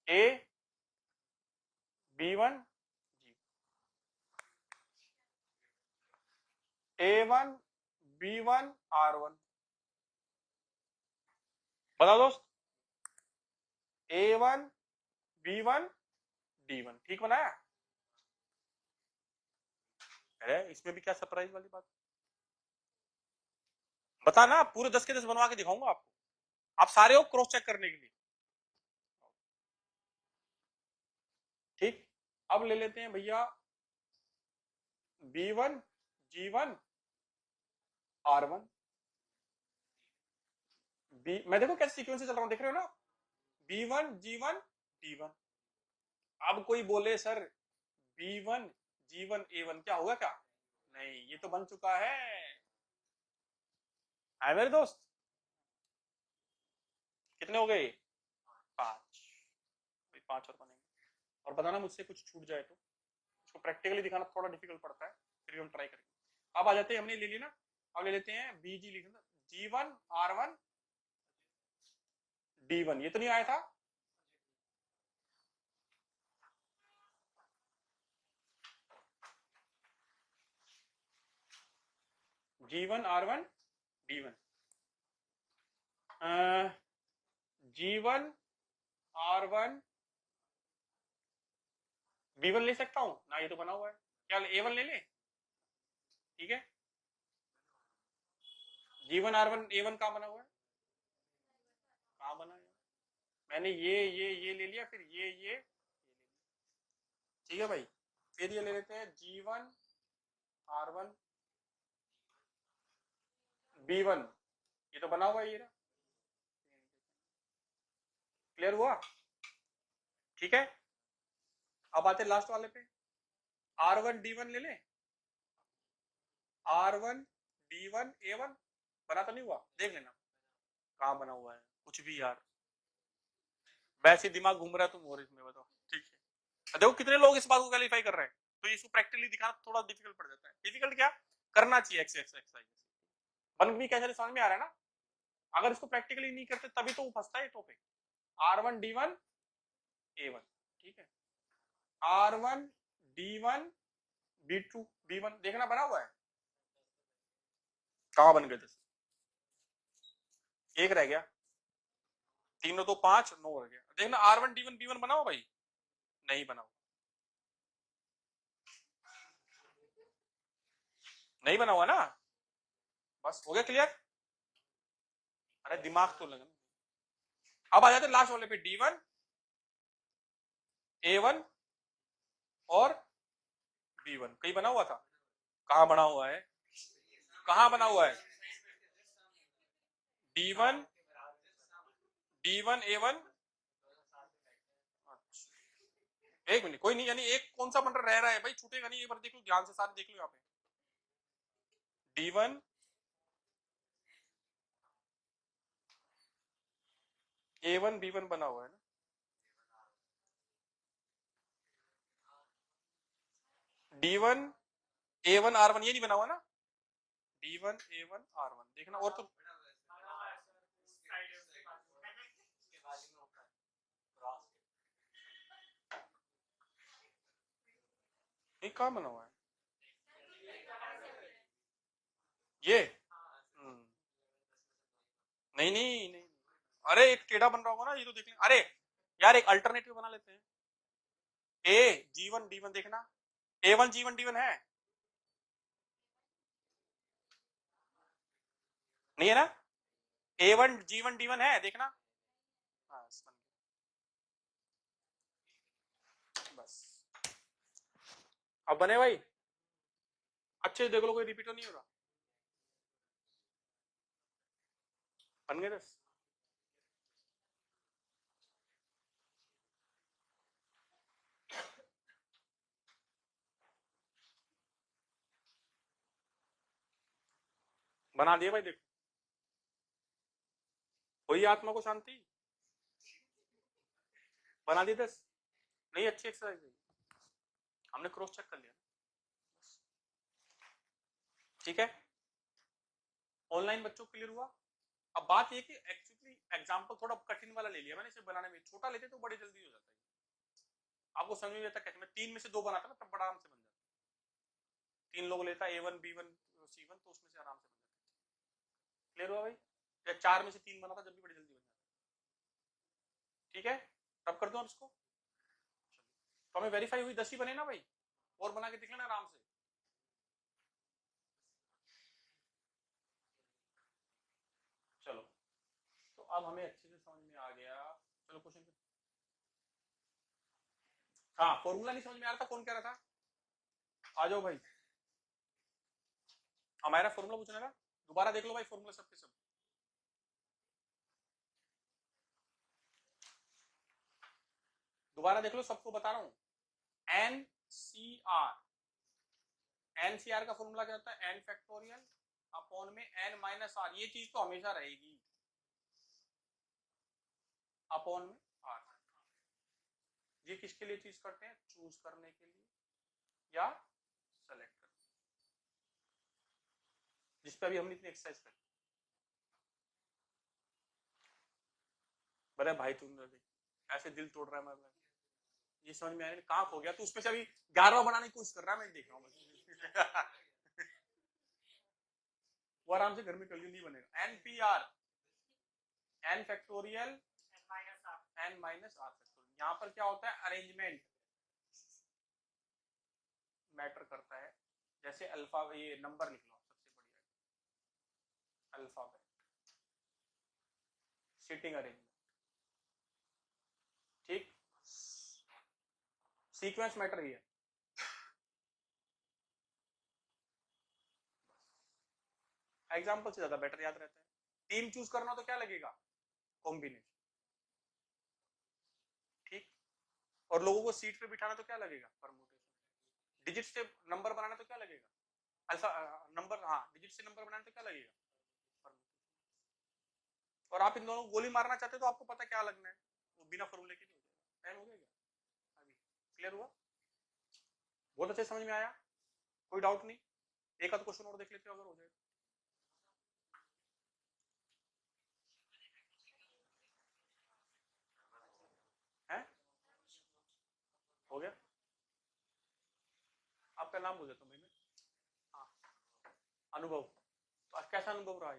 A B1 A1 B1 R1, बताओ दोस्त, A1 B1 D1, ठीक बनाया, अरे इसमें भी क्या सरप्राइज वाली बात, बताना, पूरे 10 के 10 बनवा के दिखाऊंगा आपको, आप सारे हो क्रॉस चेक करने के लिए, ठीक। अब ले लेते हैं भैया B1 G1 R1, मैं देखो कैसे सीक्वेंस से चल रहा हूं, देख रहे हो ना, B1 G1 D1, अब कोई बोले सर B1 G1 A1 क्या होगा क्या, नहीं ये तो बन चुका है मेरे दोस्त, कितने हो गए 5, 5 और बनेंगे, और बताना मुझसे कुछ छूट जाए तो, इसको प्रैक्टिकली दिखाना थोड़ा डिफिकल्ट पड़ता है, फिर भी हम ट्राई करेंगे। अब आ जाते हैं, हमने ले लिया ना, अब ले लेते हैं BG लिखना, G1 R1 D1, ये तो नहीं आया था, G1 R1 D1, G1 R1 B1 ले सकता हूं ना, ये तो बना हुआ है, क्या A1 ले ले, ठीक है। G1 R1 A1 कहाँ बना हुआ है, कहाँ बना है, मैंने ये ले लिया, फिर ये ठीक है भाई। फिर ये ले लेते हैं G1 R1 B1, ये तो बना हुआ है, ये रहा, क्लियर हुआ, ठीक है। अब आते लास्ट वाले पे, R1 D1 ले ले, R1 D1 A1 बना तो नहीं हुआ, देख लेना कहाँ बना हुआ है, कुछ भी यार, वैसे दिमाग घूम रहा है तुम और इसमें बताओ, ठीक है। देखो कितने लोग इस बात को क्वालिफाई कर रहे हैं, तो इसको प्रैक्टिकली दिखाना थोड़ा डिफिकल्ट पड़ जाता है। डिफिकल्ट क्या करना चाहिए, एक्सरसाइज बन भी कैसे समझ में आ रहा है ना, अगर इसको प्रैक्टिकली नहीं करते तभी तो वो फंसता है टॉपिक। R1 D1 A1, ठीक है, R1 D1 B2 B1 देखना बना हुआ है, कहां बन गए थे, एक रह गया, तीनों तो 5 9 रह गया, देखना R1 D1 B1 बना हुआ भाई, नहीं बना हुआ, नहीं बना हुआ ना, बस हो गया क्लियर, अरे दिमाग तो लगा। अब आ जाते लास्ट वाले पे, D1 A1 और B1 कहीं बना हुआ था, कहां बना हुआ है, कहां बना हुआ है, D1 D1 A1, एक मिनट कोई नहीं, यानी एक कौन सा बन रह रहा है भाई, छूटेगा नहीं, एक बार देख लो ध्यान से, सारे देख लो यहाँ पे, D1 A1 B1 बना हुआ है ना, D1 A1 R1 ये नहीं बना हुआ ना, D1 A1 R1 देखना, और तो ये कहाँ बना हुआ है, ये नहीं नहीं नहीं, अरे एक टेढ़ा बन रहा होगा ना, ये तो देख लें, अरे यार एक अल्टरनेटिव बना लेते हैं, A G1 D1 देखना, A1 G1 D1 है, नहीं है ना, A1 G1 D1 है, देखना, हाँ बस, अब बने भाई, अच्छे देख लो कोई रिपीट तो नहीं हो रहा, बन गए 10, बना दिए भाई, देखो वही आत्मा को शांति, बना दिए 10, नहीं अच्छी एक्सरसाइज है, हमने क्रॉस चेक कर लिया, ठीक है। ऑनलाइन बच्चों को क्लियर हुआ। अब बात ये कि एक्चुअली एग्जांपल थोड़ा कठिन वाला ले लिया मैंने, इसे बनाने में छोटा लेते तो बड़े जल्दी हो जाता है, आपको समझ में आता कैसे, मैं 3 में से 2 बनाता ना तब बड़ा आराम से बन जाता, 3 लोग लेता A1 B1 C1 तो उसमें से आराम से बन जाता, क्लियर हुआ भाई, या 4 में से 3 बनाता जब भी बड़ी जल्दी बन जाता, ठीक है। तब कर दो इसको, तो हमें वेरीफाई हुई 10 ही बने ना भाई, और बना के दिख लेना आराम से, चलो तो अब हमें अच्छे से समझ में आ गया, चलो क्वेश्चन, हाँ फॉर्मूला नहीं समझ में आ रहा था, कौन कह रहा था, आ जाओ भाई, हमारा फॉर्मूला पूछना ना, दोबारा देख लो भाई फॉर्मूला सबके सब, दोबारा देख लो, सबको बता रहा हूं, NCR, NCR का फॉर्मूला क्या होता है, n फैक्टोरियल अपॉन में n माइनस r, ये चीज तो हमेशा रहेगी, अपॉन में r, ये किसके लिए चीज करते हैं, चूज करने के लिए या सेलेक्ट करने, जिस पे अभी हमने इतनी एक्सरसाइज करी, बड़े भाई तुम ऐसे दिल तोड़ रहा है मैं, ये समझ में आया कहाँ खो गया तू, उसमें से अभी 11वां बनाने की कोशिश कर रहा है, मैं देख रहा हूँ वो आराम से घर में कर लियो, नहीं बनेगा। N P R N factorial N minus R factorial. यहाँ पर क्या होता है, अरेंजमेंट मैटर करता है। जैसे अल्फा, ये नंबर लिख लो सबसे बढ़िया, अल्फाबेट, सीटिंग अरेंजमेंट, ठीक, सीक्वेंस मैटर ही है। एग्जाम्पल से ज्यादा बेटर याद रहता है। टीम चूज करना तो क्या लगेगा, कॉम्बिनेशन, ठीक। और लोगों को सीट पे बिठाना तो क्या लगेगा, परमुटेशन। डिजिट से नंबर बनाना तो क्या लगेगा, अल्फा नंबर, हाँ डिजिट से नंबर बनाना तो क्या लगेगा, परमुटेशन। और आप इन दोनों को गोली मारना चाहते तो आपको पता क्या लगना है, वो बिना फॉर्मूले के नहीं हो जाएगा। टाइम हो गया क्या, अभी क्लियर हुआ, बहुत अच्छे समझ में आया, कोई डाउट नहीं। एक आध क्वेश्चन और देख लेते हो अगर हो जाए। हैं, हो गया। आपका नाम बोल देता हूँ भाई मैं, हाँ, अनुभव। तो आज कैसा अनुभव रहा है?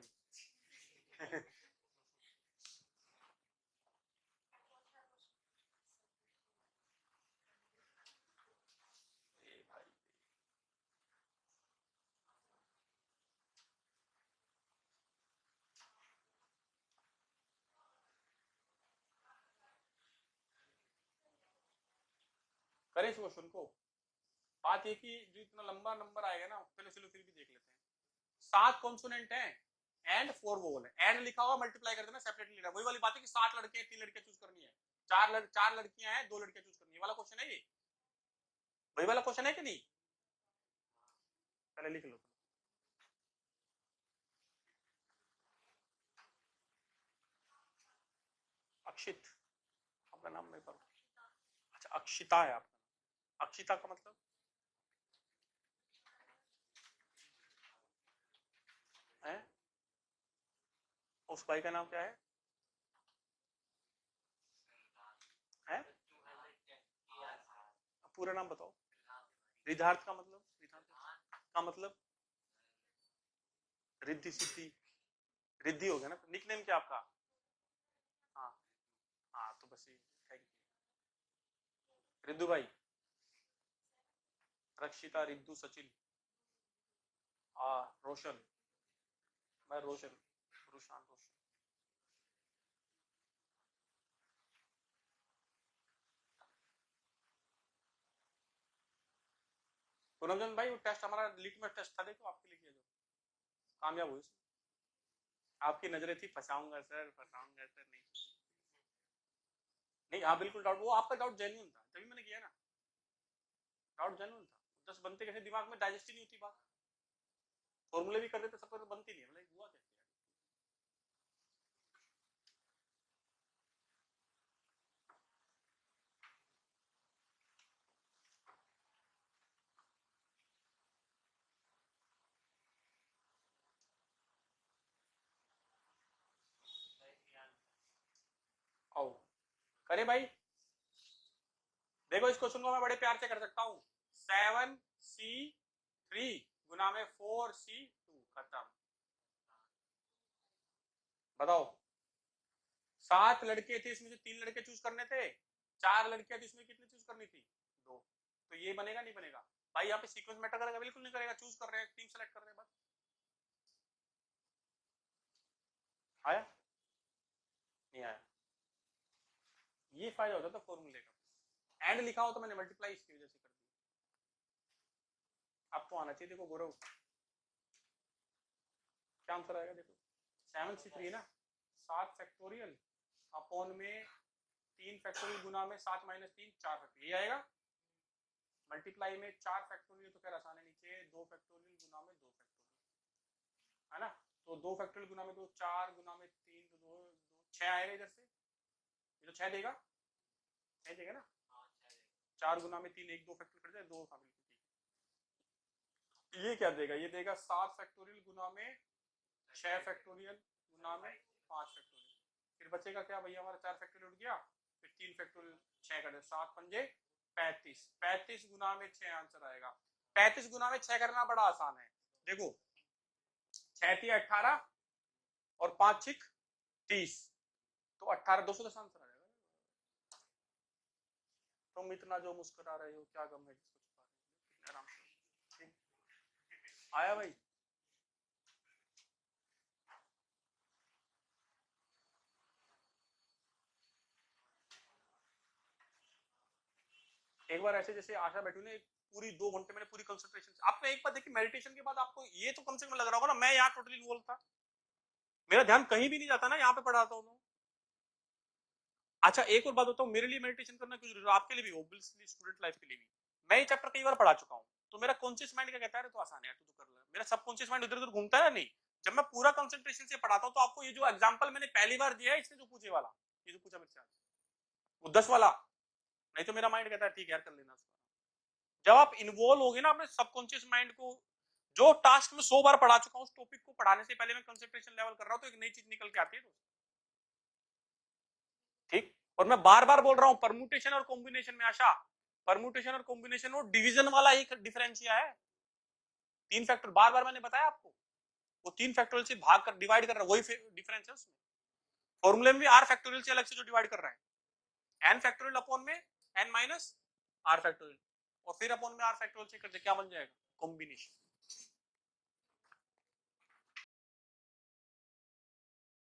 करें इस क्वेश्चन को। बात ये कि जो इतना लंबा नंबर आएगा ना, पहले चलो फिर भी देख लेते हैं। 7 कॉन्सोनेंट हैं एंड 4 वोवल है। एंड लिखा हुआ मल्टीप्लाई कर देना, सेपरेटली लिखा। वही वाली बात है कि 7 लड़के हैं, 3 लड़कियां चूज करनी है, 4 लड़कियां हैं, 2 लड़कियां चूज करनी है, वाला क्वेश्चन है ये। वही वाला क्वेश्चन है कि नहीं, पहले लिख लो। अक्षित, आपका नाम नहीं पता, अच्छा अक्षिता है आपका नाम। अक्षिता का मतलब है, उस भाई का नाम क्या है, है? पूरा नाम बताओ। रिद्धार्थ का मतलब, रिद्धार्थ का मतलब रिद्धि सिद्धि, रिद्धि हो गया ना। निक नेम क्या आपका, हाँ, हाँ तो बस ये, थैंक यू। रिद्धू भाई, रक्षिता, रिद्धू, सचिन, रोशन, मैं रोशन, रुशान, रोशन। पूनमचंद भाई, वो टेस्ट हमारा लिटमस टेस्ट था, देखो आपके लिए किया, जो कामयाब हुई उसमें। आपकी नजरें थी, फंसाऊंगा सर, फंसाऊंगा सर, नहीं नहीं, हाँ बिल्कुल डाउट, वो आपका डाउट जेन्युइन था, तभी मैंने किया ना, डाउट जेन्युइन था। 10 बनते कैसे, दिमाग में डाइजेस्ट ही नहीं होती बात, फॉर्मूले भी कर देते सब तो बनती नहीं है, मतलब हुआ कैसे। आओ करे भाई, देखो इस क्वेश्चन को मैं बड़े प्यार से कर सकता हूँ। 7C3 गुना में 4C2, खत्म। बताओ, 7 लड़के थे, इसमें से 3 लड़के चूज करने थे, 4 लड़कियां थी, इसमें कितनी चूज करनी थी, 2। तो ये बनेगा नहीं बनेगा भाई, यहाँ पे सीक्वेंस मैटर करेगा, बिल्कुल नहीं करेगा, चूज कर रहे हैं, टीम सेलेक्ट कर रहे हैं बस। आया, नहीं आया, ये फायदा होता था फॉर्मूले का। एंड लिखा हो तो मैंने मल्टीप्लाई इसकी वजह से कर दिया। आपको आना चाहिए, देखो गौरव क्या आंसर आएगा, देखो 7C3 है ना, 7 फैक्टोरियल अपॉन में 3 फैक्टोरियल गुना में 7 माइनस 3, 4 फैक्टोरियल, ये आएगा। मल्टीप्लाई में 4 फैक्टोरियल तो खैर आसान है, नीचे 2 फैक्टोरियल गुना में 2 फैक्टोरियल, है ना। तो 2 फैक्टोरियल गुना में 2, 4 गुना में 3, तो 2 6 आएगा इधर से, ये तो 6 देगा, 6 देगा ना, 4 गुना में 3, 1 2 फैक्टोरियल कट जाए, 2, हाँ बिल्कुल ठीक। ये क्या देगा, ये देगा 7 फैक्टोरियल गुना में 6 फैक्टोरियल गुना में 5 फैक्टोरियल। फिर बचेगा क्या भैया, हमारा 4 फैक्टोरियल उठ गया, फिर 3 फैक्टोरियल 6 कर दे, 7 पंजे 35, 35 गुना में 6 आंसर आएगा। 35 गुना में 6 करना बड़ा आसान है, देखो 6 18 और 5 6 30, तो 18 210 आंसर आ जाएगा। तुम इतना जो मुस्कुरा रहे हो क्या गम है जिसको छुपा रहे हो, कितने आराम से। ठीक आया भाई। एक बार ऐसे जैसे आशा बैठी ने पूरी 2 घंटे मैंने पूरी कंसंट्रेशन से, आपने एक बार देखी मेडिटेशन के बाद आपको ये तो कम से कम लग रहा होगा ना, मैं यहाँ टोटली इन्वॉल्व था, मेरा ध्यान कहीं भी नहीं जाता ना, यहाँ पे पढ़ाता हूँ। अच्छा एक और बात बताऊँ, मेरे लिए मेडिटेशन करना क्यों जरूरी है, आपके लिए भी, ऑब्वियसली स्टूडेंट लाइफ के लिए भी। मैं ये चैप्टर कई बार पढ़ा चुका हूँ, तो मेरा कॉन्शियस माइंड क्या कहता है, तो आसान है, तू तो कर ले, मेरा सबकॉन्शियस माइंड इधर उधर घूमता है नहीं। जब मैं पूरा कंसंट्रेशन से पढ़ाता हूँ तो आपको ये जो एग्जांपल मैंने पहली बार दिया है, इसने जो पूछे वाला, ये जो पूछा मेरे से वो 10 वाला, नहीं तो मेरा माइंड कहता है ठीक है यार कर लेना। जब आप इन्वॉल्व हो गए ना अपने सबकॉन्शियस माइंड को, जो टास्क में 100 बार पढ़ा चुका हूं, उस टॉपिक को पढ़ाने से पहले मैं कंसंट्रेशन लेवल कर रहा हूं, तो एक नई चीज निकल के आती है। ठीक, और मैं बार बार बोल रहा हूं परम्यूटेशन और कॉम्बिनेशन में, आशा परम्यूटेशन और कॉम्बिनेशन वो डिवीजन वाला ही डिफरेंशिया है। 3 फैक्टर बार बार मैंने बताया आपको, वो 3 फैक्टोरियल से भाग कर डिवाइड कर रहा है, वही डिफरेंस है उसमें। फॉर्मूले में भी आर फैक्टोरियल से अलग से जो डिवाइड कर रहा है, एन फैक्टोरियल अपॉन में एन माइनस आर फैक्टोरियल, और फिर अपॉन में आर फैक्टोरियल से कर दे, क्या बन जाएगा, कॉम्बिनेशन।